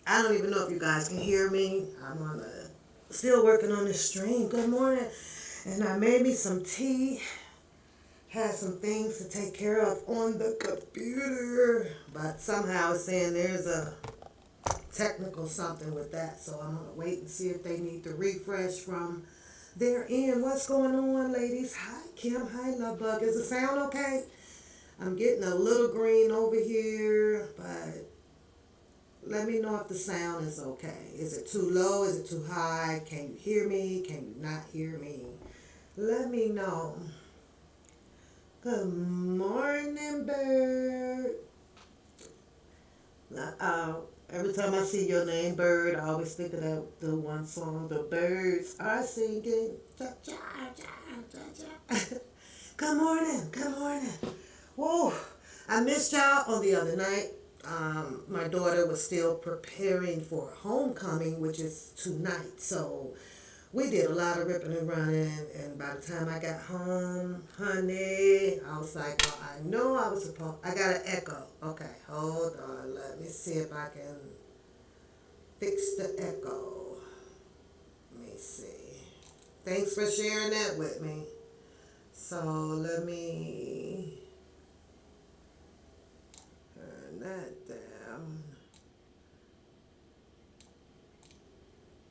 I don't even know if you guys can hear me. Still working on this stream. Good morning. And I made me some tea. Had some things to take care of on the computer. But somehow it's saying there's a technical something with that. So I'm going to wait and see if they need to refresh from their end. What's going on, ladies? Hi, Kim. Hi, Love Bug. Is the sound okay? I'm getting a little green over here, but let me know if the sound is okay. Is it too low? Is it too high? Can you hear me? Can you not hear me? Let me know. Good morning, Bird. Uh, every time I see your name, Bird, I always think of that the one song, "The Birds Are Singing." Cha, cha, cha, cha, cha. Good morning. Good morning. Whoa, I missed y'all on the other night. My daughter was still preparing for homecoming, which is tonight. So we did a lot of ripping and running. And by the time I got home, honey, I was like, well, I know I was supposed. I got an echo. Okay, hold on. Let me see if I can fix the echo. Let me see. Thanks for sharing that with me. So let me turn that down.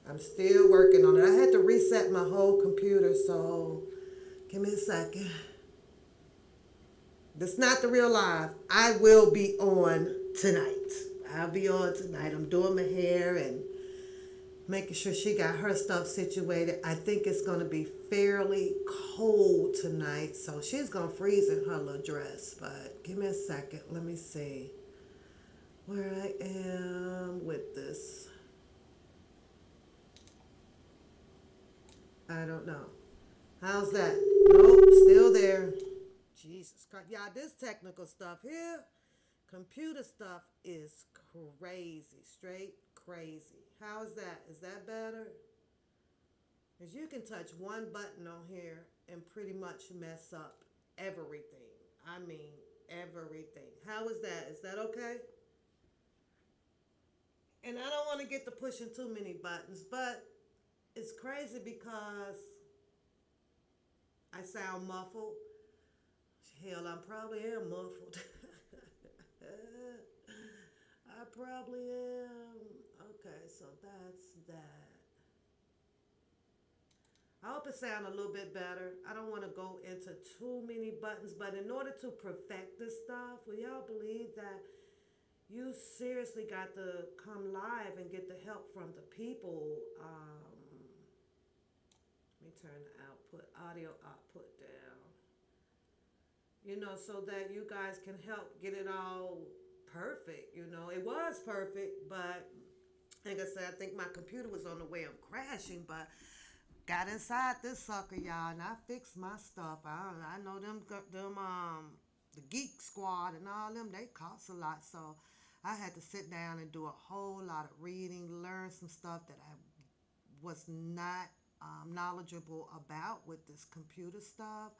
I'm still working on it. I had to reset my whole computer, so give me a second. This is not the real live. I will be on tonight. I'll be on tonight. I'm doing my hair and making sure she got her stuff situated. I think it's going to be fairly cold tonight, so she's going to freeze in her little dress. But give me a second. Let me see where I am with this. I don't know. How's that? Nope, still there. Jesus Christ. Yeah, this technical stuff here, computer stuff is crazy. Straight crazy. How is that? Is that better? Because you can touch one button on here and pretty much mess up everything. I mean, everything. How is that? Is that okay? And I don't want to get to pushing too many buttons, but it's crazy because I sound muffled. Hell, I probably am muffled. I probably am. Okay, so that's that. I hope it sounds a little bit better. I don't want to go into too many buttons, but in order to perfect this stuff, will y'all believe that you seriously got to come live and get the help from the people? Let me turn the output, audio output down. So that you guys can help get it all perfect. It was perfect, but like I said, I think my computer was on the way of crashing, but got inside this sucker, y'all, and I fixed my stuff. I know the Geek Squad and all them, they cost a lot, so I had to sit down and do a whole lot of reading, learn some stuff that I was not knowledgeable about with this computer stuff.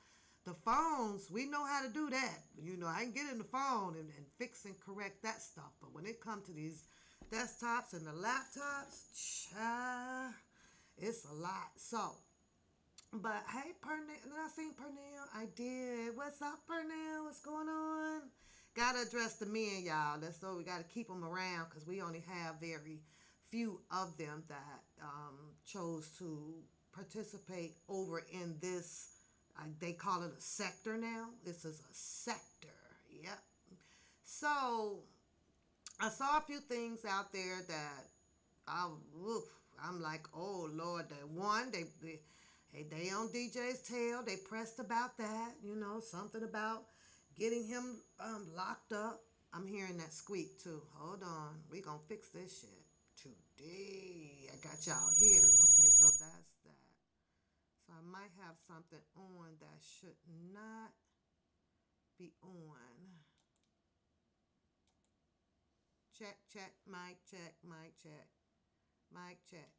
The phones, we know how to do that. I can get in the phone and fix and correct that stuff. But when it comes to these desktops and the laptops, child, it's a lot. So, but hey, Pernell, did I see Pernell? I did. What's up, Pernell? What's going on? Gotta address the men, y'all. That's so we gotta keep them around because we only have very few of them that chose to participate over in this. They call it a sector now. This is a sector. Yep. So I saw a few things out there that I, oof, I'm like, oh Lord, they on DJ's tail. They pressed about that, something about getting him locked up. I'm hearing that squeak too. Hold on, we gonna fix this shit today. I got y'all here. Okay, so that's that. So I might have something on that should not be on. Check, check, mic check, mic check, mic check.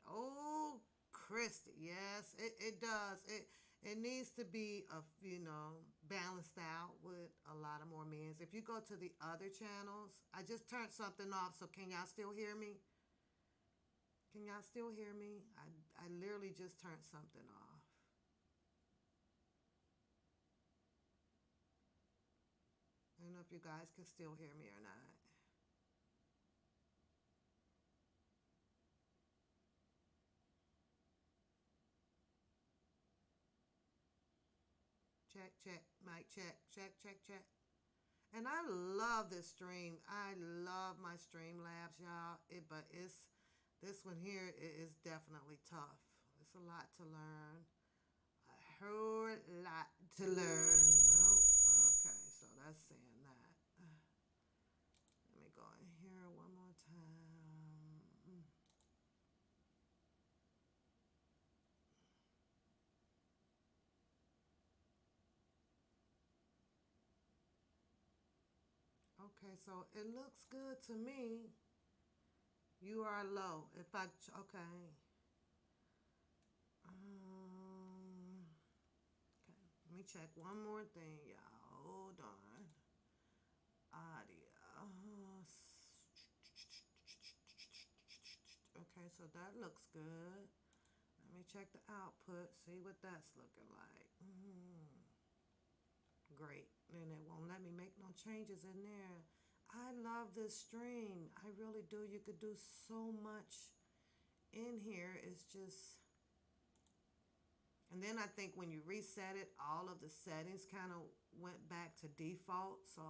Oh, Christy, yes, it does. It needs to be a balanced out with a lot of more men. If you go to the other channels, I just turned something off, so can y'all still hear me? Can y'all still hear me? I literally just turned something off. I don't know if you guys can still hear me or not. Check, check, mic check, check, check, check. And I love this stream. I love my stream labs, y'all. But it's this one here is definitely tough. It's a lot to learn. A whole lot to learn. Oh, okay. So that's saying that. Let me go in here one more time. Okay, so it looks good to me. You are low. If I okay. Okay. Let me check one more thing, y'all. Hold on. Audio. Okay, so that looks good. Let me check the output. See what that's looking like. Great. And it won't let me make no changes in there. I love this stream. I really do. You could do so much in here. It's just, and then I think when you reset it, all of the settings kind of went back to default. So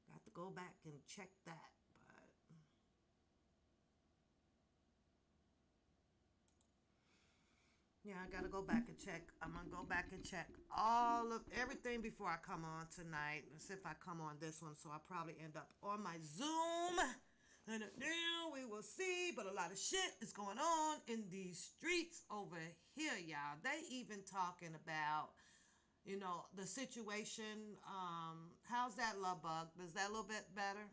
got to go back and check that. But yeah, I gotta go back and check. I'm gonna go back and check all of everything before I come on tonight. Let's see if I come on this one. So I probably end up on my Zoom. And now we will see. But a lot of shit is going on in these streets over here, y'all. They even talking about, the situation. How's that, love bug? Is that a little bit better?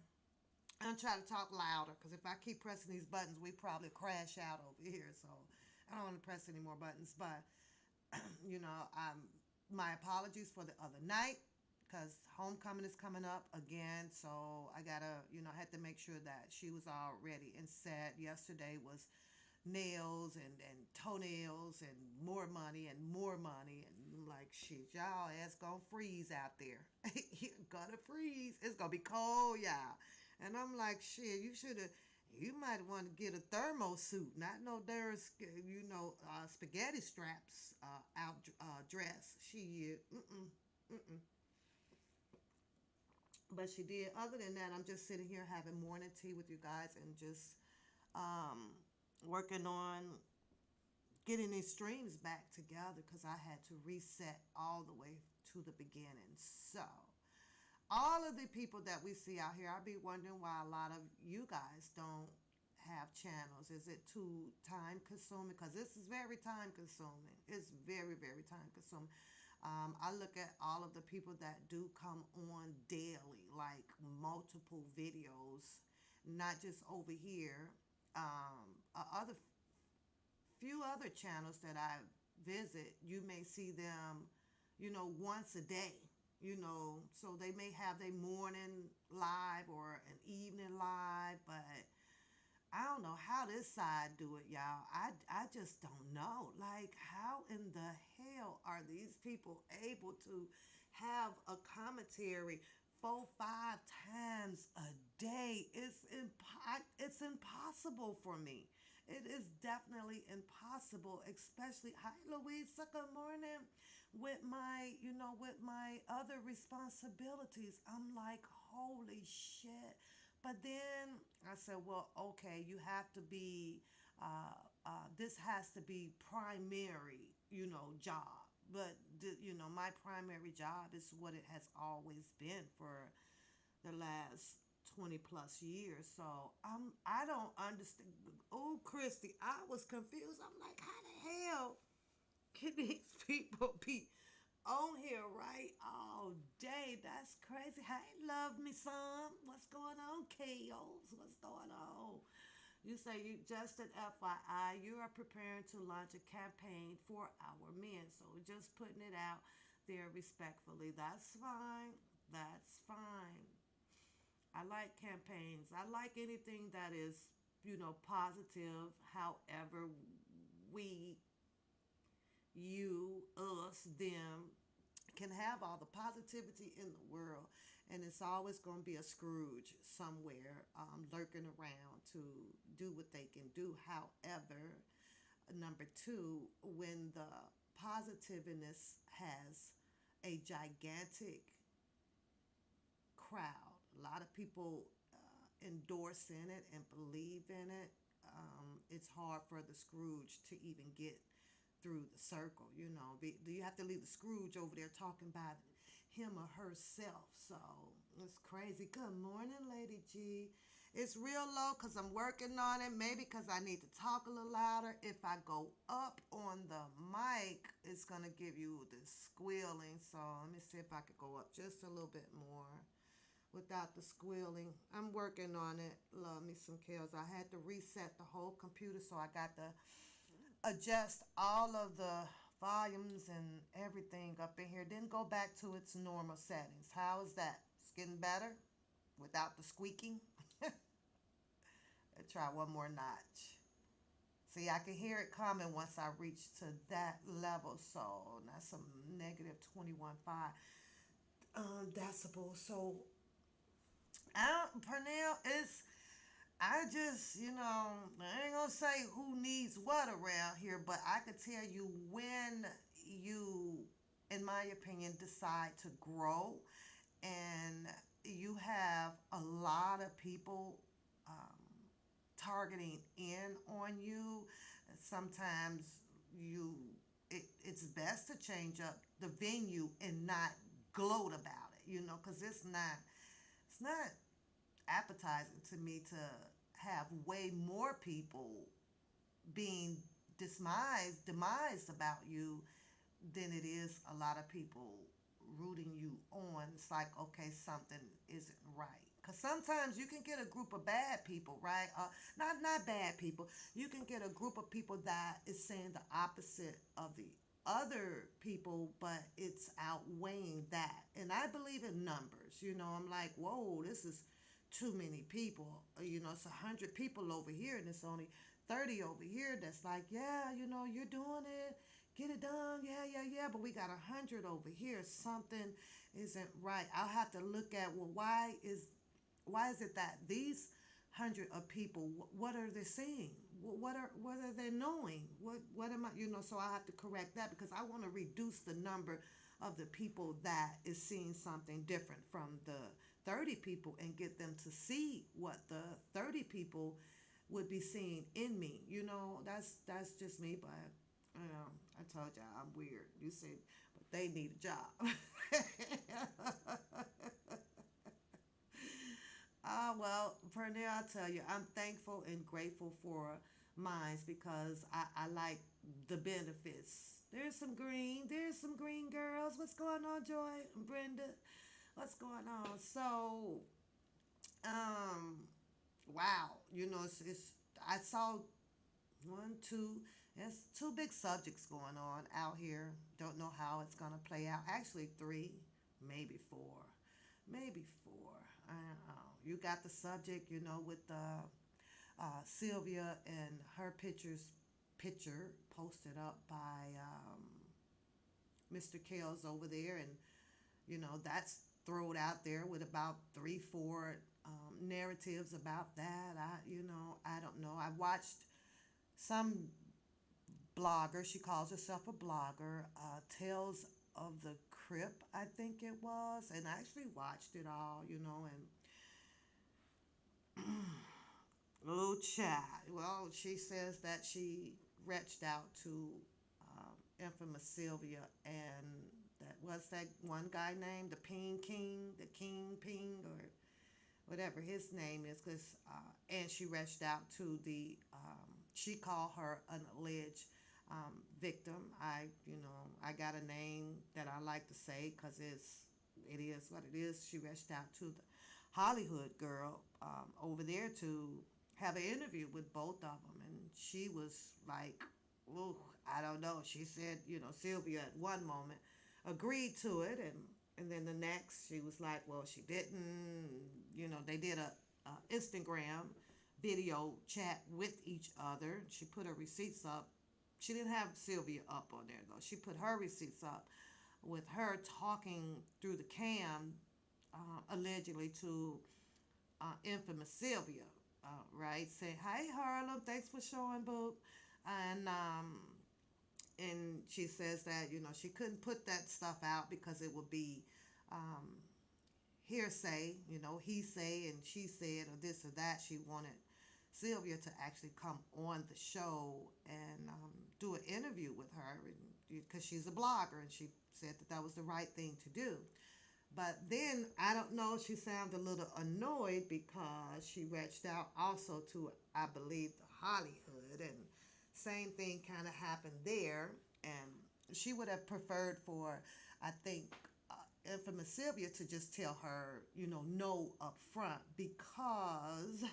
I'm trying to talk louder because if I keep pressing these buttons, we probably crash out over here. So I don't want to press any more buttons. But my apologies for the other night because homecoming is coming up again. So I gotta, I had to make sure that she was all ready and set. Yesterday was nails and toenails and more money and more money. And I'm like, shit, y'all ass gonna freeze out there. You're gonna freeze. It's gonna be cold, y'all. And I'm like, shit, you might want to get a thermo suit, not no damn, spaghetti straps out dress. But she did. Other than that, I'm just sitting here having morning tea with you guys and just working on getting these streams back together because I had to reset all the way to the beginning. So all of the people that we see out here, I'll be wondering why a lot of you guys don't have channels. Is it too time consuming? Because this is very time consuming. It's very, very time consuming. I look at all of the people that do come on daily, like multiple videos, not just over here. Other few other channels that I visit, you may see them, once a day. So they may have their morning live or an evening live, but I don't know how this side do it, y'all. I just don't know. Like, how in the hell are these people able to have a commentary 4-5 times a day? It's impossible for me. It is definitely impossible, especially, hi Louisa, good morning, with my other responsibilities. I'm like, holy shit. But then I said, well, okay, you have to be, this has to be primary, job. But, my primary job is what it has always been for the last 20 plus years. So I don't understand. Oh, Christy, I was confused. I'm like, how the hell can these people be on here right all day? That's crazy. Hey, love me some. What's going on, Chaos? What's going on? You say, you just an FYI, you are preparing to launch a campaign for our men. So we're just putting it out there respectfully. That's fine. That's fine. I like campaigns. I like anything that is, positive. However, we, you, us, them can have all the positivity in the world, and it's always going to be a Scrooge somewhere lurking around to do what they can do. However, number two, when the positiveness has a gigantic crowd, a lot of people endorse in it and believe in it, it's hard for the Scrooge to even get through the circle. Do you have to leave the Scrooge over there talking about him or herself? So it's crazy. Good morning, Lady G. It's real low because I'm working on it. Maybe because I need to talk a little louder. If I go up on the mic, it's going to give you the squealing. So let me see if I could go up just a little bit more without the squealing. I'm working on it. Love me some kills. I had to reset the whole computer, so I got to adjust all of the volumes and everything up in here. Then go back to its normal settings. How is that? It's getting better without the squeaking. Let's try one more notch. See, I can hear it coming once I reach to that level. So that's some negative 21.5 decibels. So Pernell, I just, I ain't gonna say who needs what around here, but I could tell you when you, in my opinion, decide to grow and you have a lot of people targeting in on you. Sometimes it's best to change up the venue and not gloat about it, because it's not appetizing to me to have way more people being demised about you than it is a lot of people rooting you on. It's like, okay, something isn't right. Because sometimes you can get a group of bad people, right? Not bad people. You can get a group of people that is saying the opposite of the other people, but it's outweighing that. And I believe in numbers. I'm like, whoa, this is too many people. It's 100 people over here, and it's only 30 over here. That's like, yeah, you're doing it. Get it done. Yeah. But we got 100 over here. Something isn't right. I'll have to look at, well, why is it that these 100 of people, what are they seeing? What are they knowing? What am I, so I have to correct that because I want to reduce the number of the people that is seeing something different from the 30 people and get them to see what the 30 people would be seeing in me. That's just me, but I told y'all I'm weird. You see, but they need a job. Well, Pernell, I'll tell you, I'm thankful and grateful for mines because I like the benefits. There's some green girls. What's going on, Joy? Brenda, what's going on? So, um, wow, I saw one, two, there's two big subjects going on out here. Don't know how it's gonna play out. Actually, three, maybe four, maybe four. I don't know. You got the subject, with Sylvia and her picture posted up by Mr. Kales over there, and that's thrown out there with about 3, 4 narratives about that. I don't know. I watched some blogger. She calls herself a blogger. Tales of the Crypt, I think it was, and I actually watched it all, and oh, child. Well, she says that she reached out to infamous Sylvia and what's that one guy named the Ping King, the King Ping, or whatever his name is, and she reached out to she called her an alleged victim. I got a name that I like to say because it is what it is. She reached out to the Hollywood girl over there to have an interview with both of them, and she was like, "Oh, I don't know." She said, Sylvia at one moment agreed to it, and then the next she was like, well, she didn't. They did a Instagram video chat with each other. She put her receipts up. She didn't have Sylvia up on there though. She put her receipts up with her talking through the cam, allegedly to infamous Sylvia, right? Saying, "Hey Harlem, thanks for showing, boo," and she says that she couldn't put that stuff out because it would be um, hearsay, he say and she said or this or that. She wanted Sylvia to actually come on the show and do an interview with her, because she's a blogger, and she said that that was the right thing to do. But then I don't know, she sounded a little annoyed because she reached out also to, I believe, the Hollywood, and same thing kind of happened there. And she would have preferred for, I think, infamous Sylvia to just tell her, no up front, because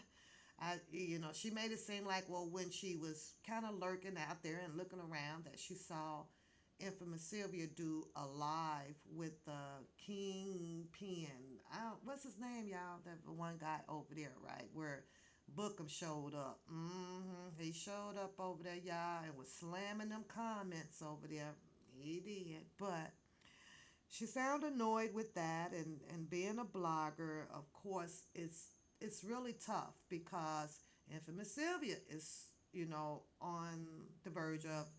she made it seem like, well, when she was kind of lurking out there and looking around, that she saw infamous Sylvia do a live with the Kingpin. What's his name, y'all? That the one guy over there, right? Where Bookham showed up. He showed up over there, y'all, and was slamming them comments over there. He did. But she sounded annoyed with that, and being a blogger, of course, it's really tough because infamous Sylvia is, on the verge of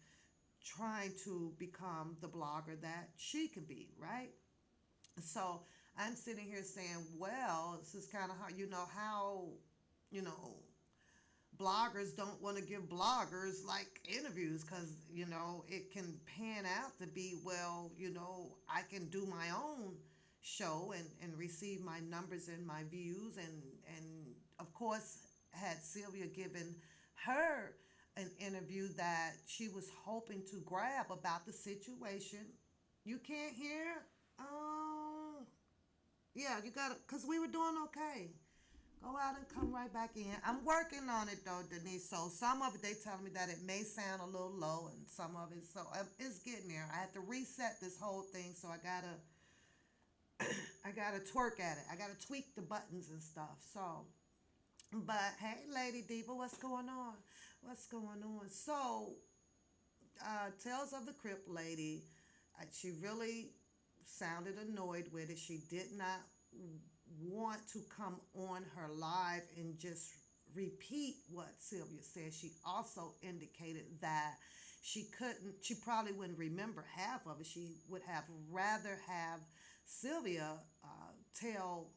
trying to become the blogger that she can be, right? So I'm sitting here saying, well, this is kind of how you know, bloggers don't want to give bloggers like interviews, because it can pan out to be, well, I can do my own show and receive my numbers and my views, and of course, had Sylvia given her an interview that she was hoping to grab about the situation. You can't hear? Oh, yeah, you gotta, because we were doing okay. Go out and come right back in. I'm working on it though, Denise. So some of it, they telling me that it may sound a little low, and some of it, so it's getting there. I had to reset this whole thing, so I gotta twerk at it. I gotta tweak the buttons and stuff. So, but hey, Lady Diva, what's going on? What's going on? So, Tales of the Crypt Lady, she really sounded annoyed with it. She did not want to come on her live and just repeat what Sylvia said. She also indicated that she probably wouldn't remember half of it. She would have rather have Sylvia tell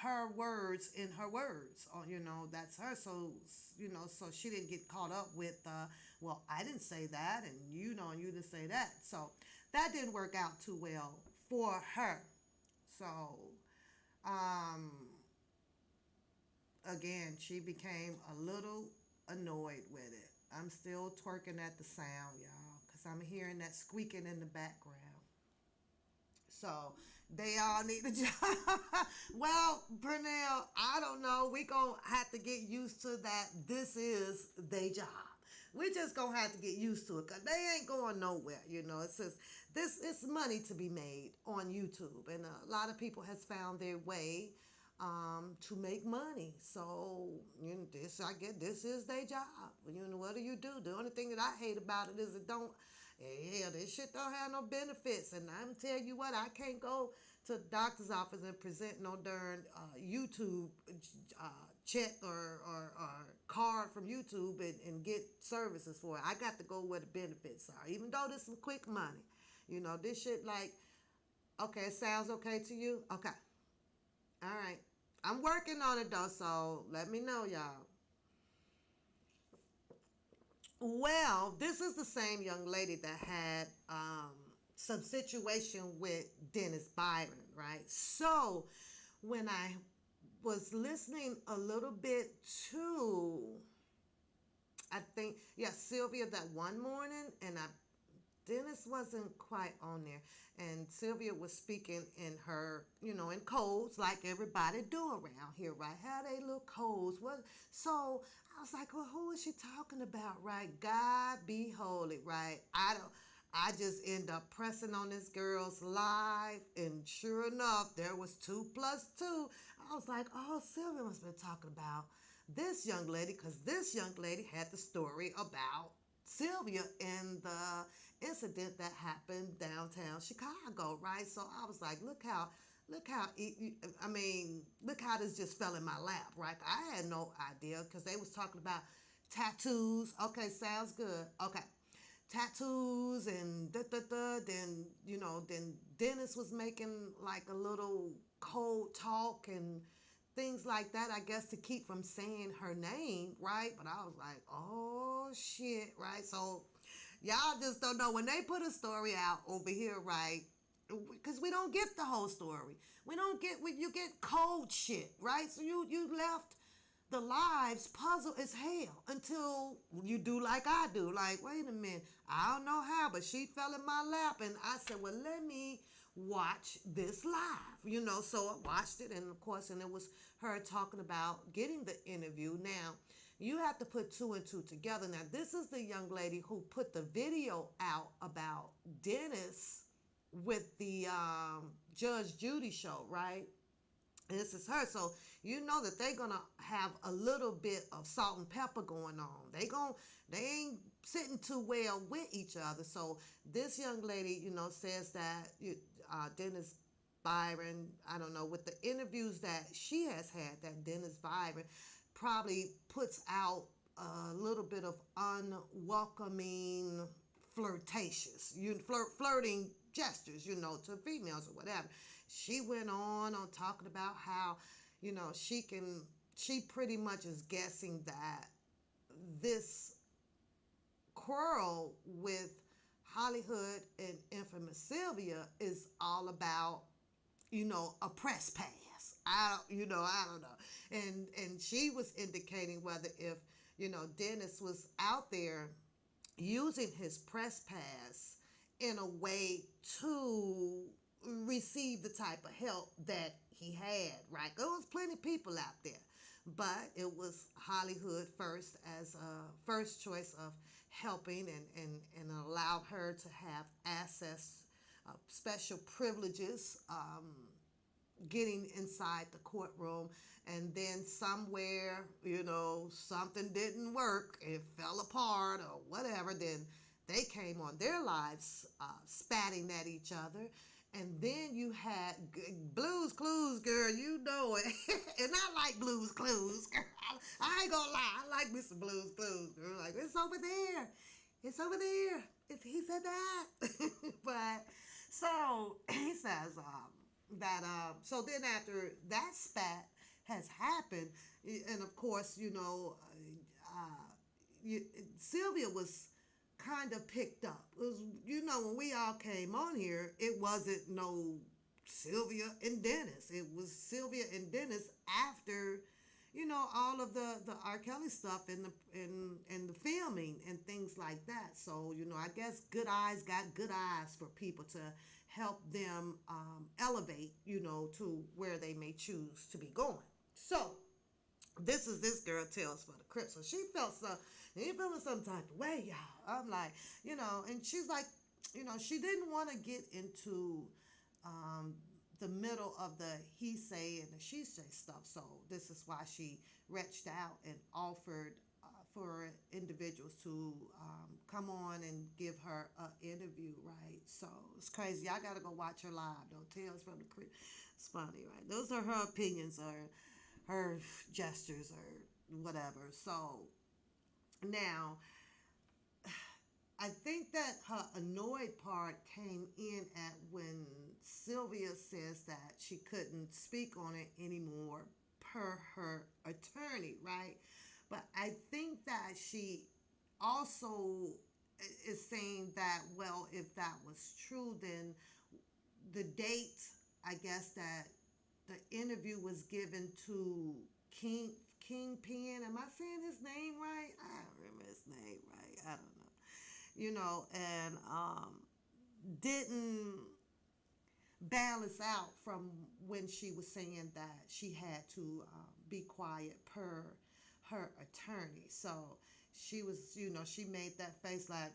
her words in her words, or that's her. So so she didn't get caught up with well, I didn't say that, and and you didn't say that. So that didn't work out too well for her. So again, she became a little annoyed with it. I'm still twerking at the sound, y'all, because I'm hearing that squeaking in the background. So they all need a job. Well, Brunel, I don't know. We gonna have to get used to that. This is their job. We just gonna have to get used to it, because they ain't going nowhere. It says it's money to be made on YouTube, and a lot of people has found their way to make money. So I get this is their job. What do you do? The only thing that I hate about it is it don't. Yeah, this shit don't have no benefits, and I'm tell you what, I can't go to the doctor's office and present no darn YouTube check or card from YouTube and get services for it. I got to go where the benefits are, even though there's some quick money. This shit like, okay, it sounds okay to you? Okay. All right. I'm working on it though, so let me know, y'all. Well, this is the same young lady that had some situation with Dennis Byron, right? So when I was listening a little bit to, I think, yeah, Sylvia that one morning, and Dennis wasn't quite on there, and Sylvia was speaking in her, in codes like everybody do around here, right? How they little codes. What? So I was like, well, who is she talking about, right? God be holy, right? I just end up pressing on this girl's live, and sure enough, there was 2 plus 2. I was like, oh, Sylvia must have been talking about this young lady, because this young lady had the story about Sylvia and the incident that happened downtown Chicago, right? So I was like, look how, I mean, look how this just fell in my lap, right? I had no idea because they was talking about tattoos. Okay, sounds good. Okay, tattoos and da da da. Then then Dennis was making like a little cold talk and things like that. I guess to keep from saying her name, right? But I was like, oh shit, right? So y'all just don't know when they put a story out over here, right? Because we don't get the whole story. We don't get you get cold shit, right? So you left the lives puzzle as hell until you do like I do. Like, wait a minute, I don't know how, but she fell in my lap, and I said, well, let me watch this live, So I watched it, and of course, and it was her talking about getting the interview. Now, you have to put two and two together. Now, this is the young lady who put the video out about Dennis with the Judge Judy show, right? And this is her, so you know that they're gonna have a little bit of salt and pepper going on. They ain't sitting too well with each other. So this young lady, says that Dennis Byron, I don't know, with the interviews that she has had, that Dennis Byron probably puts out a little bit of unwelcoming, flirtatious, flirting gestures, to females or whatever. She went on talking about how, she pretty much is guessing that this quarrel with Hollywood and infamous Sylvia is all about, a press pass. I don't know. And she was indicating whether if, Dennis was out there using his press pass in a way to receive the type of help that he had, right? There was plenty of people out there, but it was Hollywood first as a first choice of helping, and allowed her to have access, special privileges, getting inside the courtroom. And then somewhere, something didn't work, it fell apart or whatever, then they came on their lives, spatting at each other. And then you had Blues Clues, girl, you know it. And I like Blues Clues, girl. I ain't gonna lie, I like me some Blues Clues, girl. Like, it's over there. It's over there. He said that. But, so, he says that, so then after that spat has happened, and of course, Sylvia was kind of picked up. It was, when we all came on here, it wasn't no Sylvia and Dennis. It was Sylvia and Dennis after, all of the R. Kelly stuff and the filming and things like that. So, I guess good eyes got good eyes for people to help them elevate, to where they may choose to be going. So, this is this girl Tales for the Crip. So she feeling some type of way, y'all. I'm like, and she's like, she didn't want to get into the middle of the he say and the she say stuff. So this is why she reached out and offered for individuals to come on and give her an interview, right? So it's crazy. Y'all got to go watch her live, though. Tales from the Crip. It's funny, right? Those are her opinions or her gestures or whatever. So now, I think that her annoyed part came in at when Sylvia says that she couldn't speak on it anymore per her attorney, right? But I think that she also is saying that, well, if that was true, then the date, I guess, that the interview was given to Kingpin. Am I saying his name right? I don't remember his name right. I don't know. And didn't balance out from when she was saying that she had to be quiet per her attorney. So she was, she made that face like,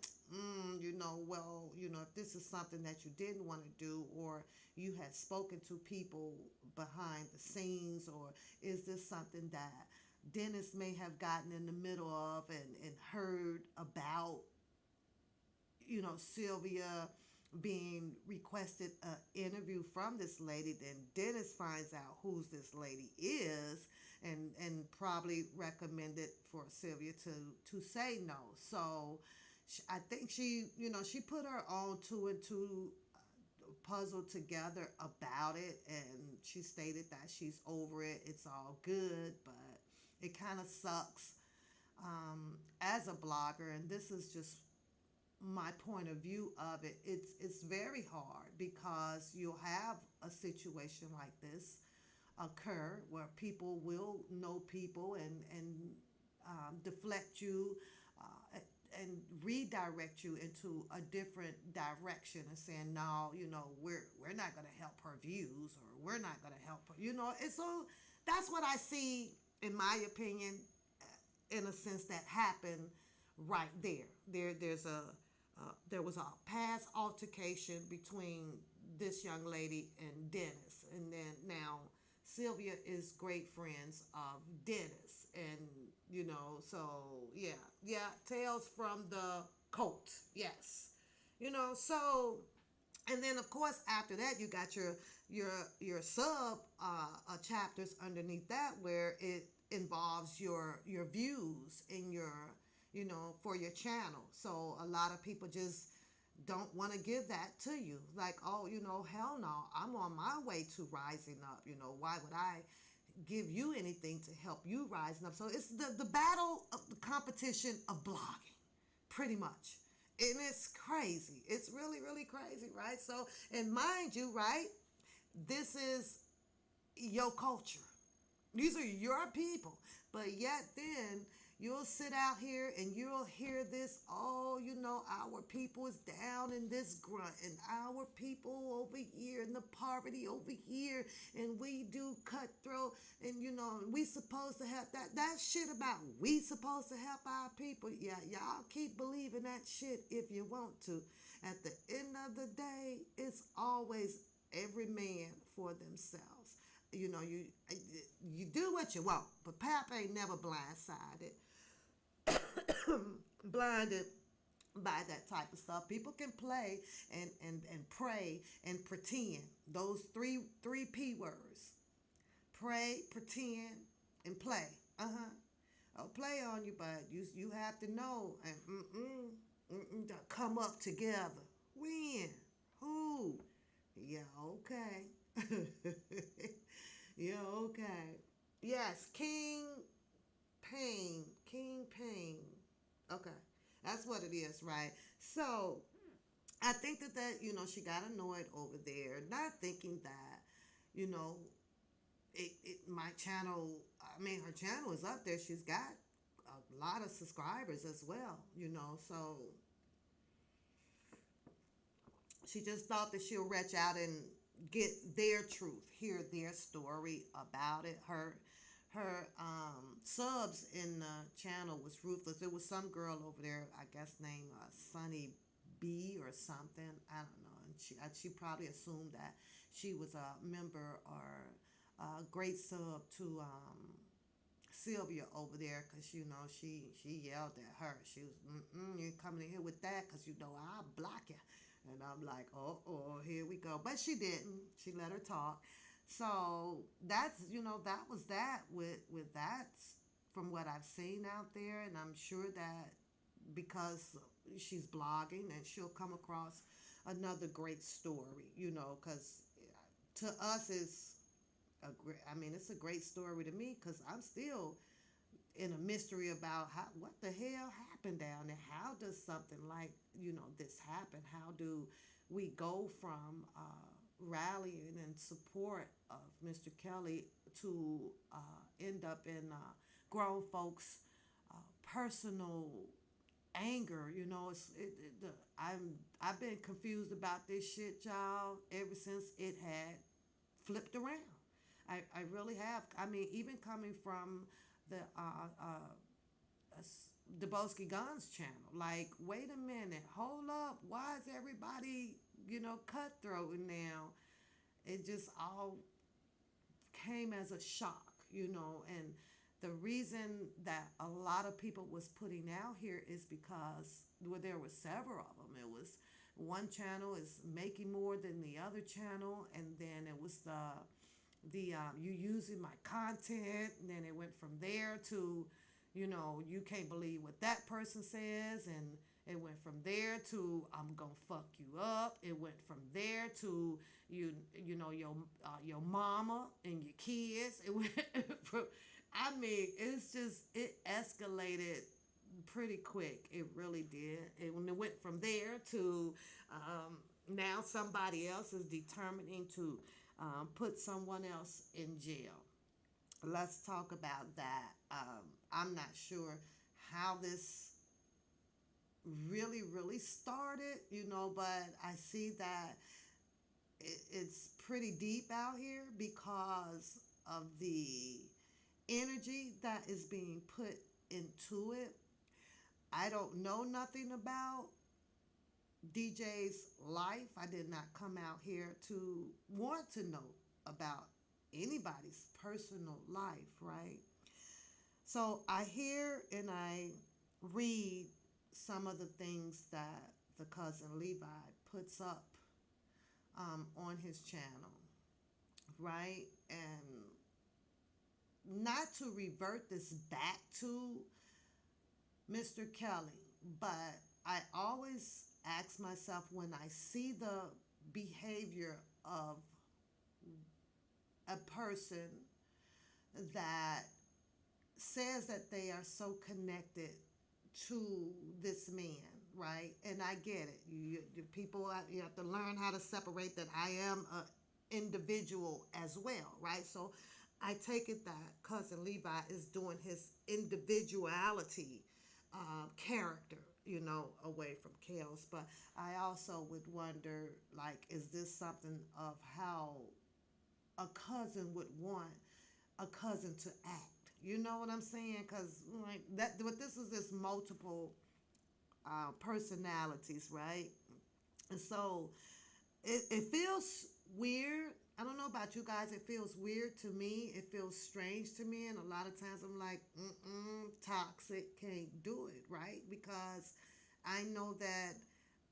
well, if this is something that you didn't want to do, or you had spoken to people behind the scenes, or is this something that Dennis may have gotten in the middle of and heard about, Sylvia being requested an interview from this lady, then Dennis finds out who's this lady is, and probably recommended for Sylvia to say no. So I think she put her own two and two puzzle together about it, and she stated that she's over it. It's all good, but it kind of sucks as a blogger, and this is just my point of view of it. It's very hard because you'll have a situation like this occur where people will know people and deflect you and redirect you into a different direction and saying, no, we're not going to help her views, or we're not going to help her, and so that's what I see, in my opinion, in a sense, that happened right there. There was a past altercation between this young lady and Dennis, and then now Sylvia is great friends of Dennis, and so yeah, tales from the cult, yes, so, and then of course after that you got your sub chapters underneath that, where it involves your views and your for your channel. So a lot of people just don't want to give that to you. Like, oh, hell no, I'm on my way to rising up. Why would I give you anything to help you rising up? So it's the battle of the competition of blogging, pretty much. And it's crazy. It's really, really crazy, right? So, and mind you, right, this is your culture. These are your people. But yet then you'll sit out here and you'll hear this, oh, our people is down in this grunt, and our people over here in the poverty over here, and we do cutthroat, and we supposed to help that shit about we supposed to help our people. Yeah, y'all keep believing that shit if you want to. At the end of the day, it's always every man for themselves. You do what you want, but Pap ain't never blindsided. Blinded by that type of stuff. People can play and pray and pretend. Those three P words. Pray, pretend, and play. I'll play on you, but you have to know and come up together. When? Who? Yeah, okay. Yeah, okay. Yes, King Pain. Okay, that's what it is, right? So I think that she got annoyed over there, not thinking that my channel. I mean, her channel is up there. She's got a lot of subscribers as well, So she just thought that she'll reach out and get their truth, hear their story about it. Her subs in the channel was ruthless. There was some girl over there, I guess named Sunny B or something. I don't know. And she probably assumed that she was a member or a great sub to Sylvia over there, because she yelled at her. She was, you ain't coming in here with that, because I'll block you. And I'm like, oh, here we go. But she didn't. She let her talk. So that's, that was that with that, from what I've seen out there. And I'm sure that because she's blogging, and she'll come across another great story, because to us it's it's a great story to me, because I'm still in a mystery about what the hell happened down there. How does something like this happen? How do we go from rallying and support of Mr. Kelly to end up in grown folks' personal anger? I've been confused about this shit, y'all, ever since it had flipped around. I really have. I mean, even coming from the Debosky Guns channel. Like, wait a minute, hold up, why is everybody, cutthroat now? It just all came as a shock, and the reason that a lot of people was putting out here is because, well, there were several of them. It was one channel is making more than the other channel, and then it was the you using my content, and then it went from there to, you can't believe what that person says, and it went from there to I'm gonna fuck you up. It went from there to your mama and your kids. It went from, I mean, it escalated pretty quick. It really did. When it went from there to now somebody else is determining to put someone else in jail. Let's talk about that. I'm not sure how this really started, but I see that it's pretty deep out here because of the energy that is being put into it. I don't know nothing about DJ's life. I did not come out here to want to know about anybody's personal life, right? So I hear and I read some of the things that the cousin Levi puts up on his channel, right? And not to revert this back to Mr. Kelly, but I always ask myself when I see the behavior of a person that says that they are so connected to this man, right? And I get it. People, you have to learn how to separate that I am an individual as well, right? So I take it that cousin Levi is doing his individuality character, away from Kale's. But I also would wonder, like, is this something of how a cousin would want a cousin to act? You know what I'm saying? Because like that, but this is this multiple personalities, right? And so it feels weird. I don't know about you guys. It feels weird to me. It feels strange to me. And a lot of times I'm like, toxic, can't do it, right? Because I know that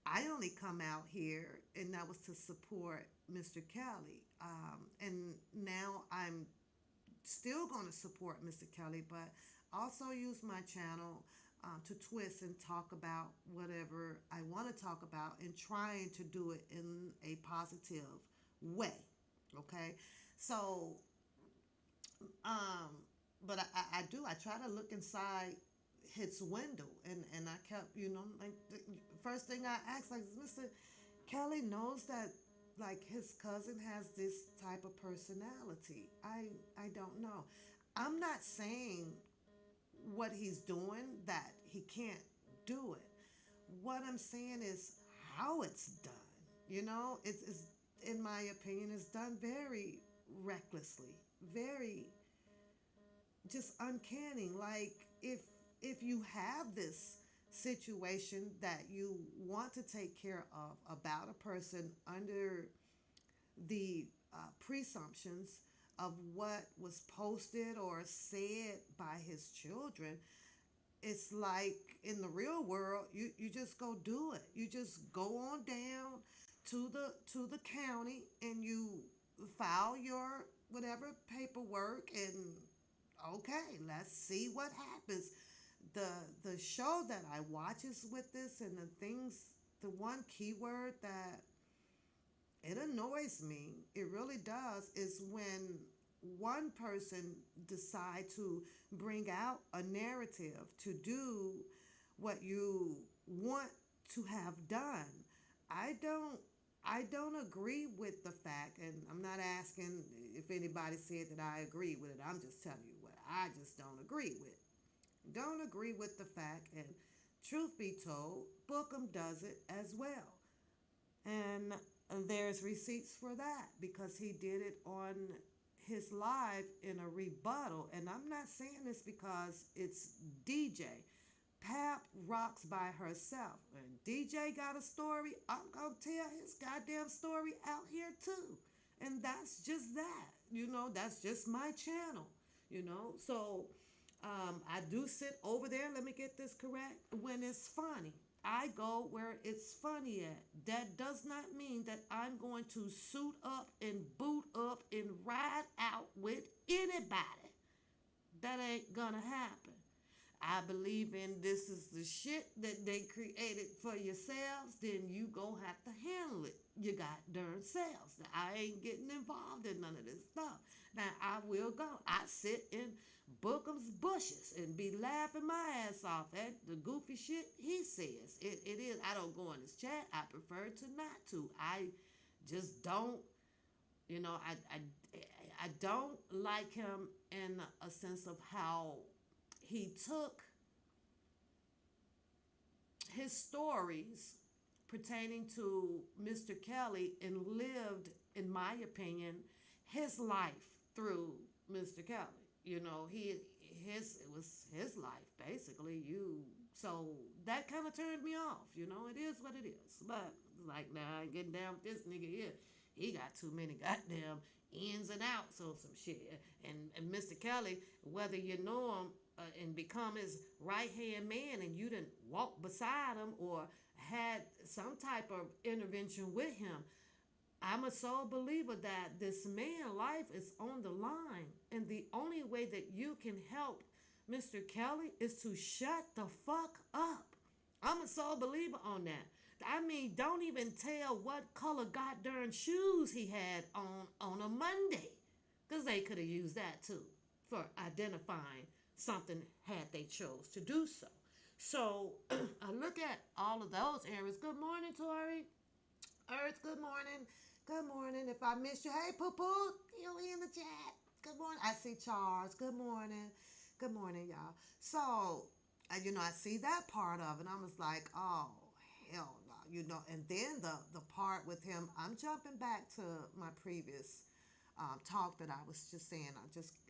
I only come out here and that was to support Mr. Kelly. And now I'm still going to support Mr. Kelly, but also use my channel to twist and talk about whatever I want to talk about and trying to do it in a positive way. Okay, so but I try to look inside his window, and I kept, like the first thing I asked, like, Mr. Kelly knows that like his cousin has this type of personality. I don't know. I'm not saying what he's doing that he can't do it. What I'm saying is how it's done. It's in my opinion, is done very recklessly, very just uncanny. Like if you have this situation that you want to take care of about a person under the presumptions of what was posted or said by his children, it's like in the real world, you just go do it. You just go on down to the county and you file your whatever paperwork, and okay, let's see what happens. The show that I watch is with this, and the one keyword that it annoys me, it really does, is when one person decide to bring out a narrative to do what you want to have done. I don't agree with the fact, and I'm not asking if anybody said that I agree with it. I'm just telling you what I just don't agree with. Don't agree with the fact, and truth be told, Bookham does it as well. And there's receipts for that because he did it on his live in a rebuttal. And I'm not saying this because it's DJ. Pap rocks by herself. And DJ got a story. I'm going to tell his goddamn story out here too. And that's just that. That's just my channel. So I do sit over there, let me get this correct, when it's funny. I go where it's funny at. That does not mean that I'm going to suit up and boot up and ride out with anybody. That ain't gonna happen. I believe in this is the shit that they created for yourselves, then you gonna have to handle it. You got darn selves. Now, I ain't getting involved in none of this stuff. Now I will go. I sit in Bookham's bushes and be laughing my ass off at the goofy shit he says. It is. I don't go in his chat. I prefer to not to. I just don't. I don't like him in a sense of how he took his stories pertaining to Mr. Kelly and lived, in my opinion, his life through Mr. Kelly. It was his life basically. So that kind of turned me off. It is what it is. But like, nah, I ain't getting down with this nigga here. He got too many goddamn ins and outs on some shit. And Mr. Kelly, whether you know him and become his right hand man, and you didn't walk beside him or had some type of intervention with him, I'm a sole believer that this man's life is on the line. And the only way that you can help Mr. Kelly is to shut the fuck up. I'm a sole believer on that. I mean, don't even tell what color goddamn shoes he had on a Monday. Because they could have used that too for identifying something had they chose to do so. So I look at all of those areas. Good morning, Tori. Earth, good morning. Good morning. If I missed you, hey, poo-poo, you in the chat. Good morning. I see Charles. Good morning. Good morning, y'all. So, I see that part of it. I was like, oh, hell no. And then the part with him, I'm jumping back to my previous talk that I was just saying.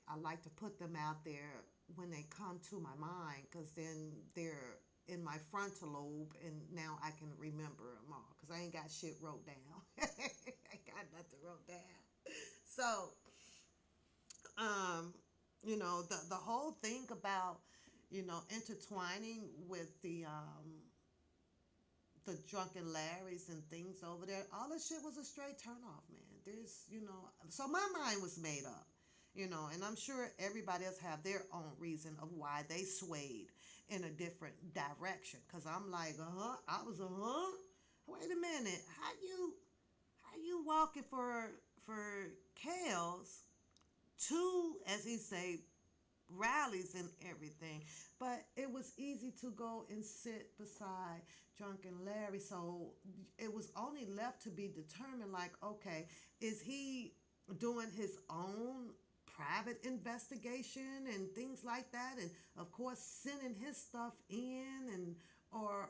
I like to put them out there when they come to my mind, because then they're in my frontal lobe, and now I can remember them all, because I ain't got shit wrote down. I got nothing wrote down. So, the whole thing about, intertwining with the drunken Larrys and things over there, all this shit was a straight turnoff, man. So my mind was made up. And I'm sure everybody else have their own reason of why they swayed in a different direction. Cause I'm like, I was wait a minute, how you walking for Kales to, as he say, rallies and everything, but it was easy to go and sit beside drunken Larry. So it was only left to be determined, like, okay, is he doing his own private investigation and things like that, and of course sending his stuff in and or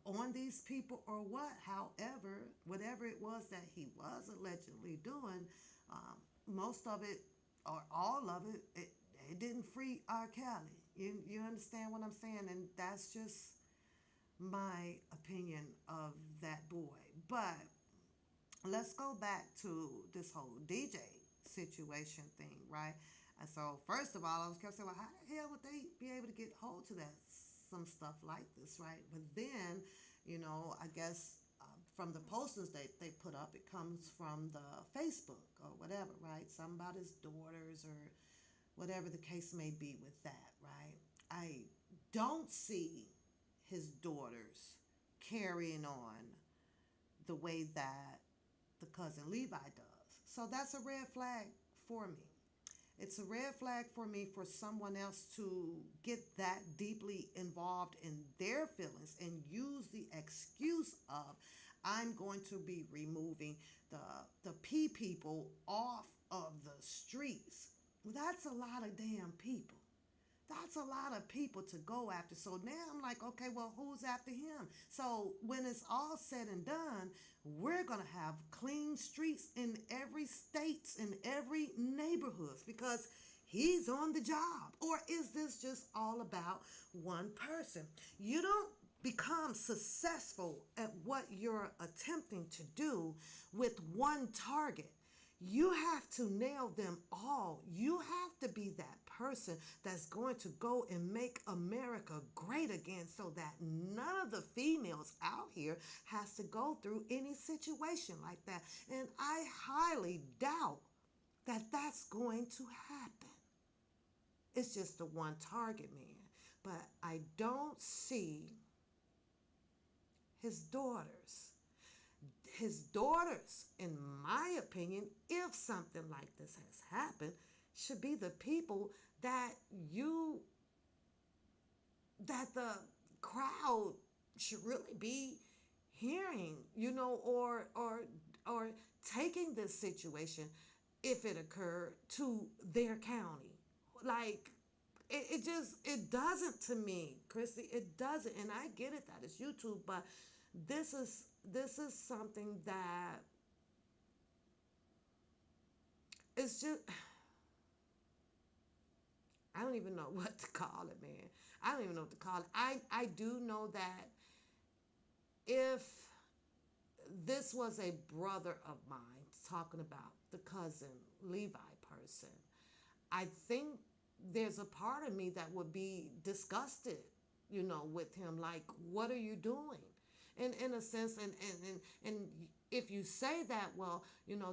on these people, or what? However, whatever it was that he was allegedly doing, most of it or all of it, it didn't free R. Kelly. You understand what I'm saying? And that's just my opinion of that boy. But let's go back to this whole DJ situation thing, right? And so first of all, I was kept saying, well, how the hell would they be able to get hold to that, some stuff like this, right? But then, I guess from the posters they put up, it comes from the Facebook or whatever, right? Somebody's daughters or whatever the case may be with that, right? I don't see his daughters carrying on the way that the cousin Levi does. So that's a red flag for me. It's a red flag for me for someone else to get that deeply involved in their feelings and use the excuse of, I'm going to be removing the people off of the streets. Well, that's a lot of damn people. That's a lot of people to go after. So now I'm like, okay, well, who's after him? So when it's all said and done, we're going to have clean streets in every state, in every neighborhood, because he's on the job? Or is this just all about one person? You don't become successful at what you're attempting to do with one target. You have to nail them all. You have to be that person that's going to go and make America great again so that none of the females out here has to go through any situation like that. And I highly doubt that that's going to happen. It's just a one target man. But I don't see his daughters. His daughters, in my opinion, if something like this has happened, should be the people that the crowd should really be hearing, or taking this situation, if it occurred, to their county. Like, it doesn't to me, Christy. It doesn't, and I get it that it's YouTube, but this is something that it's just, I don't even know what to call it, man. I don't even know what to call it. I do know that if this was a brother of mine talking about the cousin Levi person, I think there's a part of me that would be disgusted, with him. Like, what are you doing? And in a sense, and if you say that, well,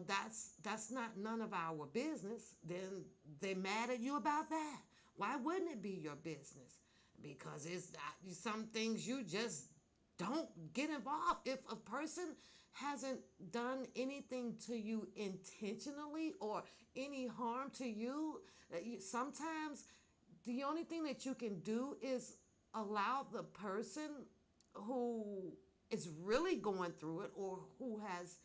that's not none of our business, then they mad at you about that. Why wouldn't it be your business? Because it's some things you just don't get involved. If a person hasn't done anything to you intentionally or any harm to you, sometimes the only thing that you can do is allow the person who is really going through it or who has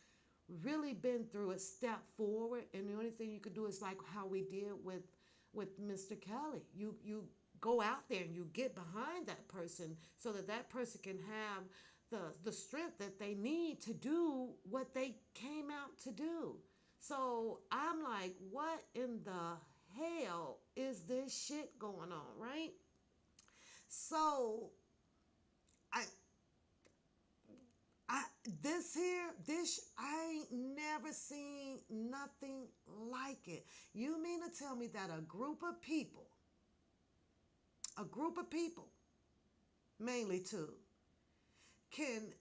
really been through it step forward. And the only thing you could do is like how we did with Mr. Kelly. You go out there and you get behind that person so that that person can have the strength that they need to do what they came out to do. So I'm like, what in the hell is this shit going on, right? So I ain't never seen nothing like it. You mean to tell me that a group of people, mainly two, can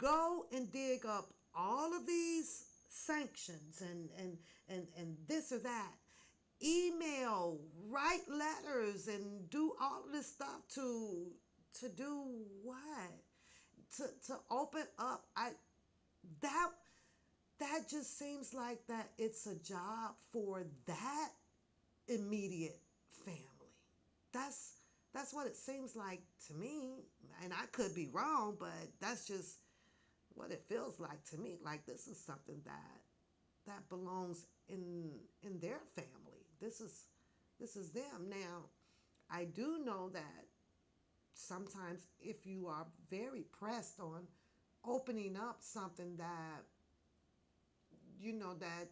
go and dig up all of these sanctions and this or that, email, write letters, and do all of this stuff to do what? To open up, that just seems like that it's a job for that immediate family. That's what it seems like to me, and I could be wrong, but that's just what it feels like to me. Like, this is something that belongs in their family. This is them. Now, I do know that sometimes if you are very pressed on opening up something that that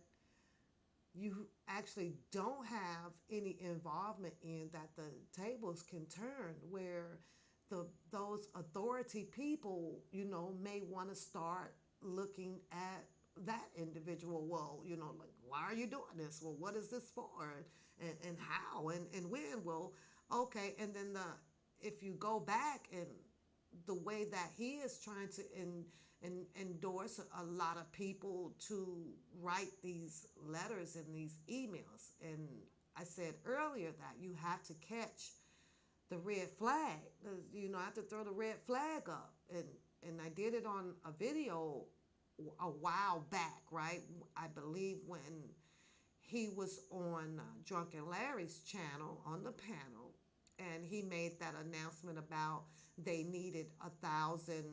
you actually don't have any involvement in, that the tables can turn where those authority people may want to start looking at that individual. Well, like, why are you doing this? Well, what is this for? And how and when? Well, okay. And then if you go back and the way that he is trying to endorse a lot of people to write these letters and these emails. And I said earlier that you have to catch the red flag. I have to throw the red flag up. And I did it on a video a while back, right? I believe when he was on Drunken Larry's channel on the panel, and he made that announcement about they needed 1,000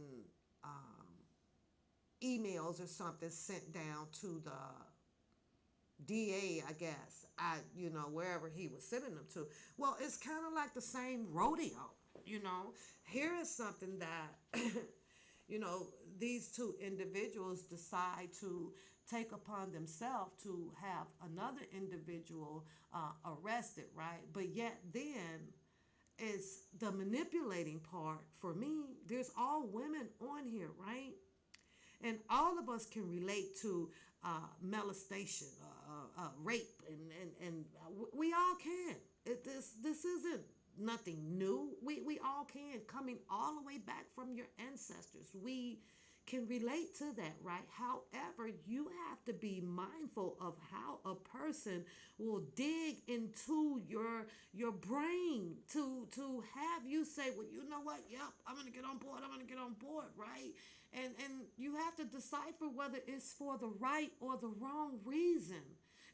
emails or something sent down to the DA, I guess, wherever he was sending them to. Well, it's kind of like the same rodeo, Here is something that, these two individuals decide to take upon themselves to have another individual arrested, right? But yet then is the manipulating part. For me, there's all women on here, right? And all of us can relate to molestation, rape, and we all can. This isn't nothing new. We all can, coming all the way back from your ancestors. We can relate to that, right? However, you have to be mindful of how a person will dig into your brain to have you say, well, you know what? Yep, I'm gonna get on board. I'm gonna get on board, right? And you have to decipher whether it's for the right or the wrong reason.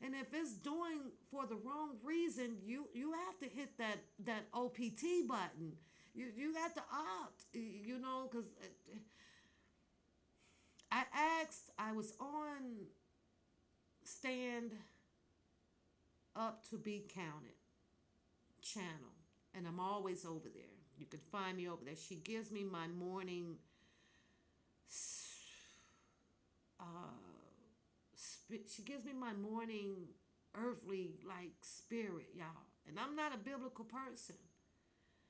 And if it's doing for the wrong reason, you have to hit that OPT button. You got to opt, because I was on Stand Up to Be Counted channel, and I'm always over there. You can find me over there. She gives me my morning she gives me my morning earthly like spirit, y'all. And I'm not a biblical person.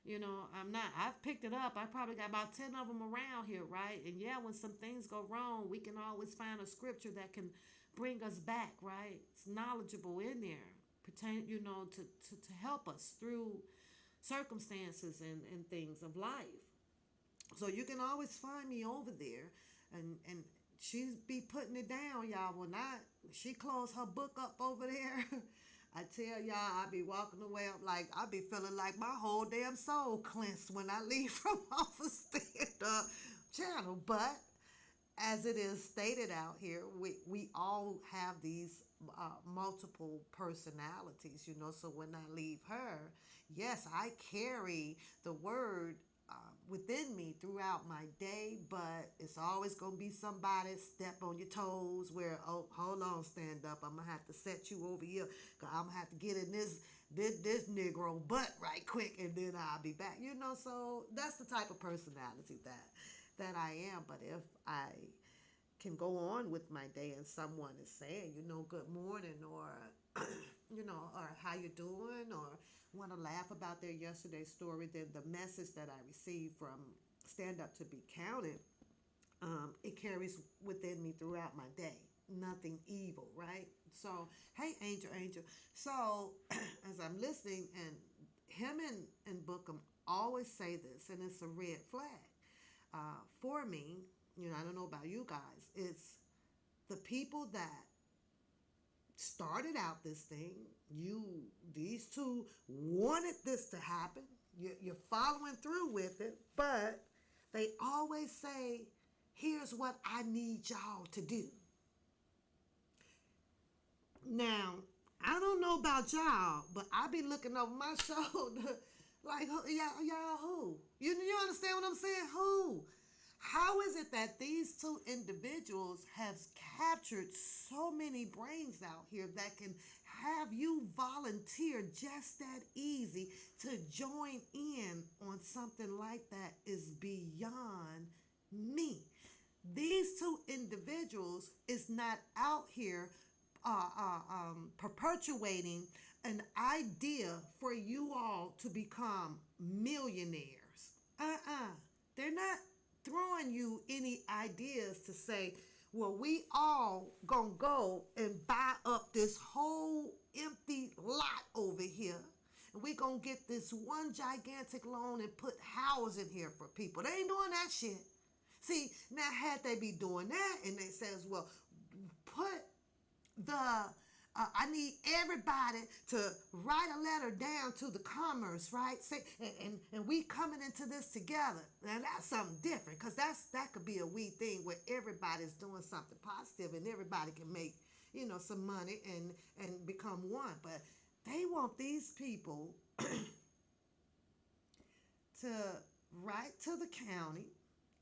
I'm not. I've picked it up. I probably got about 10 of them around here, right? And yeah, when some things go wrong, we can always find a scripture that can bring us back, right? It's knowledgeable in there, pertain, to help us through circumstances and things of life. So you can always find me over there, and she's be putting it down, y'all. When she closed her book up over there, I tell y'all, I be walking away. I be feeling like my whole damn soul cleansed when I leave from off a stand-up channel. But as it is stated out here, we all have these multiple personalities, So when I leave her, yes, I carry the word within me throughout my day, but it's always going to be somebody step on your toes where, oh, hold on, stand up. I'm going to have to set you over here because I'm going to have to get in this Negro butt right quick, and then I'll be back. So that's the type of personality that I am. But if I can go on with my day and someone is saying, good morning, or, or how you doing, or want to laugh about their yesterday's story, then the message that I received from Stand Up to Be Counted, it carries within me throughout my day. Nothing evil, right? So, hey, Angel. So, as I'm listening, and him and Bookham always say this, and it's a red flag. For me, I don't know about you guys, it's the people that started out this thing. These two wanted this to happen. You're following through with it, but they always say, here's what I need y'all to do. Now, I don't know about y'all, but I be looking over my shoulder like, y'all who? You understand what I'm saying? Who? How is it that these two individuals have captured so many brains out here that can have you volunteer just that easy to join in on something like that is beyond me. These two individuals is not out here perpetuating an idea for you all to become millionaires. They're not throwing you any ideas to say, well, we all gonna go and buy up this whole empty lot over here, and we gonna get this one gigantic loan and put housing here for people. They ain't doing that shit. See, now had they be doing that, and they says, well, put I need everybody to write a letter down to the commerce, right? Say, and we coming into this together. Now that's something different, because that could be a we thing where everybody's doing something positive and everybody can make, some money and become one. But they want these people to write to the county,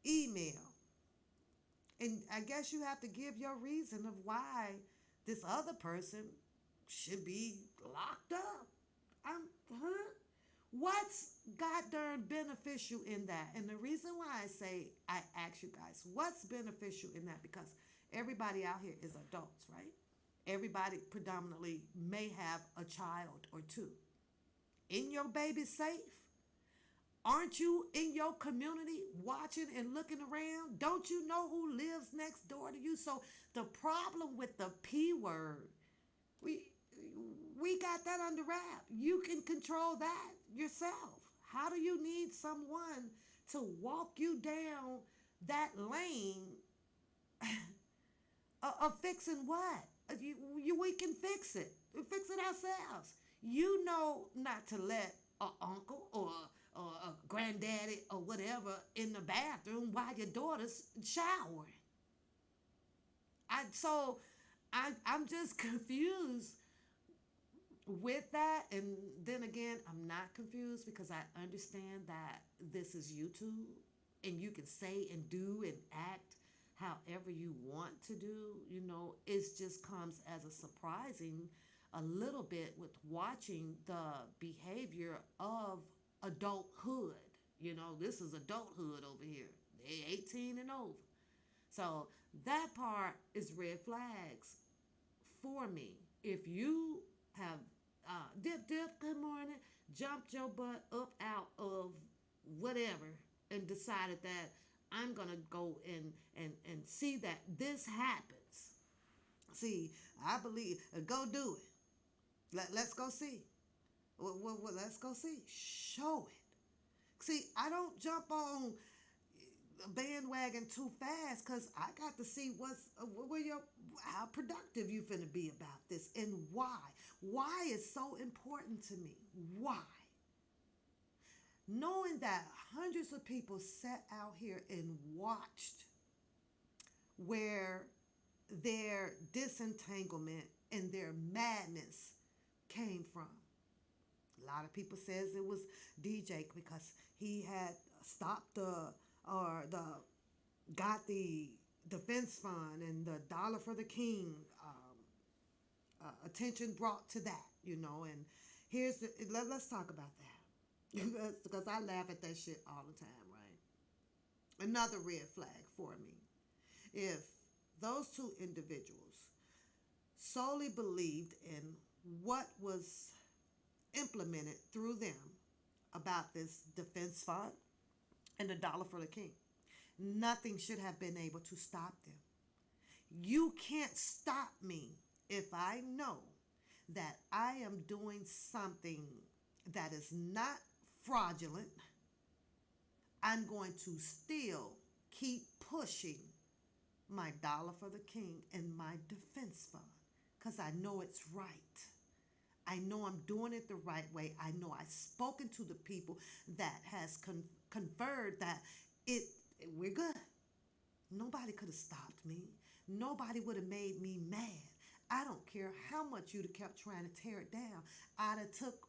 email. And I guess you have to give your reason of why this other person should be locked up. What's God darn beneficial in that? And the reason why I ask you guys, what's beneficial in that? Because everybody out here is adults, right? Everybody predominantly may have a child or two. In your baby safe? Aren't you in your community watching and looking around? Don't you know who lives next door to you? So the problem with the P word, we we got that under wrap. You can control that yourself. How do you need someone to walk you down that lane of fixing what? We can fix it. We fix it ourselves. You know not to let an uncle or a granddaddy or whatever in the bathroom while your daughter's showering. I'm just confused with that. And then again, I'm not confused because I understand that this is YouTube and you can say and do and act however you want to do. It just comes as a surprising a little bit with watching the behavior of adulthood. This is adulthood over here. They 18 and over. So that part is red flags for me. If you have dip, good morning, jumped your butt up out of whatever and decided that I'm going to go and see that this happens. See, I believe, go do it. Let's go see. Let's go see. Show it. See, I don't jump on a bandwagon too fast because I got to see how productive you finna be about this and why. Why is so important to me? Why? Knowing that hundreds of people sat out here and watched where their disentanglement and their madness came from. A lot of people says it was DJ because he had stopped got the defense fund and the dollar for the king attention brought to that, and let's talk about that because I laugh at that shit all the time, right? Another red flag for me. If those two individuals solely believed in what was implemented through them about this defense fund and the dollar for the king, nothing should have been able to stop them. You can't stop me if I know that I am doing something that is not fraudulent. I'm going to still keep pushing my dollar for the king and my defense fund because I know it's right. I know I'm doing it the right way. I know I've spoken to the people that has conferred that we're good. Nobody could have stopped me. Nobody would have made me mad. I don't care how much you'd have kept trying to tear it down. I'd have took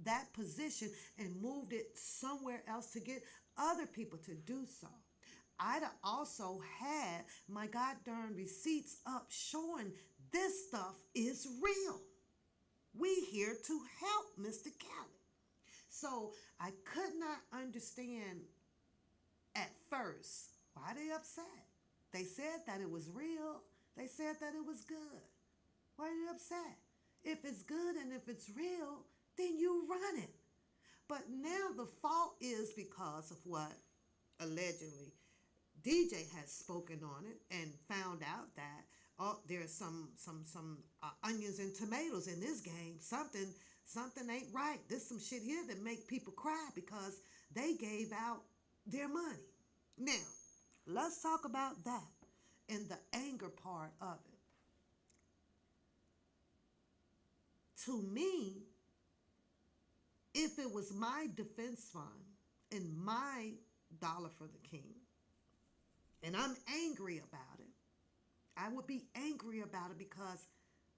that position and moved it somewhere else to get other people to do so. I'd have also had my goddamn receipts up showing this stuff is real. We here to help Mr. Kelly. So I could not understand at first why they upset. They said that it was real. They said that it was good. Why are you upset? If it's good and if it's real, then you run it. But now the fault is because of what allegedly DJ has spoken on it and found out that there's some onions and tomatoes in this game. Something ain't right. There's some shit here that make people cry because they gave out their money. Now, let's talk about that and the anger part of it. To me, if it was my defense fund and my dollar for the king, and I'm angry about it, I would be angry about it because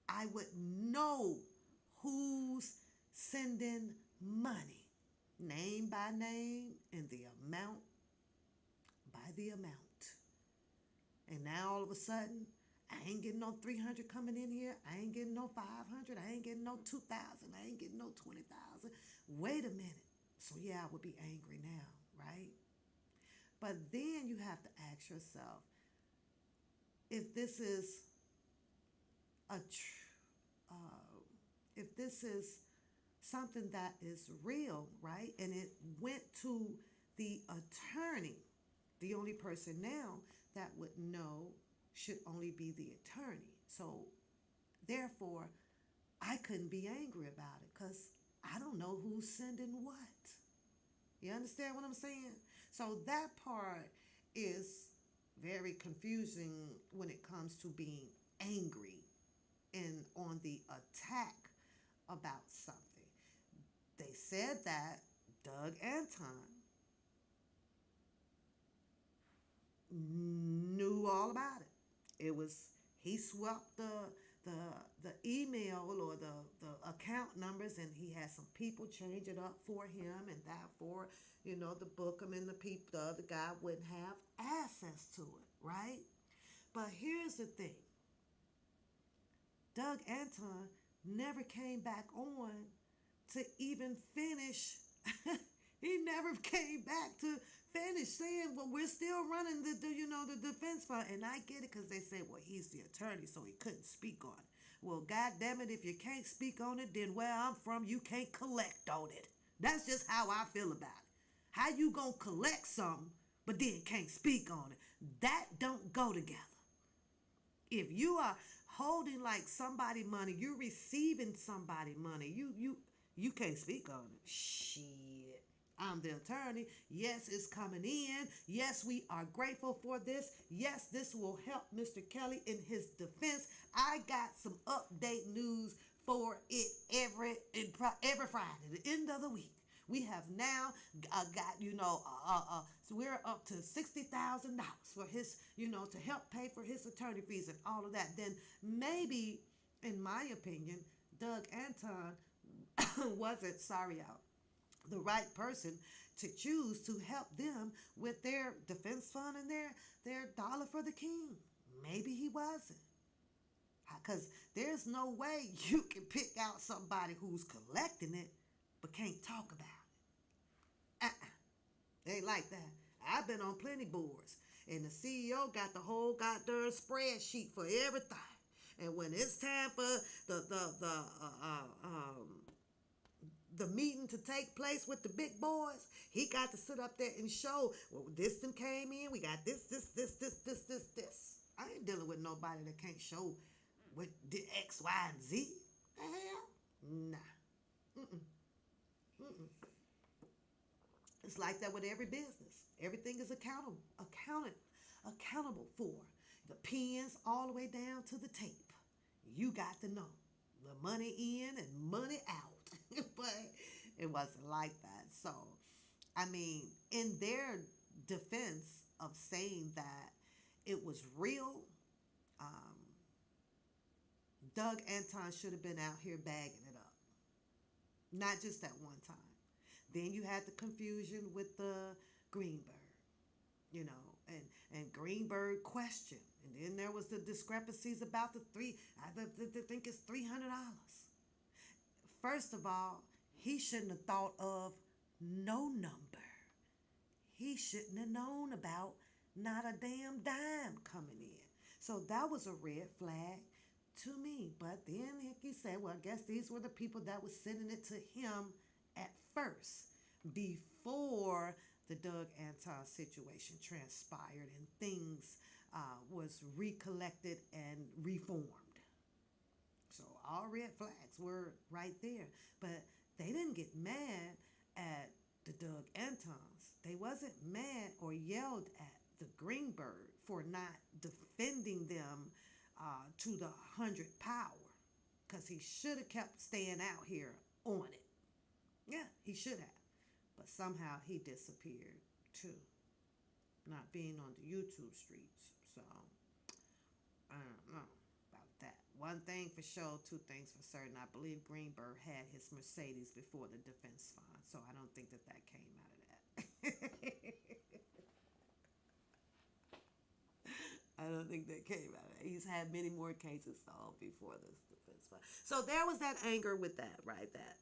I would know who's sending money, name by name, and the amount by the amount. And now all of a sudden, I ain't getting no 300 coming in here. I ain't getting no 500. I ain't getting no 2,000. I ain't getting no 20,000. Wait a minute. So yeah, I would be angry now, right? But then you have to ask yourself, if this is a if this is something that is real, right? And it went to the attorney, the only person now that would know should only be the attorney. So therefore, I couldn't be angry about it because I don't know who's sending what. You understand what I'm saying? So that part is very confusing when it comes to being angry and on the attack about something. They said that Doug Anton knew all about it. It was he swapped the the email or the account numbers, and he had some people change it up for him, and that for the bookum and the people, the other guy wouldn't have access to it, right? But here's the thing: Doug Anton never came back on to even finish. He never came back to finish saying, "Well, we're still running the defense fund." And I get it because they say, "Well, he's the attorney, so he couldn't speak on it." Well, God damn it, if you can't speak on it, then where I'm from, you can't collect on it. That's just how I feel about it. How you gonna collect something but then can't speak on it? That don't go together. If you are holding like somebody money, you're receiving somebody money, you can't speak on it. Shit. I'm the attorney. Yes, it's coming in. Yes, we are grateful for this. Yes, this will help Mr. Kelly in his defense. I got some update news for it every Friday, the end of the week. We have now got, so we're up to $60,000 for his, to help pay for his attorney fees and all of that. Then maybe, in my opinion, Doug Anton wasn't, the right person to choose to help them with their defense fund and their dollar for the king. Maybe he wasn't. Because there's no way you can pick out somebody who's collecting it but can't talk about it. They ain't like that. I've been on plenty boards, and the CEO got the whole goddamn spreadsheet for everything. And when it's time for the meeting to take place with the big boys, he got to sit up there and show, well, this thing came in, we got this. I ain't dealing with nobody that can't show what did X, Y, and Z. The hell? Nah. It's like that with every business. Everything is accountable for. The pens all the way down to the tape. You got to know the money in and money out. But it wasn't like that. So, I mean, in their defense of saying that it was real, Doug Anton should have been out here bagging it up. Not just that one time. Then you had the confusion with the Greenberg, and Greenberg question. And then there was the discrepancies about I think it's $300. First of all, he shouldn't have thought of no number. He shouldn't have known about not a damn dime coming in. So that was a red flag to me. But then he said, well, I guess these were the people that was sending it to him at first, before the Doug Anton situation transpired and things was recollected and reformed. So all red flags were right there. But they didn't get mad at the Doug Antons. They wasn't mad or yelled at the Greenberg for not defending them to the 100th power. Because he should have kept staying out here on it. Yeah, he should have. But somehow he disappeared too. Not being on the YouTube streets. So, I don't know about that. One thing for sure, two things for certain. I believe Greenberg had his Mercedes before the defense fund. So I don't think that came out of that. I don't think that came out of that. He's had many more cases solved before this defense fund. So there was that anger with that, right? That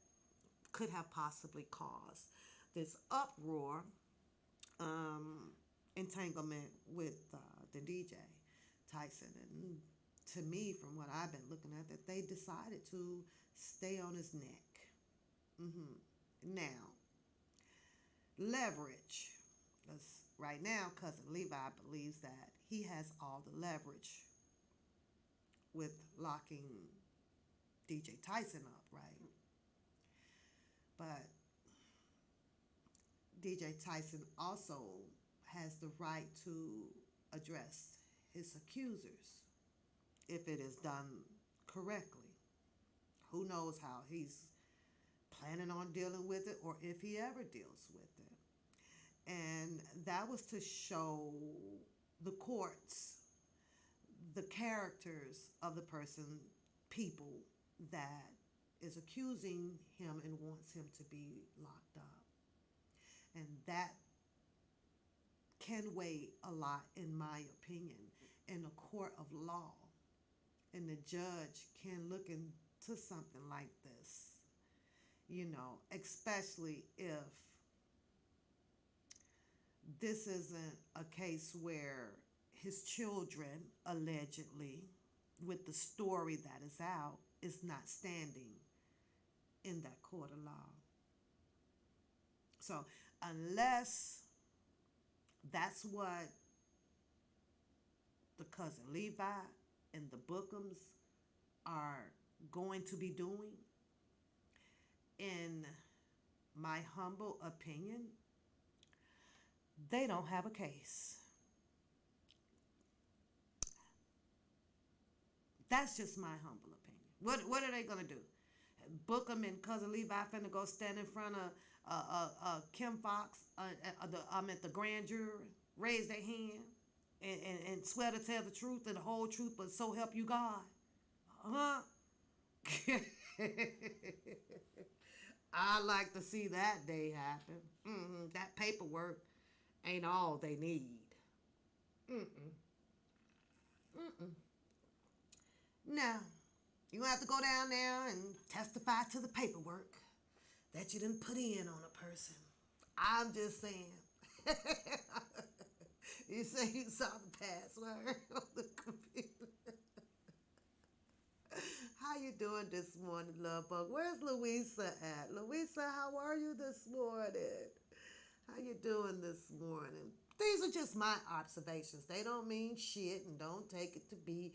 could have possibly caused this uproar, entanglement with the DJ Tyson. And to me, from what I've been looking at, that they decided to stay on his neck. Now, leverage. Because right now, Cousin Levi believes that he has all the leverage with locking DJ Tyson up, right? But DJ Tyson also has the right to address his accusers if it is done correctly. Who knows how he's planning on dealing with it or if he ever deals with it. And that was to show the courts the characters of the people that is accusing him and wants him to be locked up. And that can weigh a lot, in my opinion, in a court of law. And the judge can look into something like this, especially if this isn't a case where his children, allegedly, with the story that is out, is not standing in that court of law. So unless that's what the Cousin Levi and the Bookums are going to be doing, in my humble opinion, they don't have a case. That's just my humble opinion. What are they going to do? Bookum and Cousin Levi finna go stand in front of Kim Fox, at the grand jury, raise their hand, and swear to tell the truth and the whole truth, but so help you God. Huh? I like to see that day happen. That paperwork ain't all they need. Now, you have to go down there and testify to the paperwork that you didn't put in on a person. I'm just saying. You say you saw the password on the computer. How you doing this morning, love bug? Where's Louisa at? Louisa, how are you this morning? How you doing this morning? These are just my observations. They don't mean shit, and don't take it to be,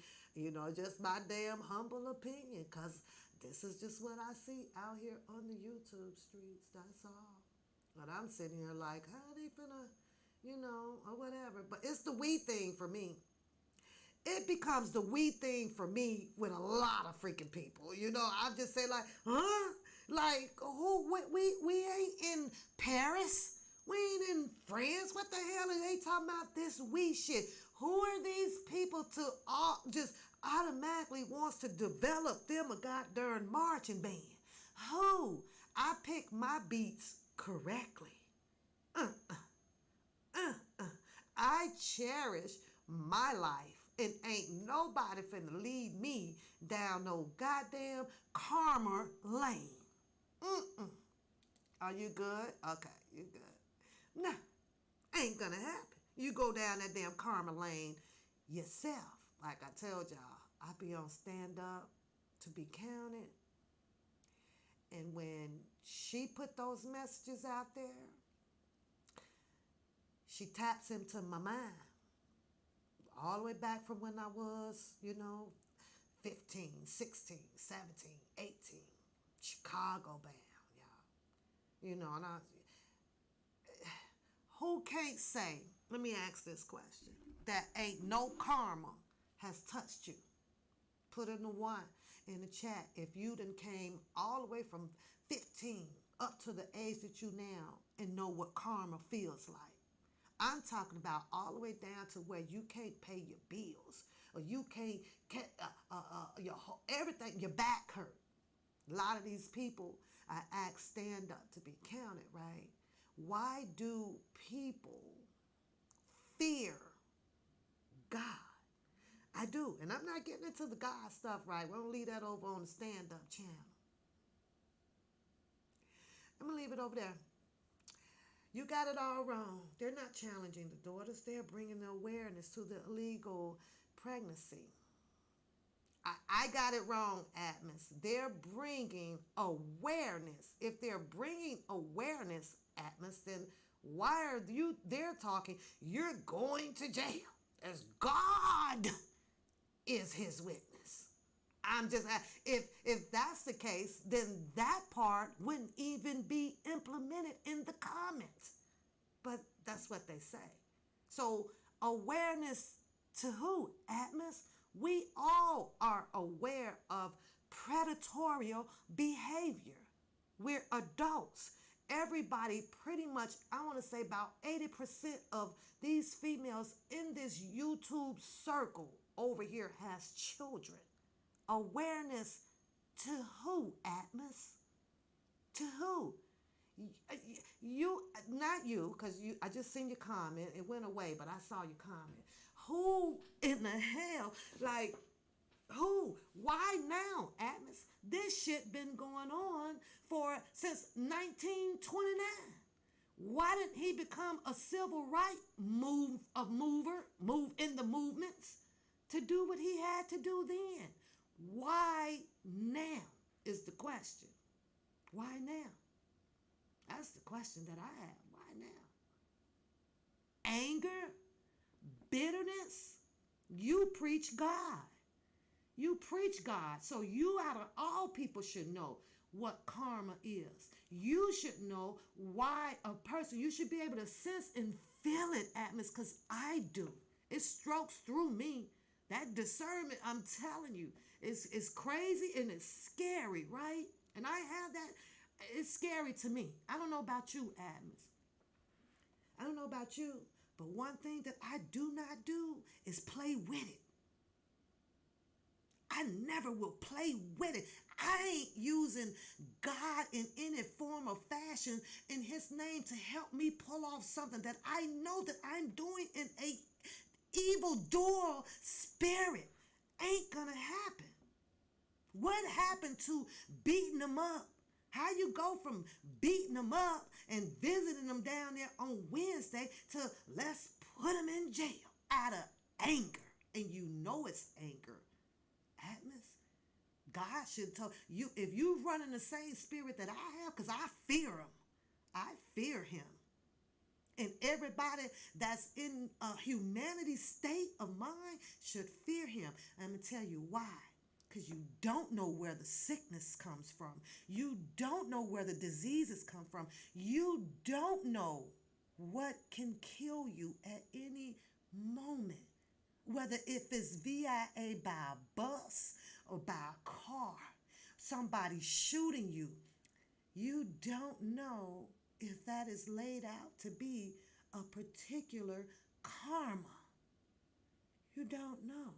just my damn humble opinion, because this is just what I see out here on the YouTube streets. That's all. But I'm sitting here like, how are they finna, or whatever. But it's the we thing for me. It becomes the we thing for me with a lot of freaking people. I just say like, huh? Like, who? We ain't in Paris. We ain't in France. What the hell are they talking about this we shit? Who are these people to just automatically wants to develop them a goddamn marching band? Who? I pick my beats correctly. I cherish my life, and ain't nobody finna lead me down no goddamn karma lane. Are you good? Okay, you good. No, ain't gonna happen. You go down that damn karma lane yourself. Like I told y'all, I be on stand up to be counted. And when she put those messages out there, she taps into my mind. All the way back from when I was, 15, 16, 17, 18, Chicago bound, y'all. And who can't say, let me ask this question, that ain't no karma has touched you? Put in the one in the chat if you done came all the way from 15 up to the age that you now and know what karma feels like. I'm talking about all the way down to where you can't pay your bills, or you can't get everything, your back hurt. A lot of these people I ask stand up to be counted, right? Why do people fear God? I do. And I'm not getting into the God stuff, right? We're going to leave that over on the stand-up channel. I'm going to leave it over there. You got it all wrong. They're not challenging the daughters. They're bringing the awareness to the illegal pregnancy. I got it wrong, Atmos. They're bringing awareness. If they're bringing awareness, Atmos, then why are you? They're talking. You're going to jail as God is His witness. I'm just if that's the case, then that part wouldn't even be implemented in the comments. But that's what they say. So awareness to who? Atmos? We all are aware of predatory behavior. We're adults. Everybody, pretty much, I want to say about 80% of these females in this YouTube circle over here has children. Awareness to who, Atmos? To who? You, not you, because I just seen your comment. It went away, but I saw your comment. Who in the hell? Like, who? Why now, Atmos? This shit been going on since 1929. Why didn't he become a civil right move in the movements to do what he had to do then? Why now is the question. Why now? That's the question that I have. Why now? Anger? Bitterness? You preach God. You preach God. So you out of all people should know what karma is. You should know why a person, you should be able to sense and feel it, Atmos, because I do. It strokes through me. That discernment, I'm telling you, is crazy and it's scary, right? And I have that. It's scary to me. I don't know about you, Atmos. I don't know about you, but one thing that I do not do is play with it. I never will play with it. I ain't using God in any form or fashion in His name to help me pull off something that I know that I'm doing in a evil door spirit. Ain't gonna happen. What happened to beating them up? How you go from beating them up and visiting them down there on Wednesday to let's put them in jail out of anger. And you know it's anger. Atmos, God should tell you, if you run in the same spirit that I have, because I fear him. I fear him. And everybody that's in a humanity state of mind should fear him. I'm going to tell you why. Because you don't know where the sickness comes from. You don't know where the diseases come from. You don't know what can kill you at any moment. Whether if it's VIA by a bus or by a car, somebody shooting you. You don't know if that is laid out to be a particular karma. You don't know.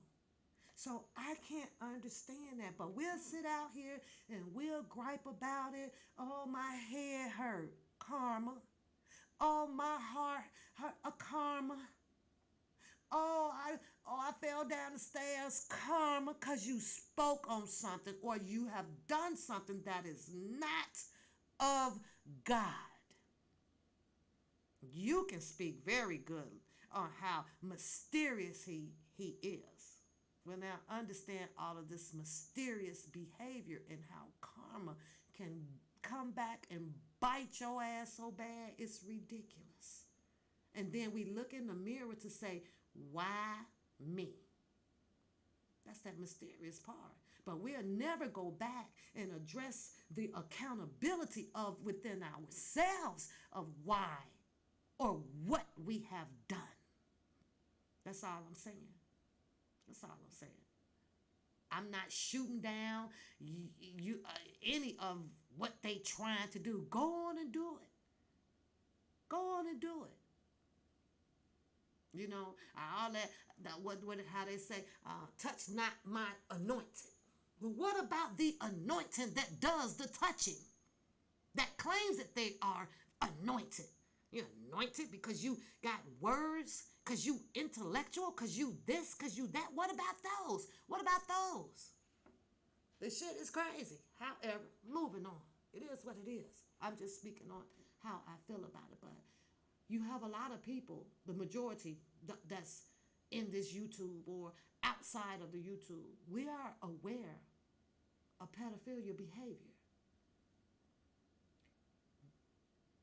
So I can't understand that. But we'll sit out here and we'll gripe about it. Oh, my head hurt. Karma. Oh, my heart hurt. A karma. Oh, I fell down the stairs. Karma, because you spoke on something or you have done something that is not of God. You can speak very good on how mysterious he is. Well, now understand all of this mysterious behavior and how karma can come back and bite your ass so bad, it's ridiculous. And then we look in the mirror to say, why me? That's that mysterious part. But we'll never go back and address the accountability of within ourselves of why or what we have done. That's all I'm saying. That's all I'm saying. I'm not shooting down any of what they trying to do. Go on and do it. Go on and do it. You know, all that how they say, touch not my anointed. Well, what about the anointing that does the touching? That claims that they are anointed. You're anointed because you got words, because you intellectual, because you this, because you that. What about those? What about those? This shit is crazy. However, moving on. It is what it is. I'm just speaking on how I feel about it. But you have a lot of people, the majority, that's in this YouTube or outside of the YouTube, we are aware of pedophilia behavior.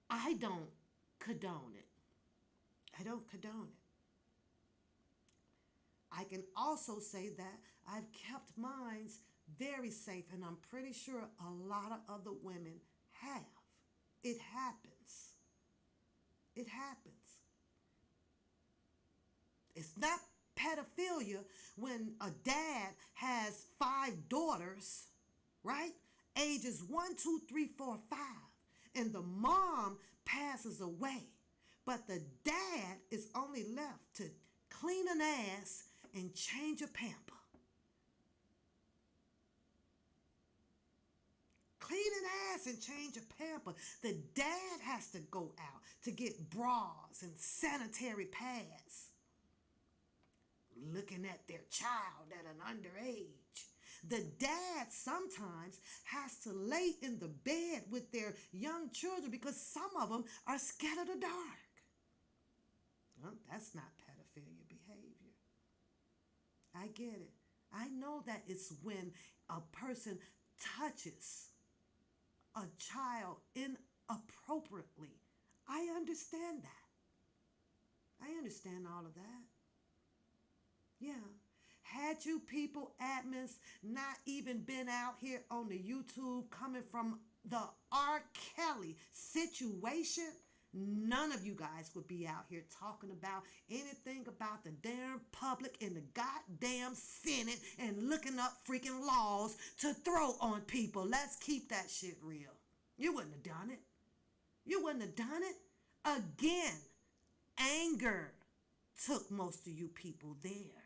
I don't condone it. I don't condone it. I can also say that I've kept mine very safe, and I'm pretty sure a lot of other women have. It happens. It happens. It's not pedophilia when a dad has 5 daughters, right? Ages 1, 2, 3, 4, 5. And the mom passes away. But the dad is only left to clean an ass and change a pamper. Clean an ass and change a pamper. The dad has to go out to get bras and sanitary pads, looking at their child at an underage. The dad sometimes has to lay in the bed with their young children because some of them are scared of the dark. Well, that's not pedophilia behavior. I get it. I know that it's when a person touches a child inappropriately. I understand that. I understand all of that. Yeah. Had you people, admins, not even been out here on the YouTube coming from the R. Kelly situation, none of you guys would be out here talking about anything about the damn public in the goddamn Senate and looking up freaking laws to throw on people. Let's keep that shit real. You wouldn't have done it. You wouldn't have done it. Again, anger took most of you people there.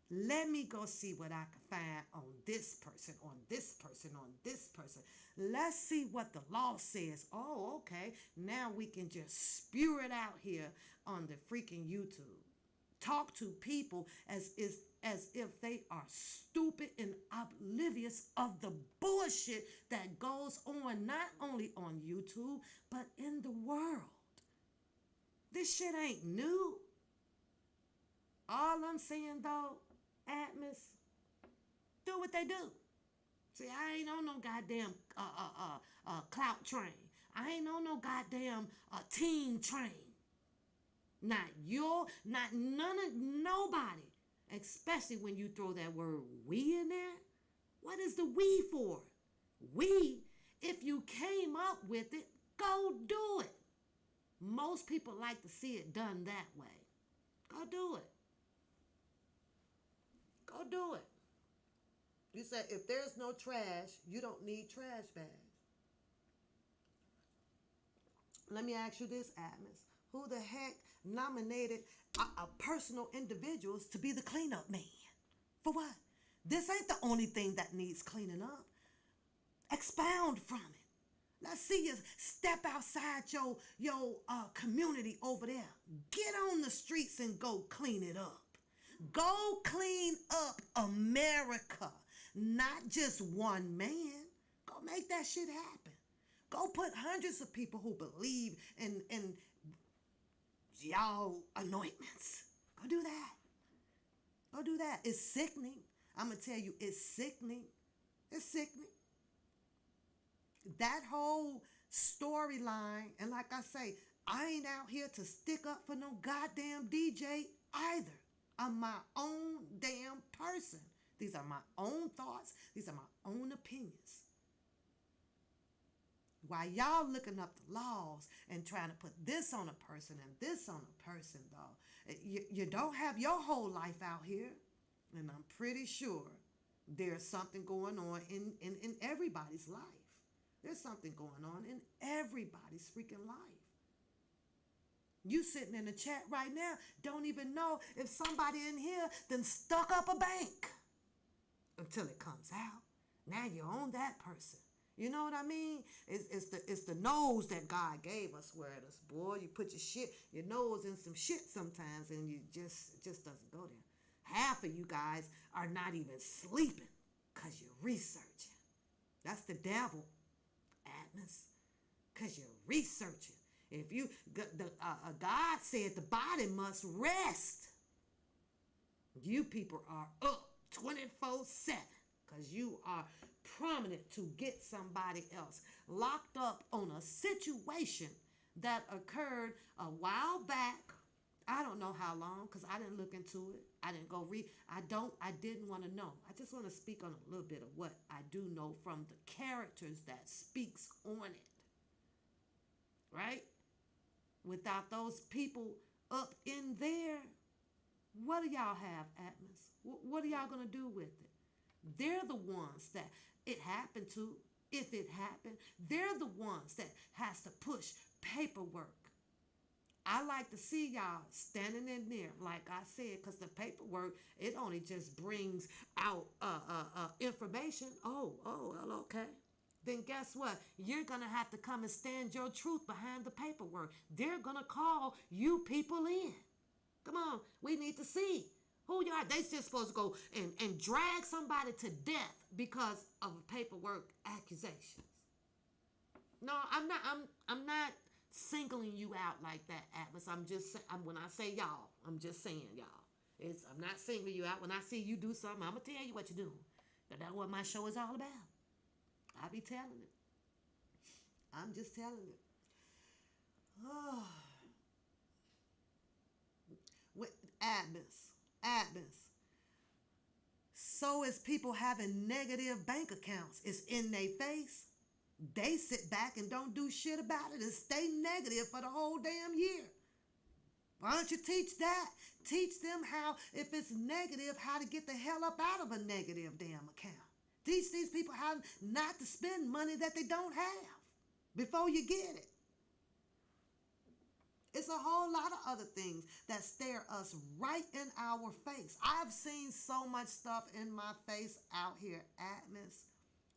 Let me go see what I can find on this person, on this person, on this person. Let's see what the law says. Oh, okay. Now we can just spew it out here on the freaking YouTube. Talk to people as if they are stupid and oblivious of the bullshit that goes on not only on YouTube, but in the world. This shit ain't new. All I'm saying though, admins, do what they do. See, I ain't on no goddamn Clout train. I ain't on no goddamn team train. Not nobody. Especially when you throw that word we in there. What is the we for? We, if you came up with it, go do it. Most people like to see it done that way. Go do it. Go do it. You said if there's no trash, you don't need trash bags. Let me ask you this, admins. Who the heck nominated a personal individuals to be the cleanup man? For what? This ain't the only thing that needs cleaning up. Expound from it. Let's see you step outside your community over there. Get on the streets and go clean it up. Go clean up America, not just one man. Go make that shit happen. Go put hundreds of people who believe in y'all anointments. Go do that. Go do that. It's sickening. I'm going to tell you, it's sickening. It's sickening. That whole storyline, and like I say, I ain't out here to stick up for no goddamn DJ either. I'm my own damn person. These are my own thoughts. These are my own opinions. While y'all looking up the laws and trying to put this on a person and this on a person, though, you don't have your whole life out here. And I'm pretty sure there's something going on in everybody's life. There's something going on in everybody's freaking life. You sitting in the chat right now don't even know if somebody in here done stuck up a bank until it comes out. Now you're on that person. You know what I mean? It's the nose that God gave us, where us, boy. You put your nose in some shit sometimes, and you just doesn't go there. Half of you guys are not even sleeping because you're researching. That's the devil, Atlas, because you're researching. If you, God said the body must rest. You people are up 24/7 because you are prominent to get somebody else locked up on a situation that occurred a while back. I don't know how long because I didn't look into it. I didn't go read. I didn't want to know. I just want to speak on a little bit of what I do know from the characters that speaks on it. Right? Without those people up in there, what do y'all have, Atmos? What are y'all going to do with it? They're the ones that it happened to, if it happened. They're the ones that has to push paperwork. I like to see y'all standing in there, like I said, because the paperwork, it only just brings out information. Well, okay. Then guess what? You're going to have to come and stand your truth behind the paperwork. They're going to call you people in. Come on, we need to see who you are. They just supposed to go and drag somebody to death because of paperwork accusations. No, I'm not singling you out like that, Atlas. When I say y'all, I'm just saying y'all. I'm not singling you out. When I see you do something, I'm gonna tell you what you do. That's what my show is all about. I be telling it. I'm just telling it. Oh. Atmos. So is people having negative bank accounts. It's in their face. They sit back and don't do shit about it and stay negative for the whole damn year. Why don't you teach that? Teach them how, if it's negative, how to get the hell up out of a negative damn account. Teach these people how not to spend money that they don't have before you get it. It's a whole lot of other things that stare us right in our face. I've seen so much stuff in my face out here, Atmos.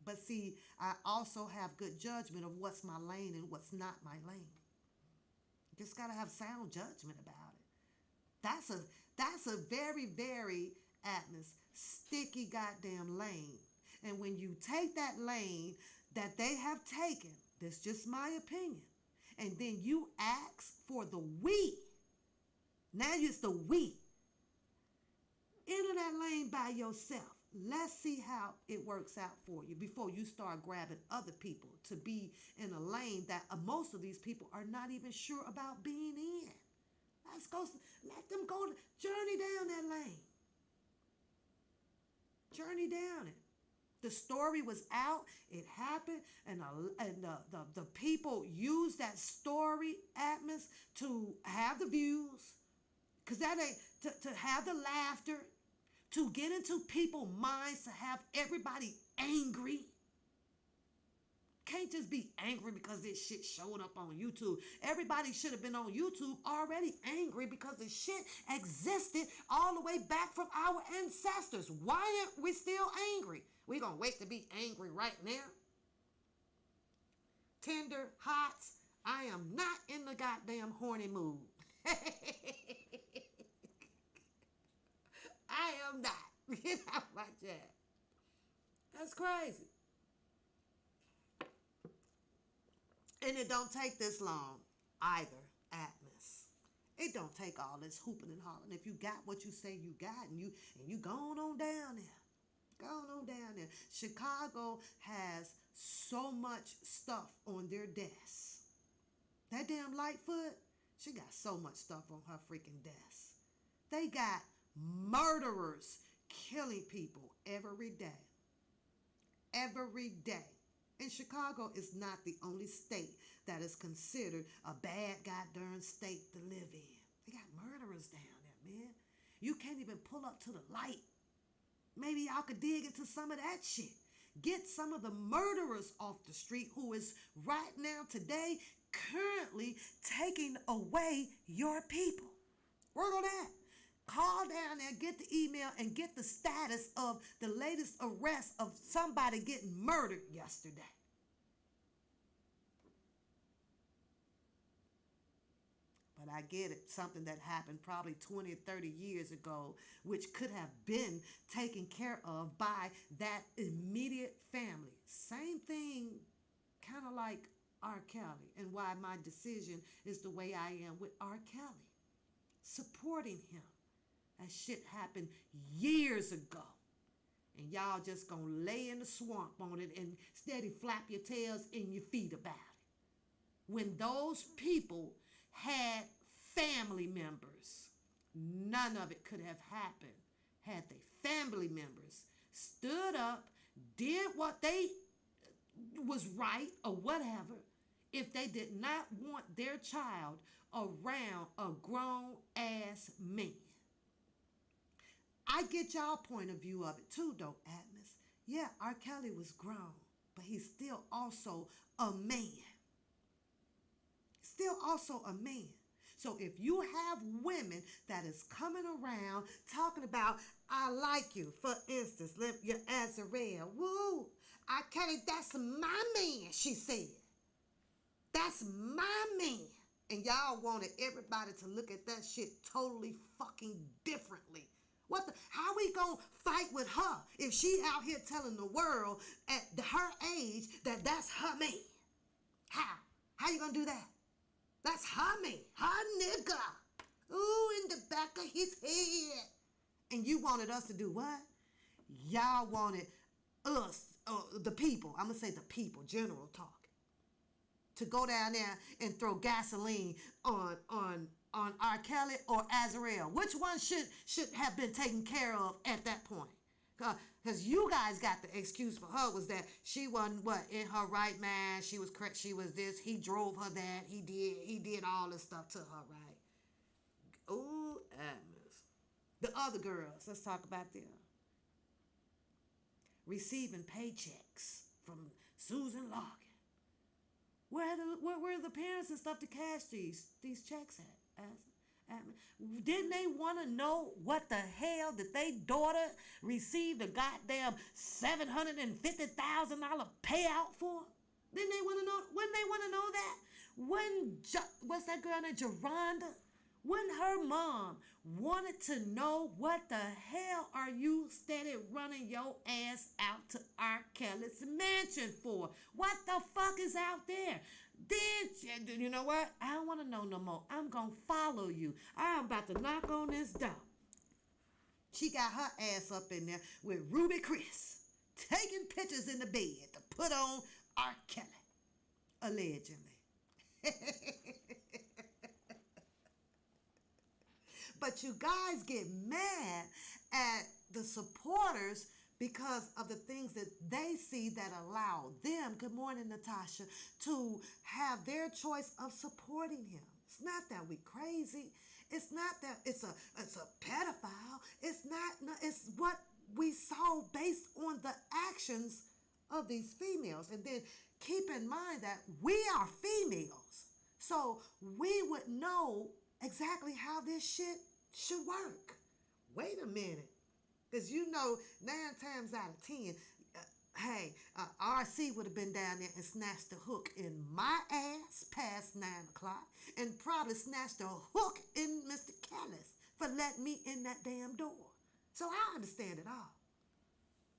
But see, I also have good judgment of what's my lane and what's not my lane. You just gotta have sound judgment about it. That's a very, very, Atmos, sticky goddamn lane. And when you take that lane that they have taken, that's just my opinion, and then you ask for the we. Now it's the we. Enter that lane by yourself. Let's see how it works out for you before you start grabbing other people to be in a lane that most of these people are not even sure about being in. Let them go, journey down that lane. Journey down it. The story was out, it happened, and the people used that story, Atmos, to have the views, because that ain't, to have the laughter, to get into people's minds, to have everybody angry. Can't just be angry because this shit showed up on YouTube. Everybody should have been on YouTube already angry because the shit existed all the way back from our ancestors. Why aren't we still angry? We gonna wait to be angry right now? Tender hots, I am not in the goddamn horny mood. I am not. Get out my chat. That's crazy. And it don't take this long either, Atmos. It don't take all this hooping and hollering. If you got what you say you got, and you going on down there. Going on down there. Chicago has so much stuff on their desks. That damn Lightfoot, she got so much stuff on her freaking desk. They got murderers killing people every day. Every day. And Chicago is not the only state that is considered a bad goddamn state to live in. They got murderers down there, man. You can't even pull up to the light. Maybe y'all could dig into some of that shit. Get some of the murderers off the street who is right now today currently taking away your people. Work on that. Call down there, get the email, and get the status of the latest arrest of somebody getting murdered yesterday. But I get it. Something that happened probably 20 or 30 years ago, which could have been taken care of by that immediate family. Same thing, kind of like R. Kelly and why my decision is the way I am with R. Kelly. Supporting him. That shit happened years ago. And y'all just gonna lay in the swamp on it and steady flap your tails and your feet about it. When those people had family members, none of it could have happened had they family members stood up, did what they was right or whatever, if they did not want their child around a grown ass man. I get y'all point of view of it too, though, Atlas. Yeah, R. Kelly was grown, but he's still also a man. Still also a man. So if you have women that is coming around talking about, I like you, for instance, your Azarel, woo, R. Kelly, that's my man, she said. That's my man. And y'all wanted everybody to look at that shit totally fucking differently. How we gonna fight with her if she out here telling the world at her age that that's her man? How you gonna do that? That's her man, her nigga. Ooh, in the back of his head. And you wanted us to do what? Y'all wanted us, the people, I'm gonna say the people, general talk, to go down there and throw gasoline on R. Kelly or Azarel. Which one should have been taken care of at that point? Because you guys got the excuse for her was that she wasn't in her right mind. She was correct. She was this. He drove her that. He did all this stuff to her, right? Ooh, Agnes. The other girls. Let's talk about them. Receiving paychecks from Susan Logan. Where were the parents and stuff to cash these checks at? Didn't they want to know what the hell did they daughter received a goddamn $750,000 payout for? Didn't they want to know? Wouldn't they want to know that? What's that girl named Geronda? When her mom wanted to know what the hell are you steady running your ass out to R. Kelly's mansion for? What the fuck is out there? Then, you know what? I don't want to know no more. I'm going to follow you. I'm about to knock on this door. She got her ass up in there with Ruby Chris, taking pictures in the bed to put on R. Kelly. Allegedly. But you guys get mad at the supporters because of the things that they see that allow them, good morning, Natasha, to have their choice of supporting him. It's not that we crazy. It's not that it's a pedophile. It's not. It's what we saw based on the actions of these females. And then keep in mind that we are females, so we would know exactly how this shit should work. Wait a minute. Because 9 times out of 10, RC would have been down there and snatched the hook in my ass past 9 o'clock and probably snatched the hook in Mr. Kelly's for letting me in that damn door. So I understand it all.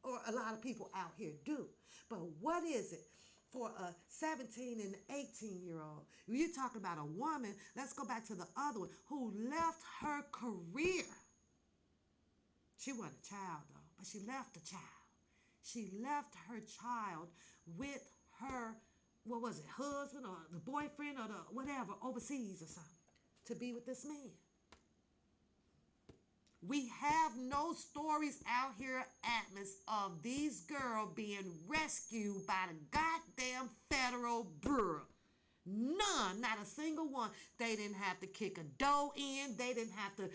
Or a lot of people out here do. But what is it for a 17 and 18-year-old? You're talking about a woman, let's go back to the other one, who left her career. She wasn't a child, though, but she left a child. She left her child with her, husband or the boyfriend or the whatever, overseas or something, to be with this man. We have no stories out here, Atlas, of these girls being rescued by the goddamn federal bureau. None, not a single one. They didn't have to kick a door in. They didn't have to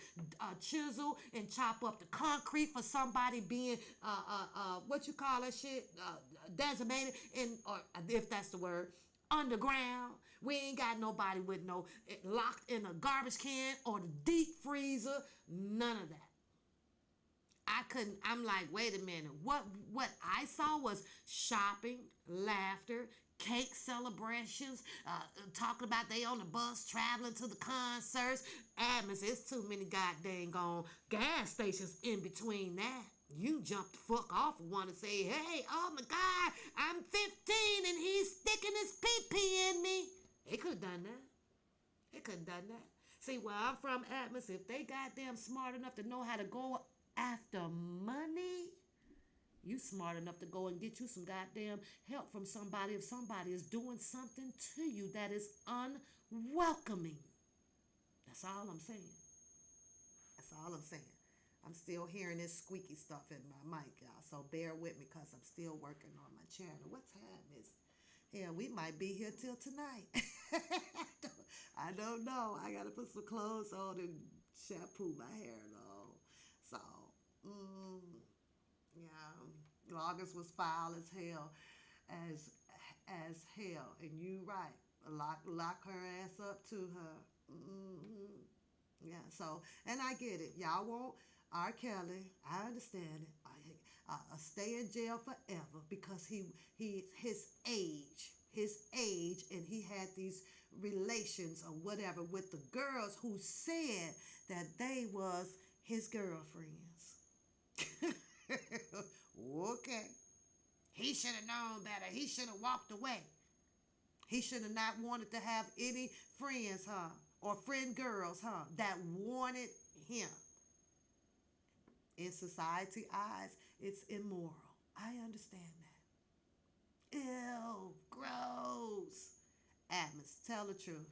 chisel and chop up the concrete for somebody being, designated in, or if that's the word, underground. We ain't got nobody with locked in a garbage can or the deep freezer. None of that. I'm like, wait a minute. What I saw was shopping, laughter, cake celebrations, talking about they on the bus traveling to the concerts. Admins, it's too many goddamn gas stations in between that. You jump the fuck off and want to say, hey, oh my God, I'm 15 and he's sticking his pee-pee in could have done that. He could have done that. See, where I'm from, Atmos, if they goddamn smart enough to know how to go after money, you smart enough to go and get you some goddamn help from somebody if somebody is doing something to you that is unwelcoming. That's all I'm saying. That's all I'm saying. I'm still hearing this squeaky stuff in my mic, y'all. So bear with me because I'm still working on my channel. What's happening? Yeah, we might be here till tonight. I don't know. I gotta put some clothes on and shampoo my hair and all. So, yeah, August was foul as hell, as hell, and you right. Lock her ass up to her. Yeah. So, and I get it. Y'all want R. Kelly. I understand it. Stay in jail forever because his age, and he had these relations or whatever with the girls who said that they was his girlfriends. Okay. He should have known better. He should have walked away. He should have not wanted to have any friends, huh? Or friend girls, huh? That wanted him. In society eyes, it's immoral. I understand that. Ew, gross. Atmos, tell the truth.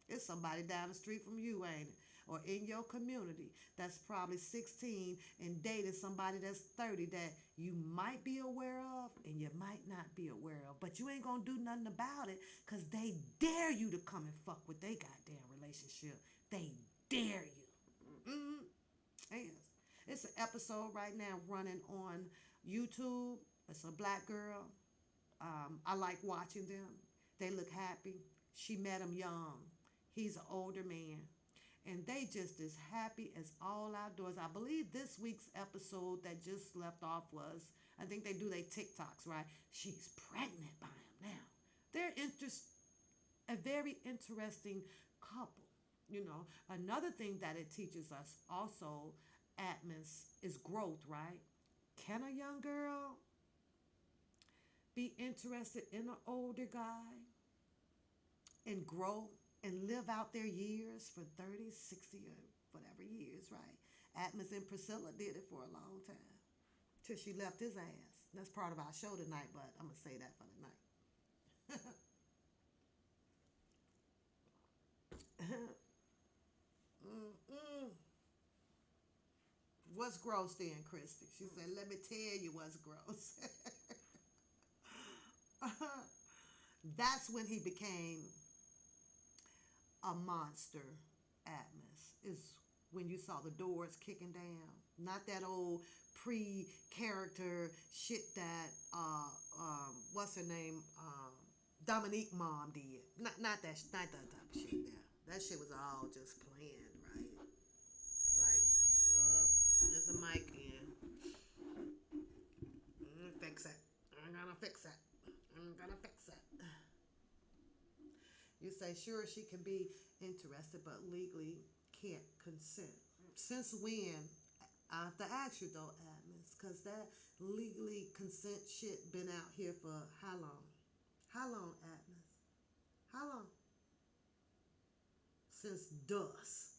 It's somebody down the street from you, ain't it? Or in your community that's probably 16 and dating somebody that's 30 that you might be aware of and you might not be aware of. But you ain't gonna do nothing about it because they dare you to come and fuck with their goddamn relationship. They dare you. Yes. It's an episode right now running on YouTube. It's a black girl. I like watching them. They look happy. She met him young. He's an older man. And they just as happy as all outdoors. I believe this week's episode that just left off was, I think they do their TikToks, right? She's pregnant by him now. They're a very interesting couple. You know, another thing that it teaches us also, Atmos, is growth, right? Can a young girl be interested in an older guy and grow and live out their years for 30, 60, or whatever years, right? Atmos and Priscilla did it for a long time till she left his ass. That's part of our show tonight, but I'm going to say that for tonight. What's gross then, Christy? She said, let me tell you what's gross. That's when he became a monster, Atmos, is when you saw the doors kicking down. Not that old pre-character shit that, what's her name, Dominique mom did. Not that type of shit there. That shit was all just planned, right? Right. There's a mic in. Fix it. I'm gonna fix it. You say, sure, she can be interested, but legally can't consent. Since when? I have to ask you though, Atmos, because that legally consent shit been out here for how long? How long, Atmos? How long? Since dust,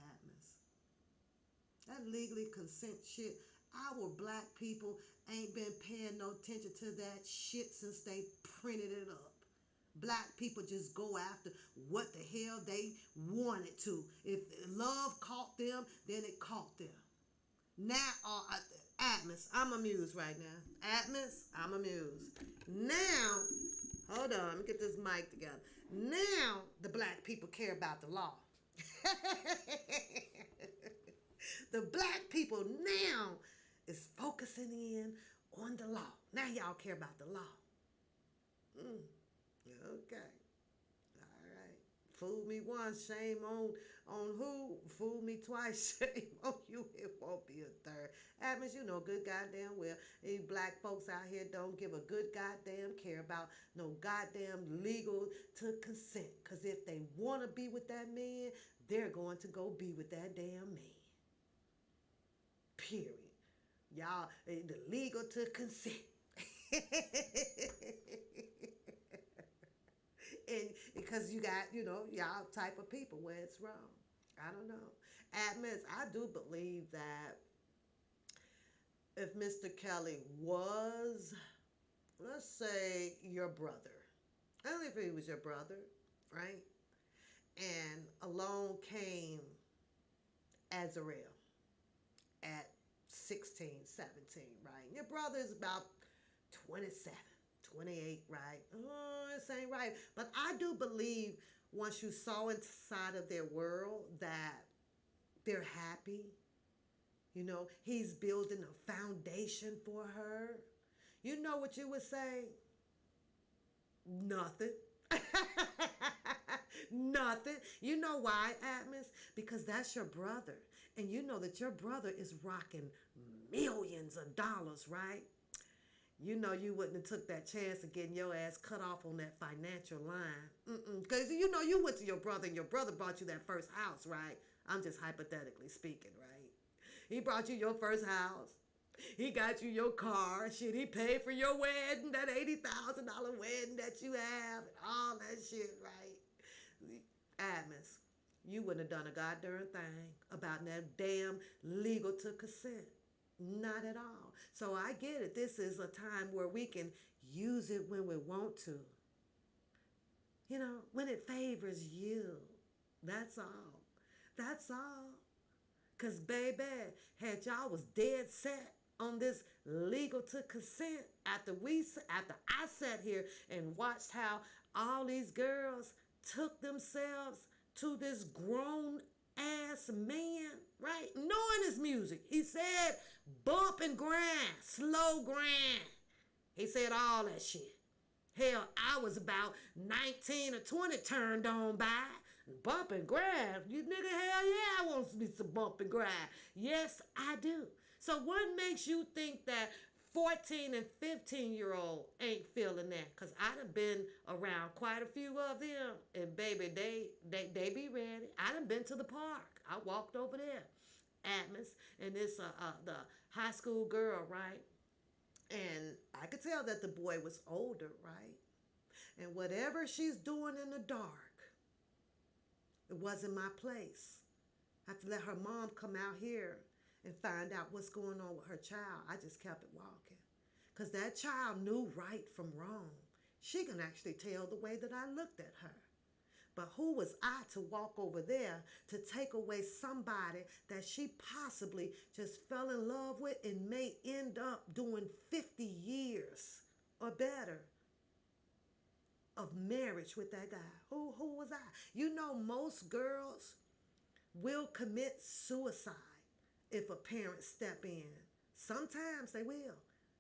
Atmos. That legally consent shit, our black people ain't been paying no attention to that shit since they printed it up. Black people just go after what the hell they wanted to. If love caught them, then it caught them. Now, Atmos, I'm amused right now. Atmos, I'm amused. Now, hold on, let me get this mic together. Now, the black people care about the law. The black people now is focusing in on the law. Now y'all care about the law. Okay. All right. Fool me once, shame on who? Fool me twice, shame on you. It won't be a third. Atmos, you know good goddamn well. These black folks out here don't give a good goddamn care about no goddamn legal to consent. Because if they want to be with that man, they're going to go be with that damn man. Period. Y'all, the legal to consent. because you got, y'all type of people where it's wrong. I don't know. Admits, I do believe that if Mr. Kelly was, let's say, your brother, I don't know if he was your brother, right? And along came Azrael at 16, 17, right? Your brother is about 27, 28, right? Oh, this ain't right. But I do believe once you saw inside of their world that they're happy, he's building a foundation for her. You know what you would say? Nothing. Nothing. You know why, Atmos? Because that's your brother. And you know that your brother is rocking millions of dollars, right? You know you wouldn't have took that chance of getting your ass cut off on that financial line. Because you went to your brother and your brother bought you that first house, right? I'm just hypothetically speaking, right? He brought you your first house. He got you your car. Shit, he paid for your wedding, that $80,000 wedding that you have, and all that shit, right? Adams, you wouldn't have done a goddamn thing about that damn legal to consent. Not at all. So I get it. This is a time where we can use it when we want to. When it favors you. That's all. That's all. Because, baby, had y'all was dead set on this legal to consent after I sat here and watched how all these girls took themselves to this grown ass man, right? Knowing his music. He said bump and grind, slow grind. He said all that shit. Hell, I was about 19 or 20 turned on by bump and grind. You nigga, hell yeah, I want me some bump and grind. Yes, I do. So what makes you think that 14 and 15-year-old ain't feeling that? Because I done been around quite a few of them. And baby, they be ready. I done been to the park. I walked over there. Atmos. And it's the high school girl, right? And I could tell that the boy was older, right? And whatever she's doing in the dark, it wasn't my place. I have to let her mom come out here and find out what's going on with her child. I just kept it walking. Because that child knew right from wrong. She can actually tell the way that I looked at her. But who was I to walk over there to take away somebody that she possibly just fell in love with and may end up doing 50 years or better of marriage with that guy? Who was I? Most girls will commit suicide if a parent step in. Sometimes they will.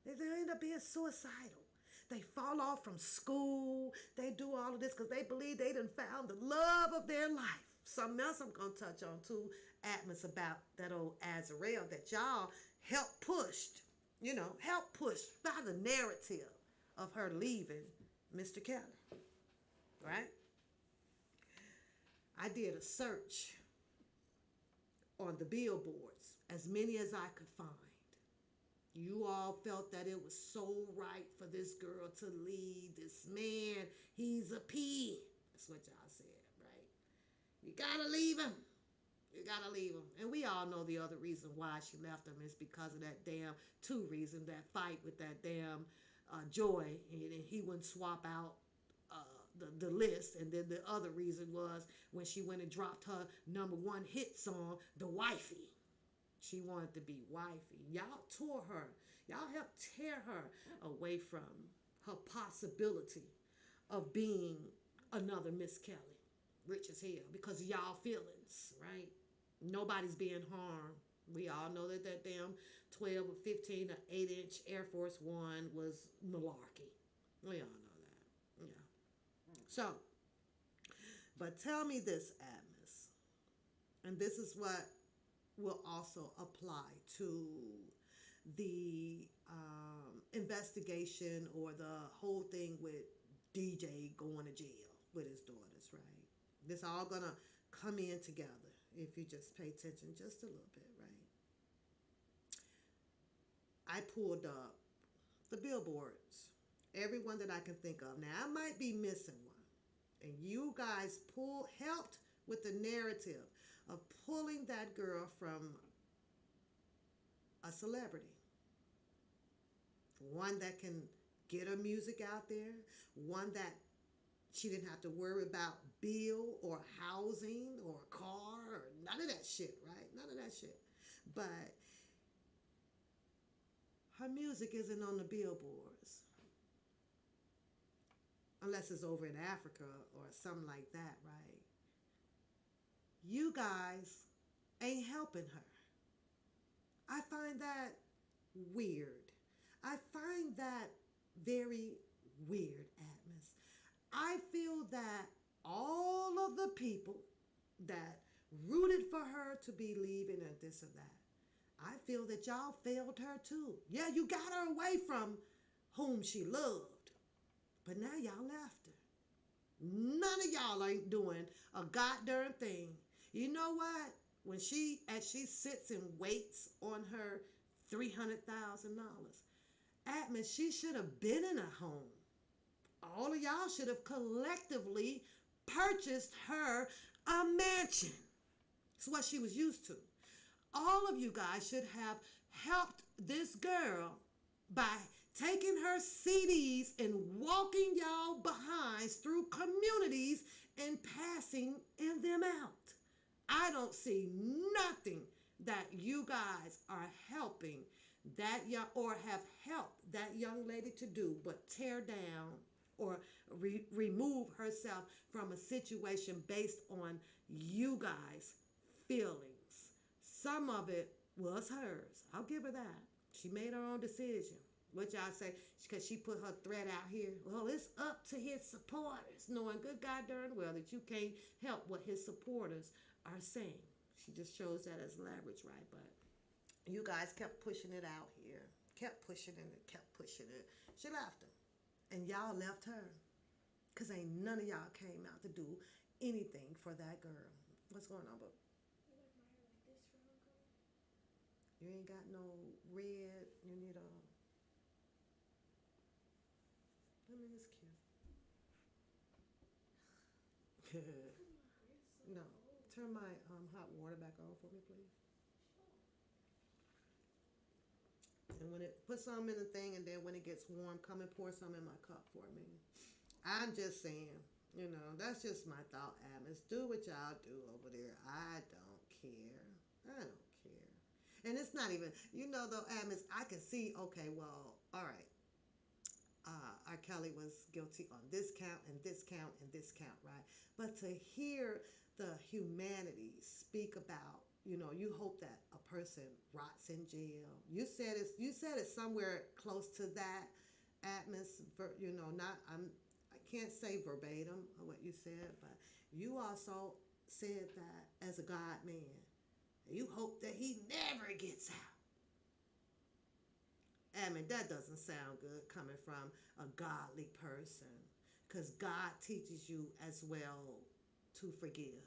They end up being suicidal. They fall off from school. They do all of this because they believe they done found the love of their life. Something else I'm going to touch on too, Atmos, about that old Azrael that y'all helped pushed by the narrative of her leaving Mr. Kelly. Right? I did a search on the billboards, as many as I could find. You all felt that it was so right for this girl to leave this man. He's a P. That's what y'all said, right? You gotta leave him. You gotta leave him. And we all know the other reason why she left him is because of that damn two reasons, that fight with that damn Joy. And he wouldn't swap out the list. And then the other reason was when she went and dropped her #1 hit song, The Wifey. She wanted to be wifey. Y'all tore her. Y'all helped tear her away from her possibility of being another Miss Kelly. Rich as hell. Because of y'all feelings, right? Nobody's being harmed. We all know that damn 12 or 15 or 8-inch Air Force One was malarkey. We all know that. Yeah. So, but tell me this, Admis. And this is what will also apply to the investigation or the whole thing with DJ going to jail with his daughters, right? This all gonna come in together if you just pay attention just a little bit, right? I pulled up the billboards, every one that I can think of. Now, I might be missing one. And you guys helped with the narrative of pulling that girl from a celebrity, one that can get her music out there, one that she didn't have to worry about bill or housing or car or none of that shit, right? None of that shit. But her music isn't on the billboards unless it's over in Africa or something like that, right? You guys ain't helping her. I find that weird. I find that very weird, Atmos. I feel that all of the people that rooted for her to be leaving and this and that, I feel that y'all failed her too. Yeah, you got her away from whom she loved, but now y'all left her. None of y'all ain't doing a goddamn thing. You know what? When as she sits and waits on her $300,000, Atmos, she should have been in a home. All of y'all should have collectively purchased her a mansion. It's what she was used to. All of you guys should have helped this girl by taking her CDs and walking y'all behinds through communities and passing them out. I don't see nothing that you guys are helping that young or have helped that young lady to do but tear down or remove herself from a situation based on you guys' feelings. Some of it was hers. I'll give her that. She made her own decision. What y'all say? Because she put her threat out here. Well, it's up to his supporters, knowing good God darn well that you can't help what his supporters are saying. She just chose that as leverage, right? But you guys kept pushing it out here. Kept pushing it and kept pushing it. She left him. And y'all left her. Because ain't none of y'all came out to do anything for that girl. What's going on, bub? You ain't got no red. You need a... I mean, it's cute. No. Turn my hot water back on for me, please. And when it put some in the thing, and then when it gets warm, come and pour some in my cup for me. I'm just saying, that's just my thought, Atmos. Do what y'all do over there. I don't care. I don't care. And it's not even, though, Atmos, I can see, okay, well, all right. R. Kelly was guilty on this count and this count and this count, right? But to hear the humanity speak about, you hope that a person rots in jail. You said it somewhere close to that, Atmos. I can't say verbatim what you said, but you also said that as a God man, you hope that he never gets out. I mean, that doesn't sound good coming from a godly person, because God teaches you as well to forgive.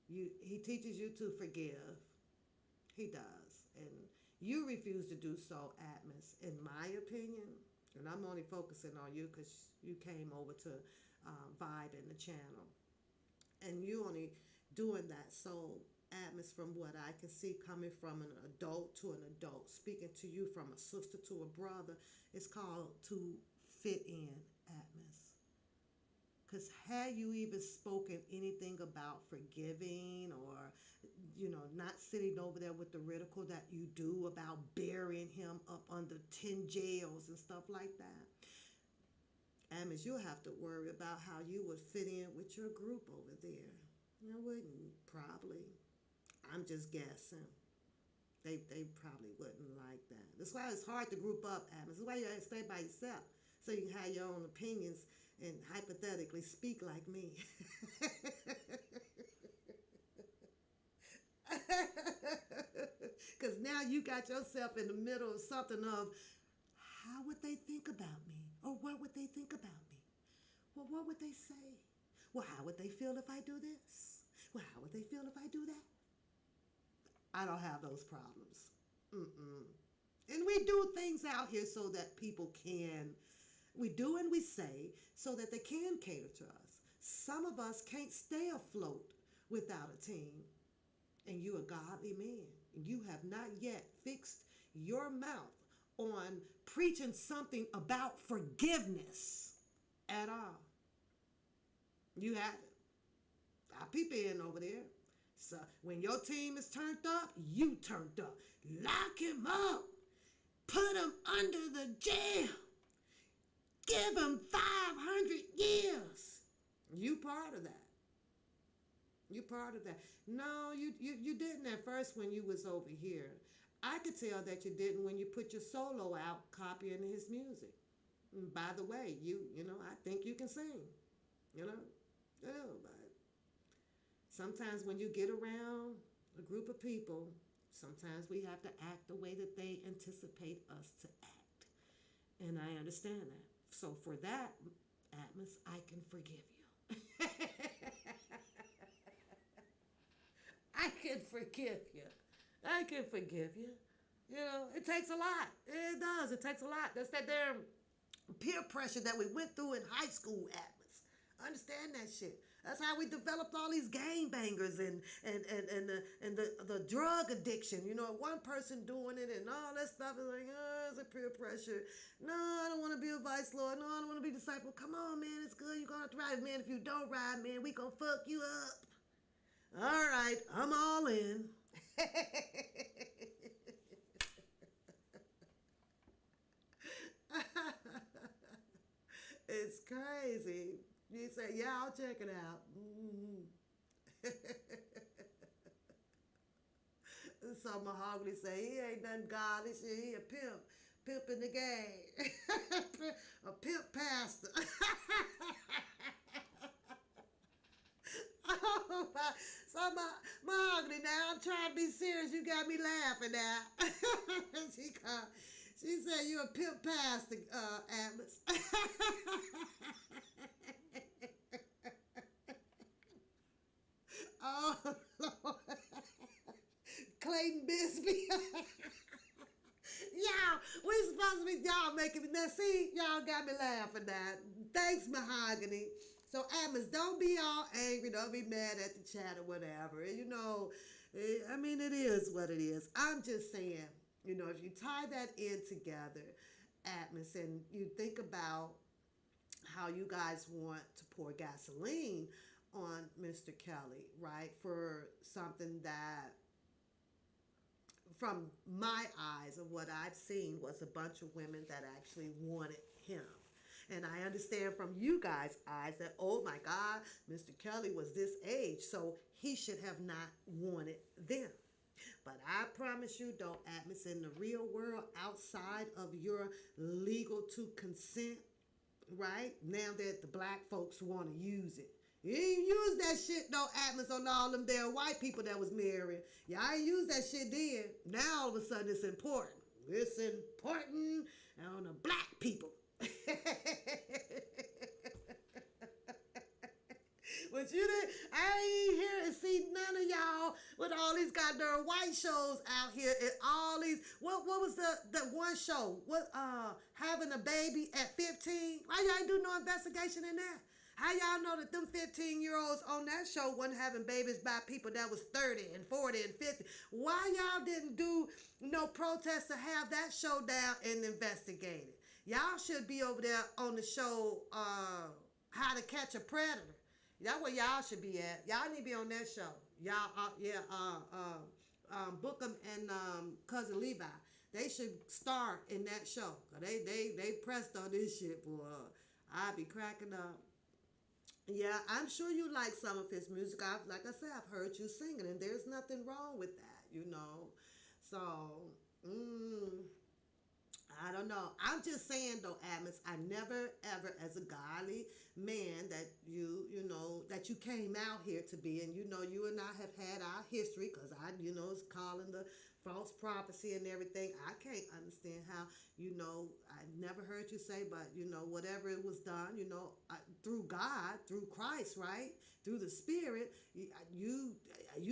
He teaches you to forgive. He does. And you refuse to do so, Atmos, in my opinion. And I'm only focusing on you because you came over to vibe in the channel. And you only doing that. So, Atmos, from what I can see, coming from an adult to an adult, speaking to you from a sister to a brother, it's called to fit in, Atmos. Because had you even spoken anything about forgiving or, not sitting over there with the ridicule that you do about burying him up under 10 jails and stuff like that, Atmos, you'll have to worry about how you would fit in with your group over there. You wouldn't, probably. I'm just guessing. They probably wouldn't like that. That's why it's hard to group up, Atmos. That's why you have to stay by yourself, so you can have your own opinions and hypothetically speak like me. Because now you got yourself in the middle of something of, how would they think about me? Or what would they think about me? Well, what would they say? Well, how would they feel if I do this? Well, how would they feel if I do that? I don't have those problems. And we do things out here so that people can We do and we say so that they can cater to us. Some of us can't stay afloat without a team. And you a godly man. You have not yet fixed your mouth on preaching something about forgiveness at all. You haven't. I peep in over there. So when your team is turned up, you turned up. Lock him up. Put him under the jail. Give him 500 years. You part of that. You part of that. No, you didn't at first when you was over here. I could tell that you didn't when you put your solo out copying his music. And by the way, you know, I think you can sing. You know? Yeah, but sometimes when you get around a group of people, sometimes we have to act the way that they anticipate us to act. And I understand that. So for that, Atmos, I can forgive you. I can forgive you. I can forgive you. You know, it takes a lot. It does. It takes a lot. That's that damn peer pressure that we went through in high school, Atmos. Understand that shit. That's how we developed all these gangbangers and the drug addiction. You know, one person doing it and all that stuff is like, oh, it's a peer pressure. No, I don't want to be a vice lord. No, I don't want to be a disciple. Come on, man, it's good. You're going to have to ride, man. If you don't ride, man, we going to fuck you up. All right, I'm all in. It's crazy. You say, yeah, I'll check it out. Mm-hmm. So Mahogany say, he ain't nothing godly shit. He a pimp. Pimp in the game. A pimp pastor. Oh, so Mahogany, now I'm trying to be serious. You got me laughing now. She said you a pimp pastor, Atlas. Oh, Lord. Clayton Bisbee. Y'all, we supposed to be, y'all making me, now see, y'all got me laughing now. Thanks, Mahogany. So, Atmos, don't be all angry. Don't be mad at the chat or whatever. You know, I mean, it is what it is. I'm just saying, you know, if you tie that in together, Atmos, and you think about how you guys want to pour gasoline on Mr. Kelly, right, for something that, from my eyes of what I've seen, was a bunch of women that actually wanted him. And I understand from you guys' eyes that, oh my God, Mr. Kelly was this age, so he should have not wanted them. But I promise you, though, Atmos, in the real world, outside of your legal to consent, right, now that the black folks want to use it. You ain't use that shit, though, Atmos, on all them damn white people that was marrying. Y'all ain't use that shit then. Now, all of a sudden, it's important. It's important on the black people. But you didn't, I ain't hear and see none of y'all with all these goddamn white shows out here and all these, what was the one show? What, having a baby at 15? Why y'all ain't do no investigation in that? How y'all know that them 15-year-olds on that show wasn't having babies by people that was 30 and 40 and 50? Why y'all didn't do no protest to have that show down and investigate it? Y'all should be over there on the show, How to Catch a Predator. That's where y'all should be at. Y'all need to be on that show. Y'all, Bookham and Cousin Levi. They should star in that show. They pressed on this shit, boy. I be cracking up. Yeah, I'm sure you like some of his music. Like I said, I've heard you singing, and there's nothing wrong with that, you know. So, I don't know. I'm just saying, though, Atmos, I never, ever, as a godly man that you know, that you came out here to be, and you know, you and I have had our history, because I, you know, is calling the false prophecy and everything. I can't understand how, you know, I never heard you say, but, you know, whatever it was done, you know, through God, through Christ, right? Through the Spirit, you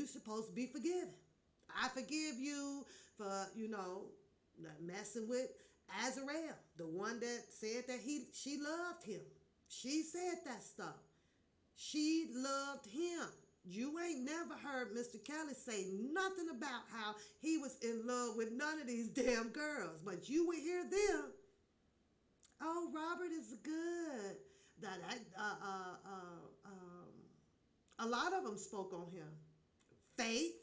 supposed to be forgiven. I forgive you for, you know, messing with Azrael, the one that said that she loved him. She said that stuff. She loved him. You ain't never heard Mr. Kelly say nothing about how he was in love with none of these damn girls. But you would hear them. Oh, Robert is good. A lot of them spoke on him. Faith,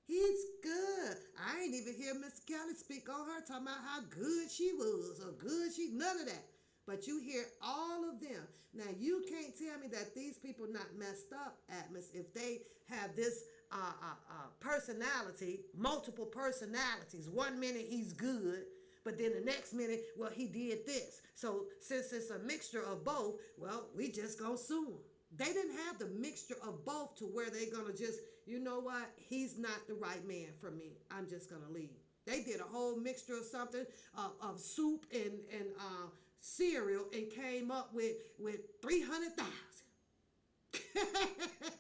he's good. I ain't even hear Miss Kelly speak on her, talking about how good she was or good she, none of that. But you hear all of them. Now, you can't tell me that these people not messed up, Atmos, if they have this personality, multiple personalities. 1 minute he's good, but then the next minute, well, he did this. So since it's a mixture of both, well, we just gonna sue him. They didn't have the mixture of both to where they gonna just, you know what, he's not the right man for me. I'm just gonna leave. They did a whole mixture of something, of soup and cereal, and came up with 300,000.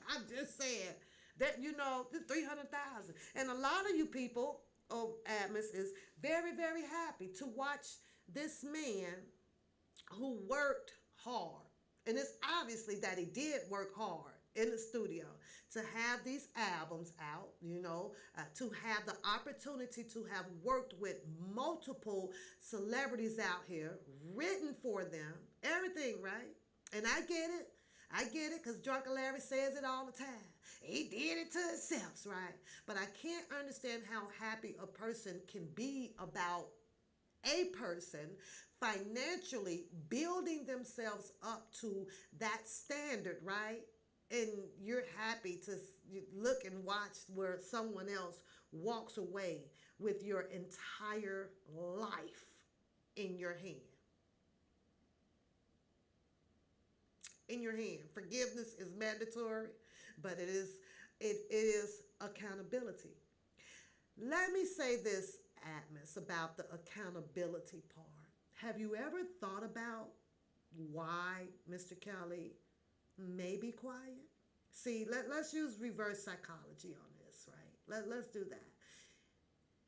I'm just saying that, you know, the 300,000. And a lot of you people, Atmos, is very, very happy to watch this man who worked hard. And it's obviously that he did work hard in the studio to have these albums out, you know, to have the opportunity to have worked with multiple celebrities out here, written for them, everything, right? And I get it, because Drunken Larry says it all the time. He did it to himself, right? But I can't understand how happy a person can be about a person financially building themselves up to that standard, right? And you're happy to look and watch where someone else walks away with your entire life in your hand. In your hand. Forgiveness is mandatory, but it is accountability. Let me say this, Atmos, about the accountability part. Have you ever thought about why Mr. Kelly may be quiet? See, let's use reverse psychology on this, right? Let's do that.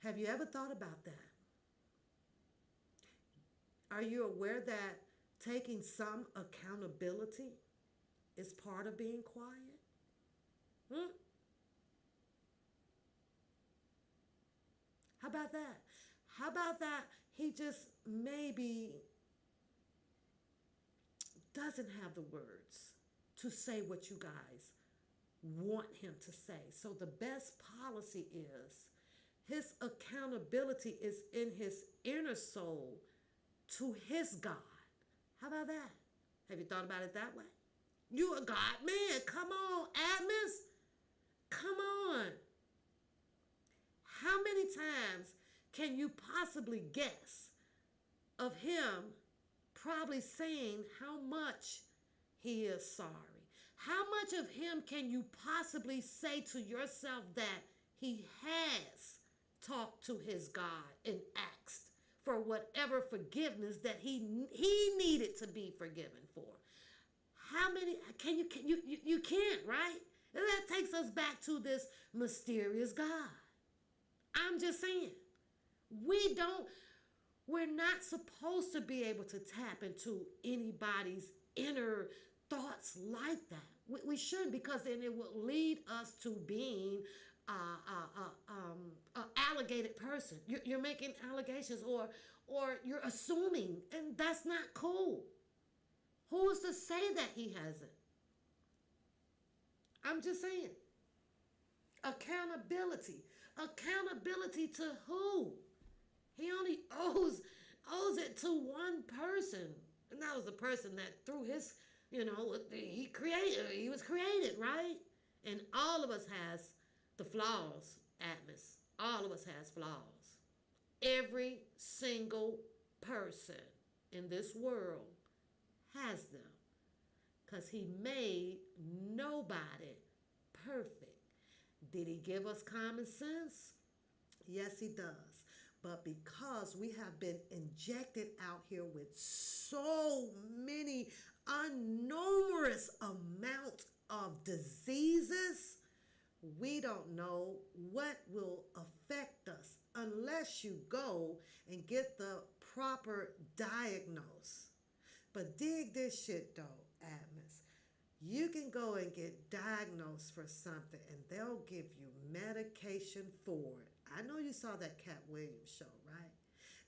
Have you ever thought about that? Are you aware that taking some accountability is part of being quiet? How about that? How about that he just maybe doesn't have the words to say what you guys want him to say. So the best policy is his accountability is in his inner soul to his God. How about that? Have you thought about it that way? You a God man. Come on, Atmos. Come on. How many times can you possibly guess of him probably saying how much he is sorry? How much of him can you possibly say to yourself that he has talked to his God and asked for whatever forgiveness that he needed to be forgiven for? How many can you can't, right? And that takes us back to this mysterious God. I'm just saying, we're not supposed to be able to tap into anybody's inner thoughts like that. We shouldn't, because then it will lead us to being an alleged person. You're making allegations or you're assuming, and that's not cool. Who's to say that he hasn't? I'm just saying. Accountability. Accountability to who? He only owes it to one person. And that was the person that through his, he was created, right? And all of us has the flaws, Atmos. All of us has flaws. Every single person in this world has them. Because he made nobody perfect. Did he give us common sense? Yes, he does. But because we have been injected out here with so many unnumerous amount of diseases, we don't know what will affect us unless you go and get the proper diagnose. But dig this shit though, Atmos. You can go and get diagnosed for something and they'll give you medication for it. I know you saw that Cat Williams show, right?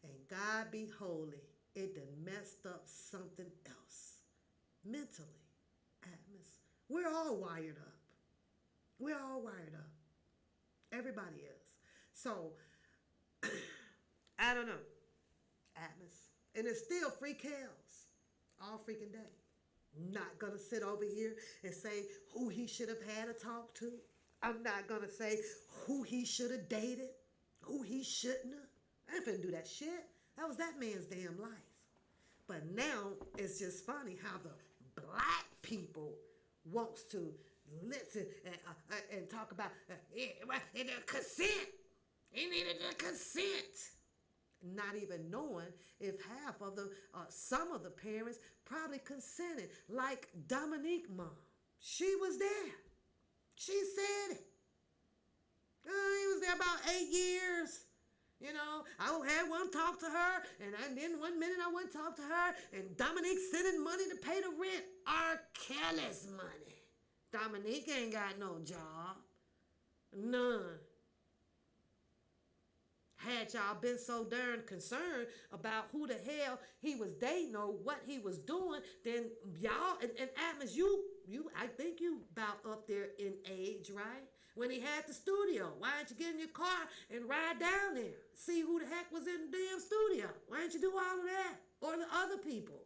And God be holy, it done messed up something else. Mentally, Atmos. We're all wired up. We're all wired up. Everybody is. So, I don't know. Atmos. And it's still free chaos. All freaking day. Not gonna sit over here and say who he should have had a talk to. I'm not gonna say who he should have dated, who he shouldn't have. I ain't finna do that shit. That was that man's damn life. But now it's just funny how the black people wants to listen and talk about consent. He needed the consent. Not even knowing if half of the, some of the parents probably consented, like Dominique mom. She was there. She said it. He was there about 8 years. You know, I had one talk to her, and then 1 minute I went to talk to her, and Dominique sending money to pay the rent. R. Kelly's money. Dominique ain't got no job. None. Had y'all been so darn concerned about who the hell he was dating or what he was doing, then y'all, and Atmos, you, I think you about up there in age, right? When he had the studio, why didn't you get in your car and ride down there? See who the heck was in the damn studio. Why didn't you do all of that? Or the other people?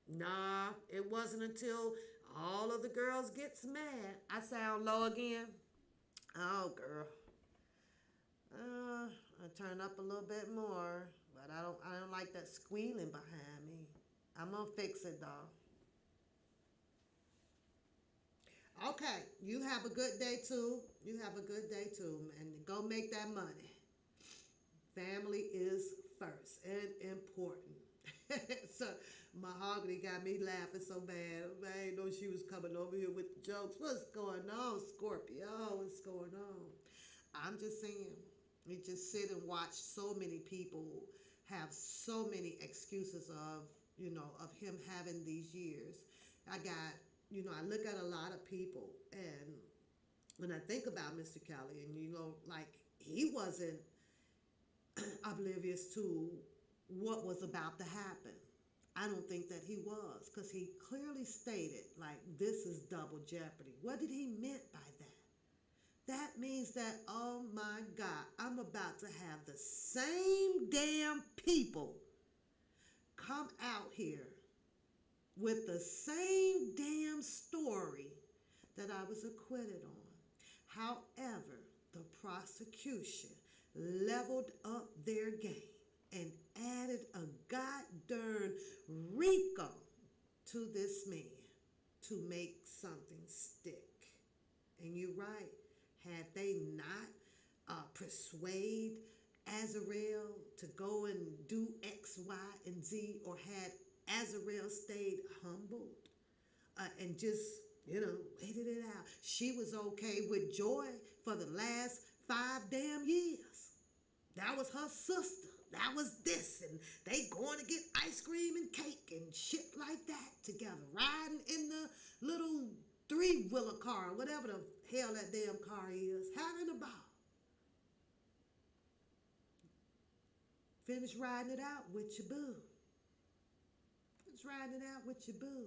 Nah, it wasn't until all of the girls gets mad. I sound low again. Oh, girl. I turn up a little bit more, but I don't like that squealing behind me. I'm gonna fix it, though. Okay, you have a good day too. You have a good day too, and go make that money. Family is first and important. So Mahogany got me laughing so bad. I didn't know she was coming over here with the jokes. What's going on, Scorpio? What's going on? I'm just saying, we just sit and watch so many people have so many excuses of, of him having these years. I look at a lot of people, and when I think about Mr. Kelly, and like he wasn't oblivious to what was about to happen. I don't think that he was, because he clearly stated, like, this is double jeopardy. What did he mean by that? That means that, oh my God, I'm about to have the same damn people come out here with the same damn story that I was acquitted on. However, the prosecution leveled up their game and added a goddamn RICO to this man to make something stick. And you're right. Had they not persuade Azarel to go and do X, Y, and Z, or had Azarel stayed humbled and just, waited it out. She was okay with Joy for the last 5 damn years. That was her sister. That was this. And they going to get ice cream and cake and shit like that together. Riding in the little 3-wheeler car, whatever the hell that damn car is. Having a ball. Finish riding it out with your boo. Finish riding it out with your boo.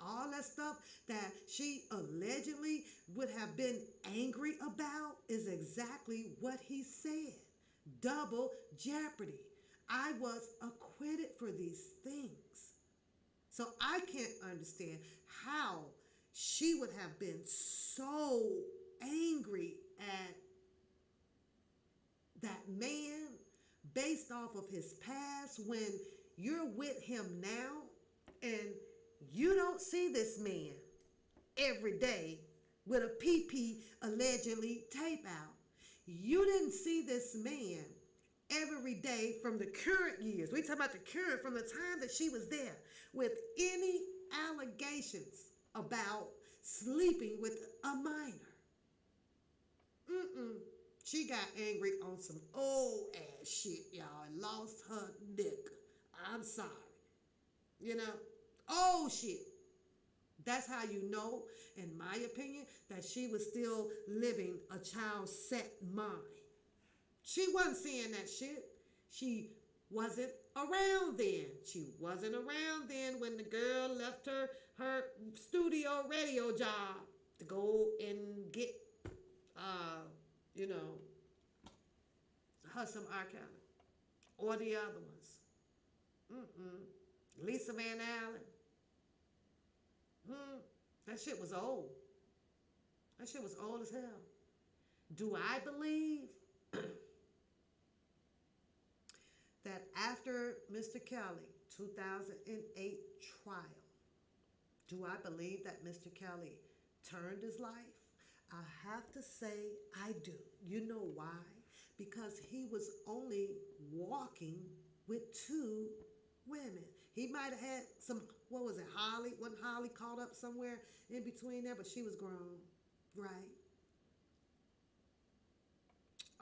All that stuff that she allegedly would have been angry about is exactly what he said. Double jeopardy. I was acquitted for these things. So I can't understand how she would have been so angry at that man based off of his past when you're with him now and you don't see this man every day with a PP allegedly tape out. You didn't see this man every day from the current years. We talking about the current, from the time that she was there, with any allegations about sleeping with a minor. She got angry on some old ass shit, y'all, and lost her nigga. I'm sorry. You know, old shit. That's how you know, in my opinion, that she was still living a child's set mind. She wasn't seeing that shit. She wasn't around then. She wasn't around then when the girl left her studio radio job to go and get, you know, her some R. Kelly or the other ones. Lisa Van Allen. That shit was old. That shit was old as hell. Do I believe that after Mr. Kelly 2008 trial, do I believe that Mr. Kelly turned his life? I have to say I do. You know why? Because he was only walking with two women. He might have had some, what was it, Holly? Wasn't Holly caught up somewhere in between there? But she was grown, right?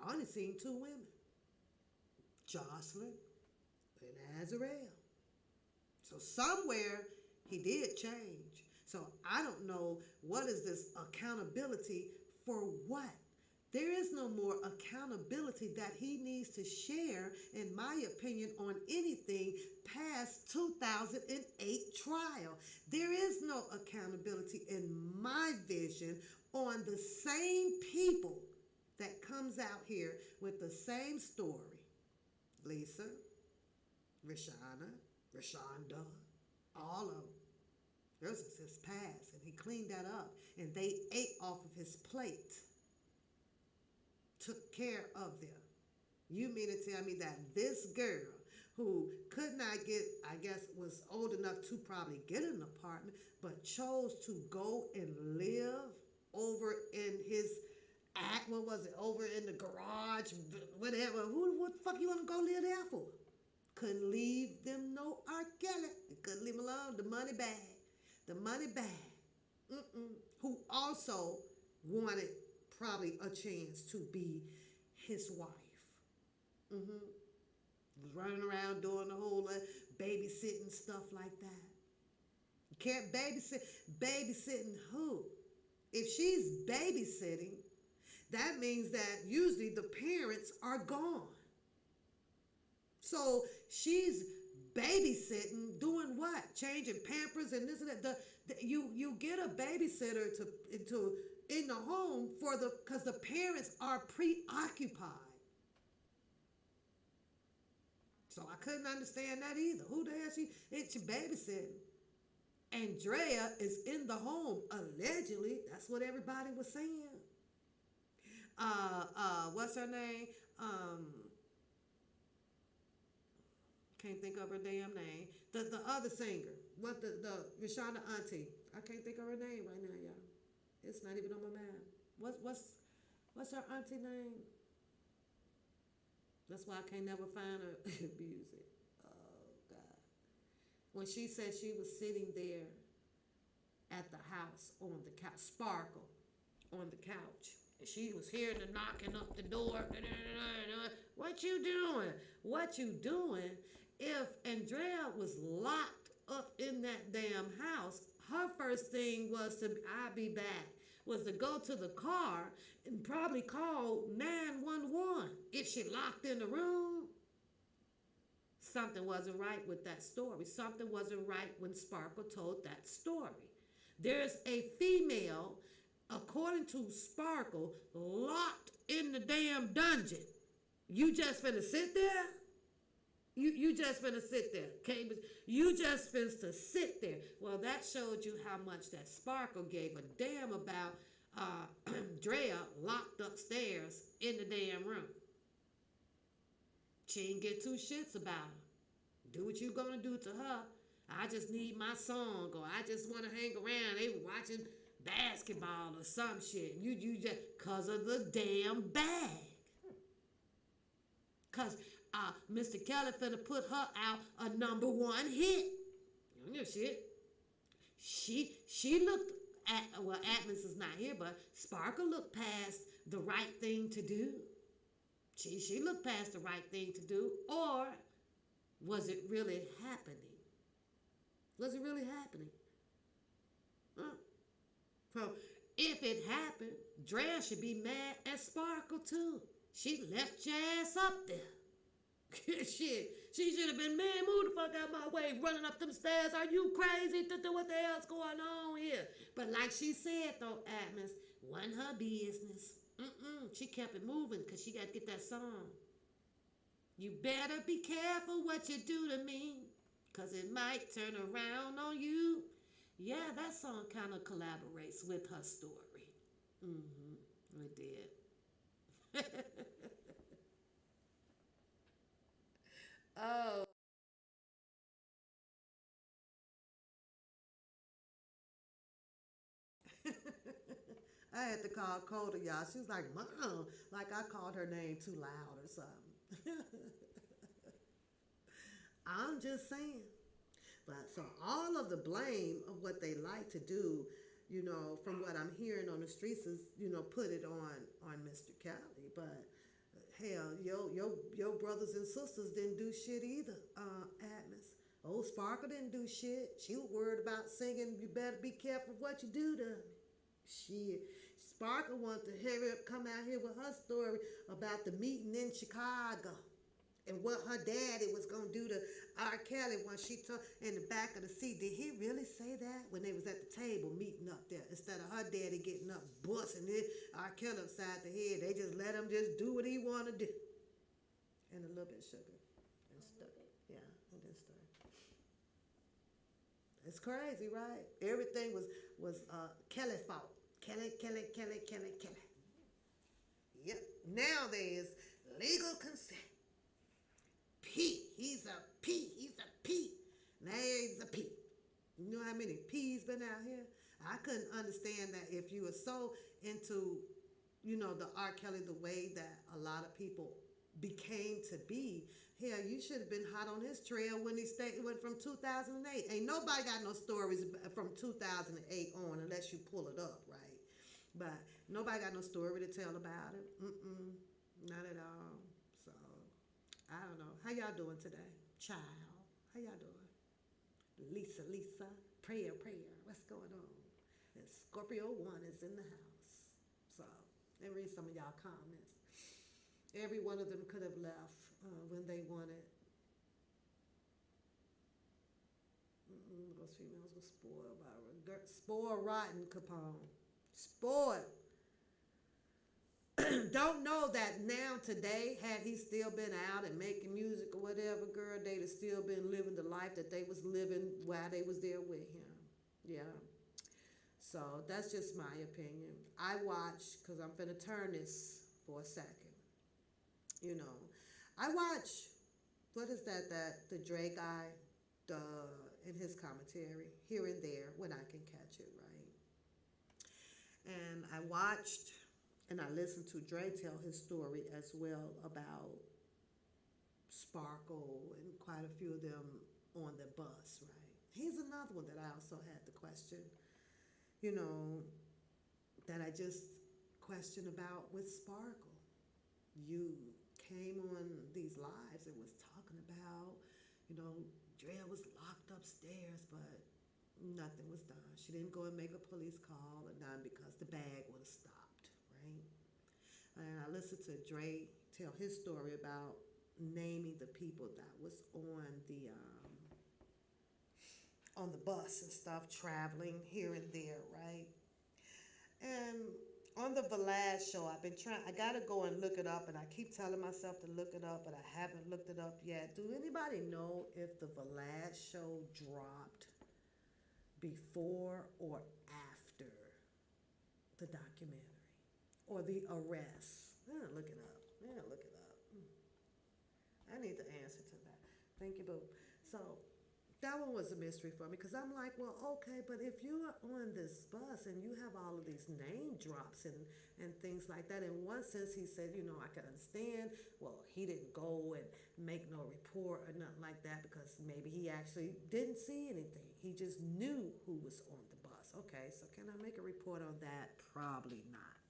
I only seen two women, Jocelyn and Azarel. So somewhere he did change. So I don't know what is this accountability for what? There is no more accountability that he needs to share, in my opinion, on anything past 2008 trial. There is no accountability in my vision on the same people that comes out here with the same story. Lisa, Rashonda, all of them. This is his past, and he cleaned that up, and they ate off of his plate. Took care of them. You mean to tell me that this girl who could not get, I guess was old enough to probably get an apartment, but chose to go and live over in his what was it, over in the garage, whatever. What the fuck you want to go live there for? Couldn't leave them no R. Kelly. Couldn't leave him alone. The money bag. The money bag. Who also wanted probably a chance to be his wife. Was running around doing the whole babysitting stuff like that. You can't babysit. Babysitting who? If she's babysitting, that means that usually the parents are gone. So she's babysitting, doing what? Changing Pampers and this and that. You get a babysitter to in the home because the parents are preoccupied. So I couldn't understand that either. Who the hell it's babysitting? Andrea is in the home, allegedly. That's what everybody was saying. What's her name? Can't think of her damn name. The other singer. What the Rashonda auntie. I can't think of her name right now, y'all. It's not even on my mind. What's her auntie name? That's why I can't never find her music. Oh God. When she said she was sitting there at the house on the couch, Sparkle on the couch. And she was hearing the knocking up the door. What you doing? What you doing? If Andrea was locked up in that damn house, her first thing was to, I'll be back, was to go to the car and probably call 911. If she locked in the room, something wasn't right with that story. Something wasn't right when Sparkle told that story. There's a female, according to Sparkle, locked in the damn dungeon. You just finna sit there? You just finna sit there. Okay? You just finna sit there. Well, that showed you how much that Sparkle gave a damn about Drea locked upstairs in the damn room. She didn't get two shits about her. Do what you gonna do to her. I just need my song, or I just want to hang around. They were watching basketball or some shit. You just, cause of the damn bag. Cause Mr. Kelly finna put her out a #1 hit. You know shit. She looked at, well, Atlas is not here, but Sparkle looked past the right thing to do. She looked past the right thing to do, or was it really happening? Was it really happening? Huh? So if it happened, Drea should be mad at Sparkle too. She left your ass up there. Shit, she should have been, man, move the fuck out my way, running up them stairs. Are you crazy? What the hell's going on here? But like she said though, Atmos, wasn't her business. She kept it moving because she got to get that song. You better be careful what you do to me, because it might turn around on you. Yeah, that song kind of collaborates with her story. It did. Oh. I had to call Coda, y'all. She was like, Mom, like I called her name too loud or something. I'm just saying. But so all of the blame of what they like to do, from what I'm hearing on the streets is, put it on Mr. Cali. But hell, your brothers and sisters didn't do shit either, Atmos. Old Sparkle didn't do shit. She was worried about singing, you better be careful what you do to me. Shit. Sparkle wanted to hurry up, come out here with her story about the meeting in Chicago and what her daddy was gonna do to R. Kelly when she took in the back of the seat. Did he really say that when they was at the table meeting up there? Instead of her daddy getting up, busting it, R. Kelly upside the head, they just let him just do what he wanna do. And a little bit of sugar and stuff. Yeah, and then stuff. It's crazy, right? Everything was Kelly's fault. Kelly. Yep. Now there's legal consent. He's a P. Now he's a P. You know how many P's been out here? I couldn't understand that if you were so into, the R. Kelly the way that a lot of people became to be. Hell, you should have been hot on his trail when he went from 2008. Ain't nobody got no stories from 2008 on unless you pull it up, right? But nobody got no story to tell about it. Not at all. So, I don't know. How y'all doing today? Child, how y'all doing? Lisa, prayer. What's going on? And Scorpio 1 is in the house. So, let me read some of y'all comments. Every one of them could have left when they wanted. Those females were spoiled by spoiled rotten Capone. Spoiled. Don't know that now today, had he still been out and making music or whatever, girl, they'd have still been living the life that they was living while they was there with him. Yeah. So that's just my opinion. I watch, because I'm finna turn this for a second. I watch, what is that the Dre guy, in his commentary, here and there, when I can catch it, right? And I watched and I listened to Dre tell his story as well about Sparkle and quite a few of them on the bus, right? He's another one that I also had to question, that I just questioned about with Sparkle. You came on these lives and was talking about, Drea was locked upstairs, but nothing was done. She didn't go and make a police call or none because the bag would have stopped, right? And I listened to Dre tell his story about naming the people that was on the bus and stuff, traveling here and there, right? And on the Velaz show, I gotta go and look it up, and I keep telling myself to look it up, but I haven't looked it up yet. Do anybody know if the Velaz show dropped before or after the documentary or the arrest? I'm gonna look it up. I need the answer to that. Thank you, boo. So that one was a mystery for me because I'm like, well, okay, but if you're on this bus and you have all of these name drops and things like that, in one sense, he said, I can understand, well, he didn't go and make no report or nothing like that because maybe he actually didn't see anything. He just knew who was on the bus. Okay, so can I make a report on that? Probably not,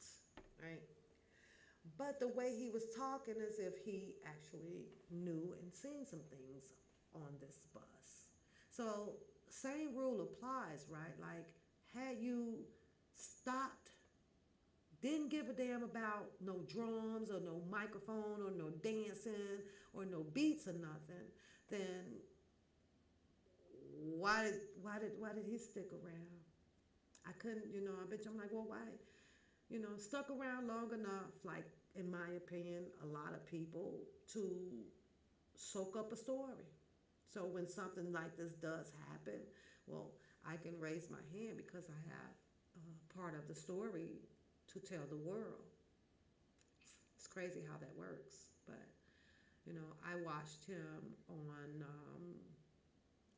right? But the way he was talking as if he actually knew and seen some things on this bus. So same rule applies, right? Like, had you stopped, didn't give a damn about no drums or no microphone or no dancing or no beats or nothing, then why did he stick around? I couldn't, I bet you, I'm like, well, why? Stuck around long enough, like, in my opinion, a lot of people to soak up a story. So when something like this does happen, well, I can raise my hand because I have part of the story to tell the world. It's crazy how that works. But, I watched him on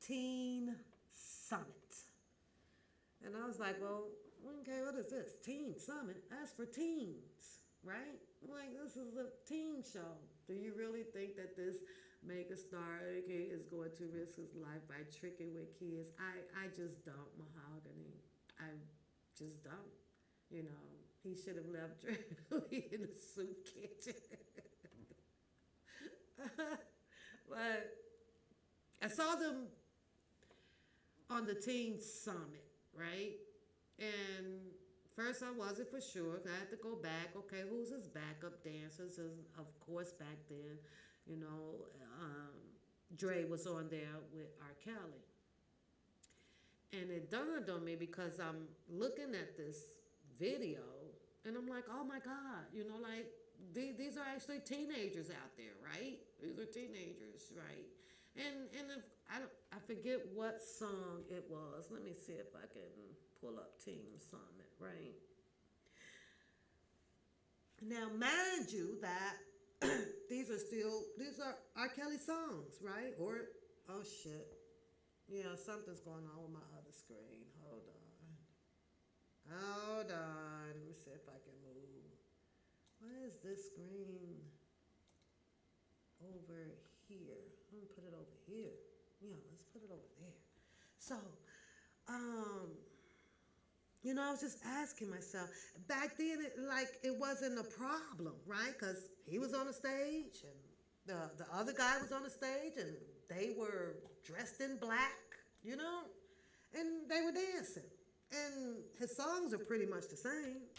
Teen Summit. And I was like, well, okay, what is this? Teen Summit? That's for teens, right? Like, this is a teen show. Do you really think that this mega star, okay, is going to risk his life by tricking with kids? I just don't, Mahogany. I just don't. He should have left Dre in the soup kitchen. But I saw them on the Teen Summit, right? And first I wasn't for sure. I had to go back. Okay, who's his backup dancers? And of course, back then, you know, Dre was on there with R. Kelly. And it dawned on me because I'm looking at this video and I'm like, oh my God, like these are actually teenagers out there, right? These are teenagers, right? And if I forget what song it was. Let me see if I can pull up Team Summit, right? Now, mind you that these are R. Kelly songs, right? Or, oh shit. Yeah, something's going on with my other screen. Hold on. Let me see if I can move. What is this screen over here? I'm gonna put it over here. Yeah, let's put it over there. So, I was just asking myself. Back then, it wasn't a problem, right? Because he was on the stage and the other guy was on the stage and they were dressed in black, and they were dancing. And his songs are pretty much the same.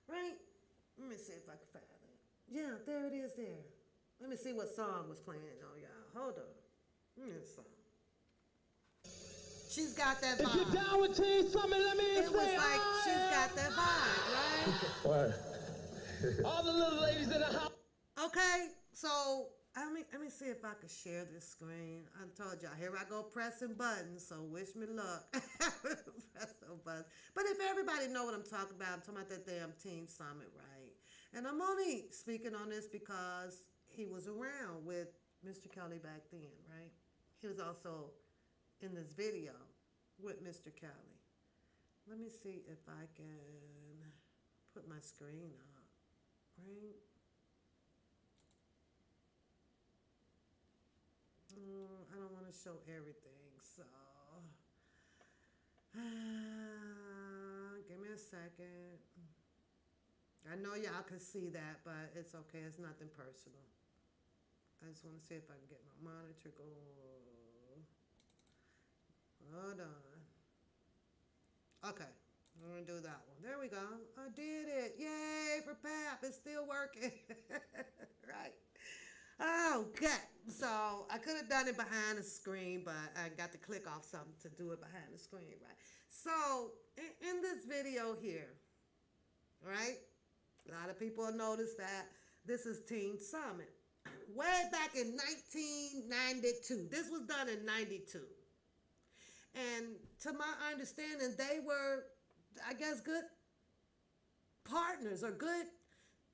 Right? Let me see if I can find it. Yeah, there it is there. Let me see what song was playing on y'all. Hold on. This song. She's got that vibe. If you're down with Teen Summit, let me say, it was like she's got that vibe, right? What? All the little ladies in the house. Okay, so let me see if I can share this screen. I told y'all, here I go pressing buttons, so wish me luck. Press those buttons. But if everybody know what I'm talking about that damn Teen Summit, right? And I'm only speaking on this because he was around with Mr. Kelly back then, right? He was also in this video with Mr. Kelly. Let me see if I can put my screen up, right? I don't want to show everything, so give me a second. I know y'all can see that, but it's okay. It's nothing personal. I just want to see if I can get my monitor going. Hold on. Okay, I'm going to do that one. There we go. I did it. Yay for PAP. It's still working. Right. Okay, so I could have done it behind the screen, but I got to click off something to do it behind the screen, right? So, in this video here, right, a lot of people noticed that this is Teen Summit. Way back in 1992. This was done in 92. And to my understanding, they were, I guess, good partners or good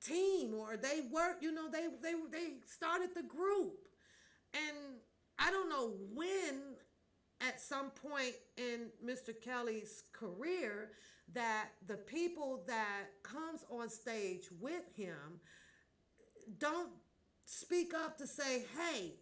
team, or they were, they started the group. And I don't know when, at some point in Mr. Kelly's career, that the people that comes on stage with him don't speak up to say, hey,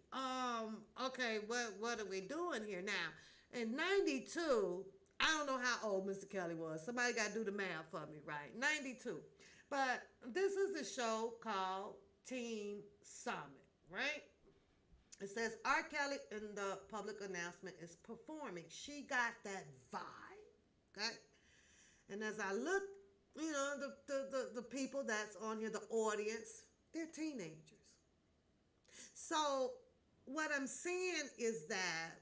okay, what are we doing here now? In '92, I don't know how old Mr. Kelly was. Somebody got to do the math for me, right? '92. But this is a show called Teen Summit, right? It says R. Kelly in the public announcement is performing. She got that vibe, okay? And as I look, the people that's on here, the audience, they're teenagers. So what I'm saying is that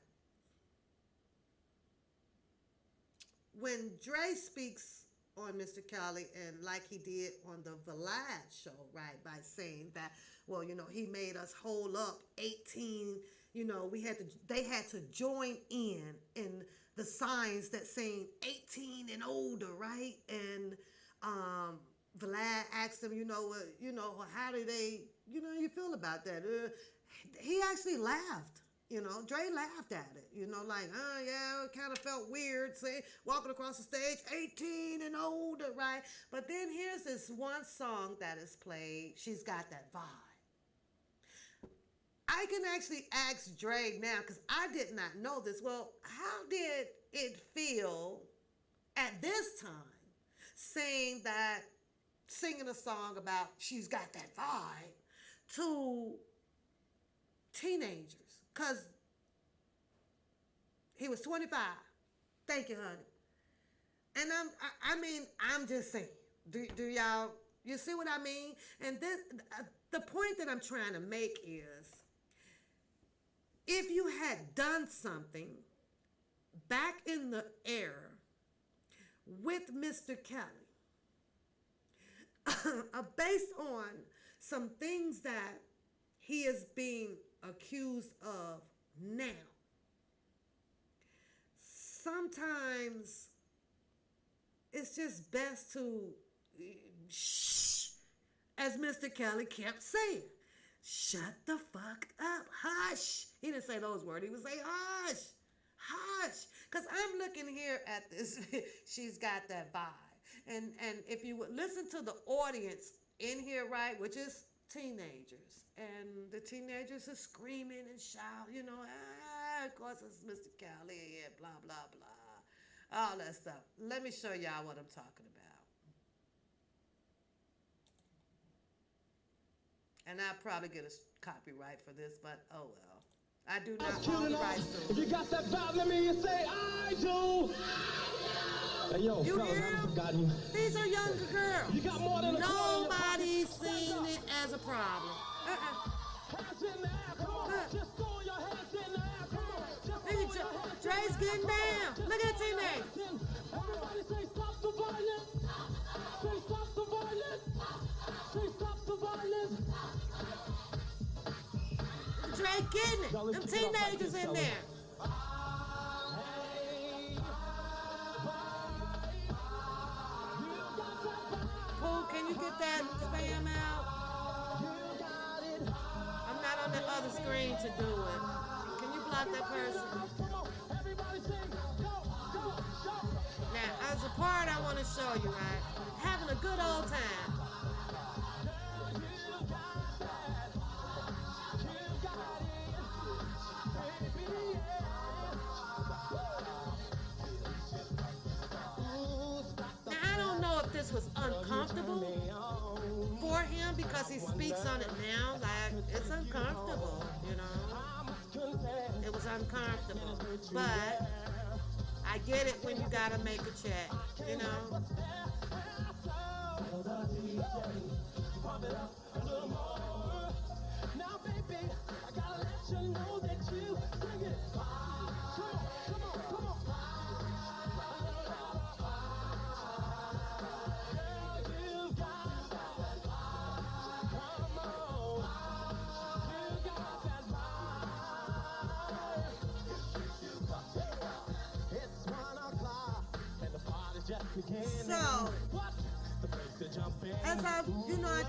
when Dre speaks on Mr. Kelly, and like he did on the Vlad show, right, by saying that, well, he made us hold up 18, they had to join in the signs that saying 18 and older, right? And Vlad asked him, how do they, you feel about that? He actually laughed. Dre laughed at it. Like, oh yeah, it kind of felt weird, say, walking across the stage, 18 and older, right? But then here's this one song that is played. She's got that vibe. I can actually ask Dre now, because I did not know this. Well, how did it feel at this time singing a song about she's got that vibe to teenagers? Because he was 25. Thank you, honey. And I'm just saying, do y'all, you see what I mean? And this, the point that I'm trying to make is, if you had done something back in the era with Mr. Kelly, based on some things that he is being accused of now, sometimes it's just best to shh, as Mr. Kelly kept saying, shut the fuck up, hush. He didn't say those words. He would say hush, hush. Because I'm looking here at this, she's got that vibe. And if you would listen to the audience in here, right, which is teenagers, and the teenagers are screaming and shouting, of course it's Mr. Kelly and blah, blah, blah, all that stuff. Let me show y'all what I'm talking about. And I'll probably get a copyright for this, but oh well. I do not own the rights to it. If you got that vibe, let me hear you say, I do. Hey, yo, You fellas, hear I haven't them? forgotten you. These are younger girls. You got more than a Nobody's seen it as a problem. Hands in the air, come on. Just throw your hands in the air, come on. Just throw Look your at hands Dre's getting down. Look at the teenagers. Everybody say stop the violence. Say stop the violence. Say stop the violence. Dre getting it. Them teenagers in there. Pooh, can you get that spam out? I'm not on the other screen to do it. Can you block that person? Now, as a part I want to show you, right? Having a good old time. Now, I don't know if this was uncomfortable for him because he speaks on it now. Like, it's uncomfortable, It was uncomfortable. But I get it when you gotta make a check, Now, baby, I gotta let you know that you bring it. Come on, come on. So, as I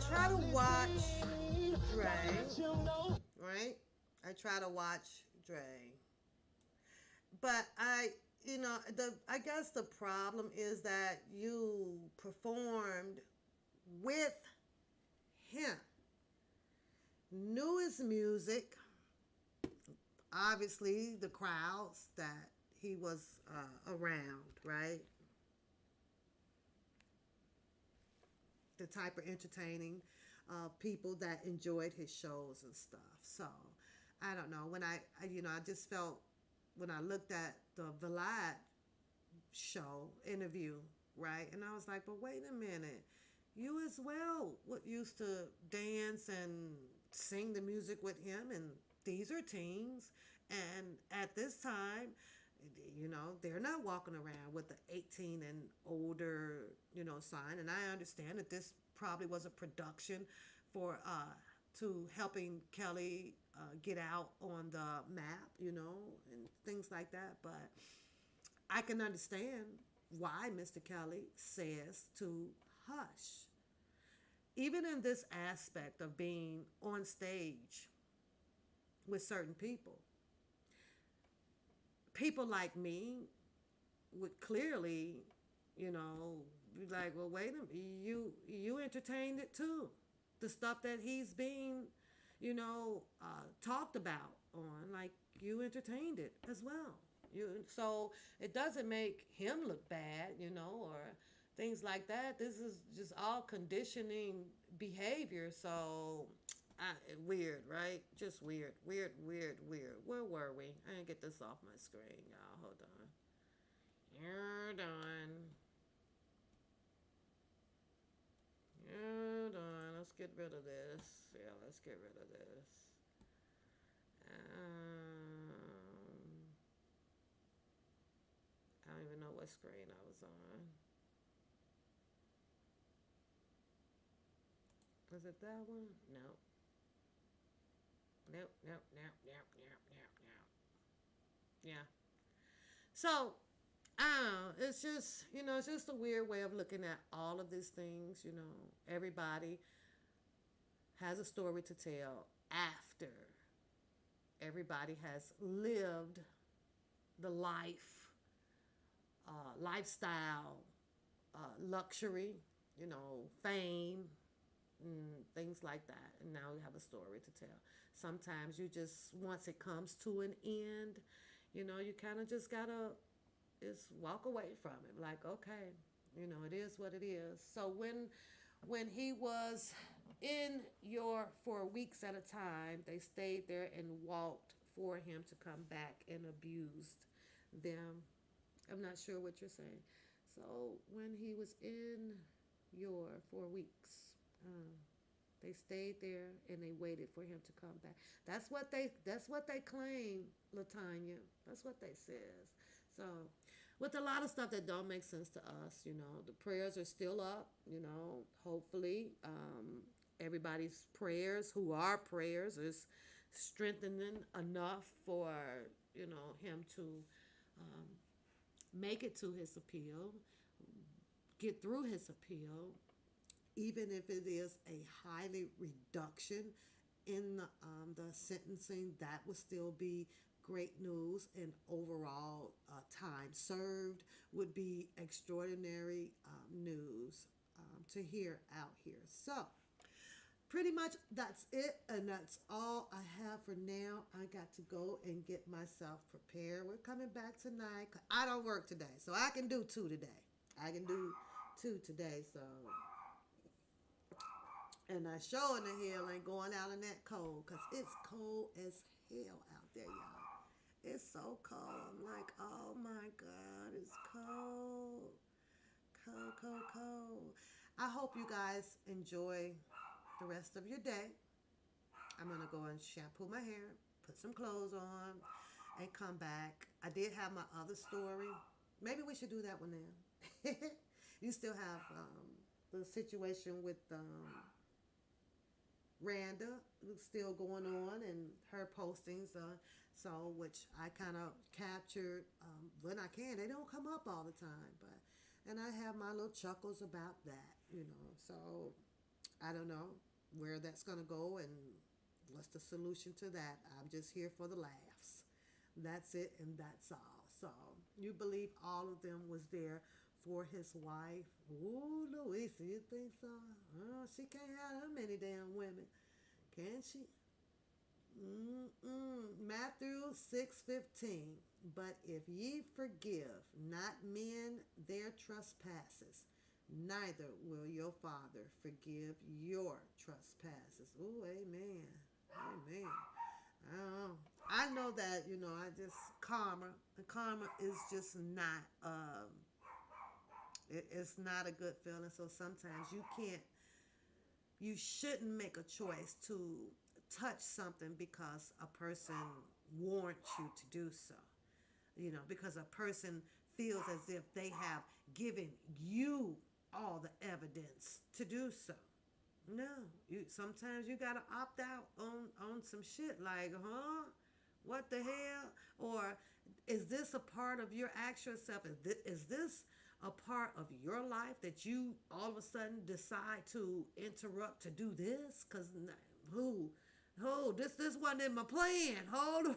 try to watch Dre, right? I try to watch Dre. But I guess the problem is that you performed with him. knew his music. Obviously, the crowds that he was around, right? The type of entertaining people that enjoyed his shows and stuff. So, I don't know. When I just felt when I looked at the Vlad show interview, right? And I was like, but wait a minute. You as well what used to dance and sing the music with him, and these are teens. And at this time, they're not walking around with the 18 and older, sign. And I understand that this probably was a production for to helping Kelly get out on the map, and things like that. But I can understand why Mr. Kelly says to hush. Even in this aspect of being on stage with certain people, people like me would clearly, be like, well, wait a minute, you entertained it too. The stuff that he's being, talked about on, like you entertained it as well. So it doesn't make him look bad, or things like that. This is just all conditioning behavior. So weird, right? Just weird, weird, weird, weird. Where were we? I didn't get this off my screen, y'all. Hold on. Hold on. Hold on. Let's get rid of this. Yeah, let's get rid of this. I don't even know what screen I was on. Was it that one? No. Nope, nope, nope, nope, nope, nope, nope. Yeah. So, I don't know. It's just a weird way of looking at all of these things. Everybody has a story to tell after everybody has lived the lifestyle, luxury, fame, things like that. And now you have a story to tell. Sometimes you just, once it comes to an end, you kind of just gotta just walk away from it. Like, okay, it is what it is. So when he was in your for weeks at a time, they stayed there and walked for him to come back and abused them. I'm not sure what you're saying. So when he was in your 4 weeks, they stayed there and they waited for him to come back. That's what they claim, Latanya. That's what they says. So with a lot of stuff that don't make sense to us, the prayers are still up. Hopefully, everybody's prayers, who are prayers, is strengthening enough for him to um, make it to his appeal, get through his appeal, even if it is a highly reduction in the sentencing. That would still be great news, and overall time served would be extraordinary news to hear out here. So pretty much that's it, and that's all I have for now. I got to go and get myself prepared. We're coming back tonight. I don't work today, so I can do two today. I can do two today, so. And I sure in the hell ain't going out in that cold, because it's cold as hell out there, y'all. It's so cold. I'm like, oh my God, it's cold. Cold, cold, cold. I hope you guys enjoy the rest of your day. I'm going to go and shampoo my hair, put some clothes on, and come back. I did have my other story. Maybe we should do that one now. You still have the situation with Randa still going on, and her postings, so which I kind of captured when I can. They don't come up all the time, and I have my little chuckles about that, So I don't know where that's gonna go and what's the solution to that. I'm just here for the laughs. That's it, and that's all. So you believe all of them was there for his wife? Ooh, Louisa, you think so? Oh, she can't have that many damn women, can she? Matthew 6:15. But if ye forgive not men their trespasses, neither will your Father forgive your trespasses. Oh, amen. Amen. Oh, I know that, I just karma is just not it's not a good feeling. So sometimes you shouldn't make a choice to touch something because a person wants you to do so. Because a person feels as if they have given you all the evidence to do so. No, sometimes you gotta opt out on some shit like, huh? What the hell? Or is this a part of your actual self? Is this a part of your life that you all of a sudden decide to interrupt to do this? Cause who, this wasn't in my plan. Hold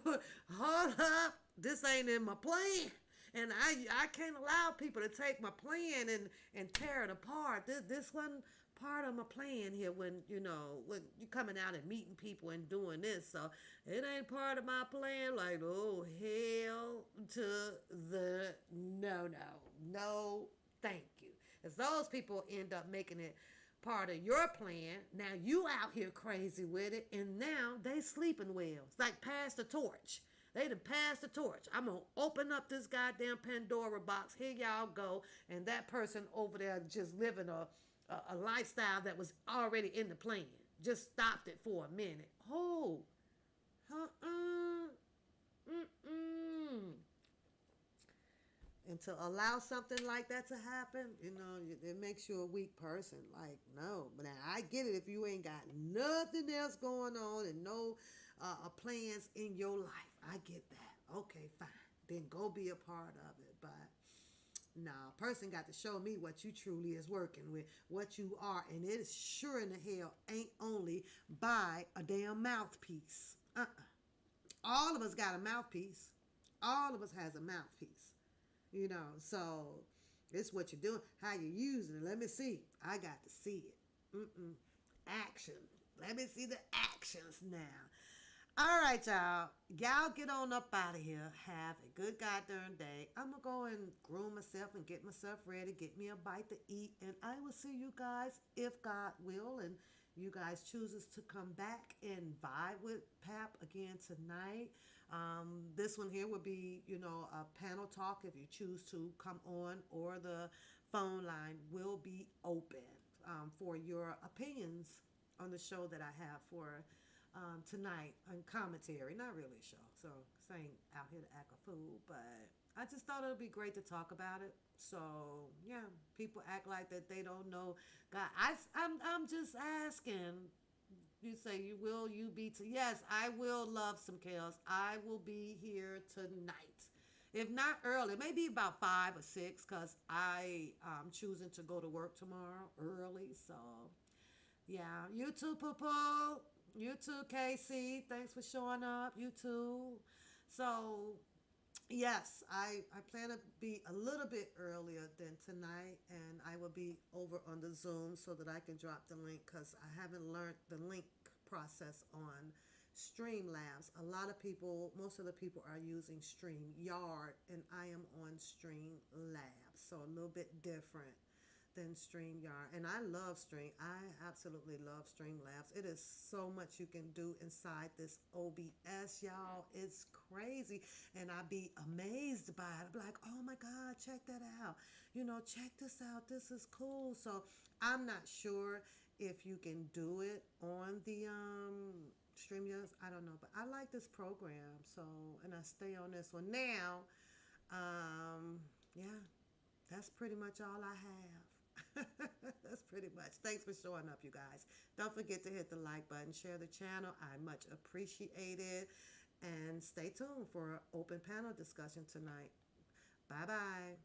up, this ain't in my plan. And I can't allow people to take my plan and tear it apart. This wasn't part of my plan here when you coming out and meeting people and doing this. So it ain't part of my plan. Like, oh, hell to the no, thank you. As those people end up making it part of your plan, now you out here crazy with it, and now they sleeping well. It's like pass the torch. They done passed the torch. I'm going to open up this goddamn Pandora box. Here y'all go. And that person over there just living a lifestyle that was already in the plan. Just stopped it for a minute. Oh. And to allow something like that to happen, it makes you a weak person. Like, no. But now I get it if you ain't got nothing else going on and no plans in your life. I get that. Okay, fine. Then go be a part of it. But nah, a person got to show me what you truly is working with, what you are. And it is sure in the hell ain't only by a damn mouthpiece. All of us got a mouthpiece. All of us has a mouthpiece. So it's what you're doing, how you're using it. Let me see. I got to see it. Action. Let me see the actions now. All right, y'all. Y'all get on up out of here. Have a good goddamn day. I'm going to go and groom myself and get myself ready. Get me a bite to eat. And I will see you guys, if God will, and you guys chooses to come back and vibe with Pap again tonight. This one here would be, a panel talk if you choose to come on, or the phone line will be open for your opinions on the show that I have for tonight on commentary. Not really a show, so I ain't out here to act a fool, but I just thought it would be great to talk about it. So yeah, people act like that they don't know God. I'm just asking. You say you be yes, I will love some chaos. I will be here tonight. If not early, maybe about 5 or 6, because I choosing to go to work tomorrow early. So yeah, you too, Poo. You too, Casey. Thanks for showing up. You too. So yes, I plan to be a little bit earlier than tonight, and I will be over on the Zoom so that I can drop the link, because I haven't learned the link process on Streamlabs. A lot of people, most of the people are using StreamYard, and I am on Streamlabs, so a little bit different than StreamYard. And I absolutely love Streamlabs. It is so much you can do inside this OBS, y'all. It's crazy. And I be amazed by it. I be like, oh my God, check that out. Check this out. This is cool. So I'm not sure if you can do it on the StreamYard. I don't know. But I like this program. So, and I stay on this one. Now, yeah, that's pretty much all I have. That's pretty much. Thanks for showing up, you guys. Don't forget to hit the like button, share the channel. I much appreciate it. And stay tuned for an open panel discussion tonight. Bye-bye.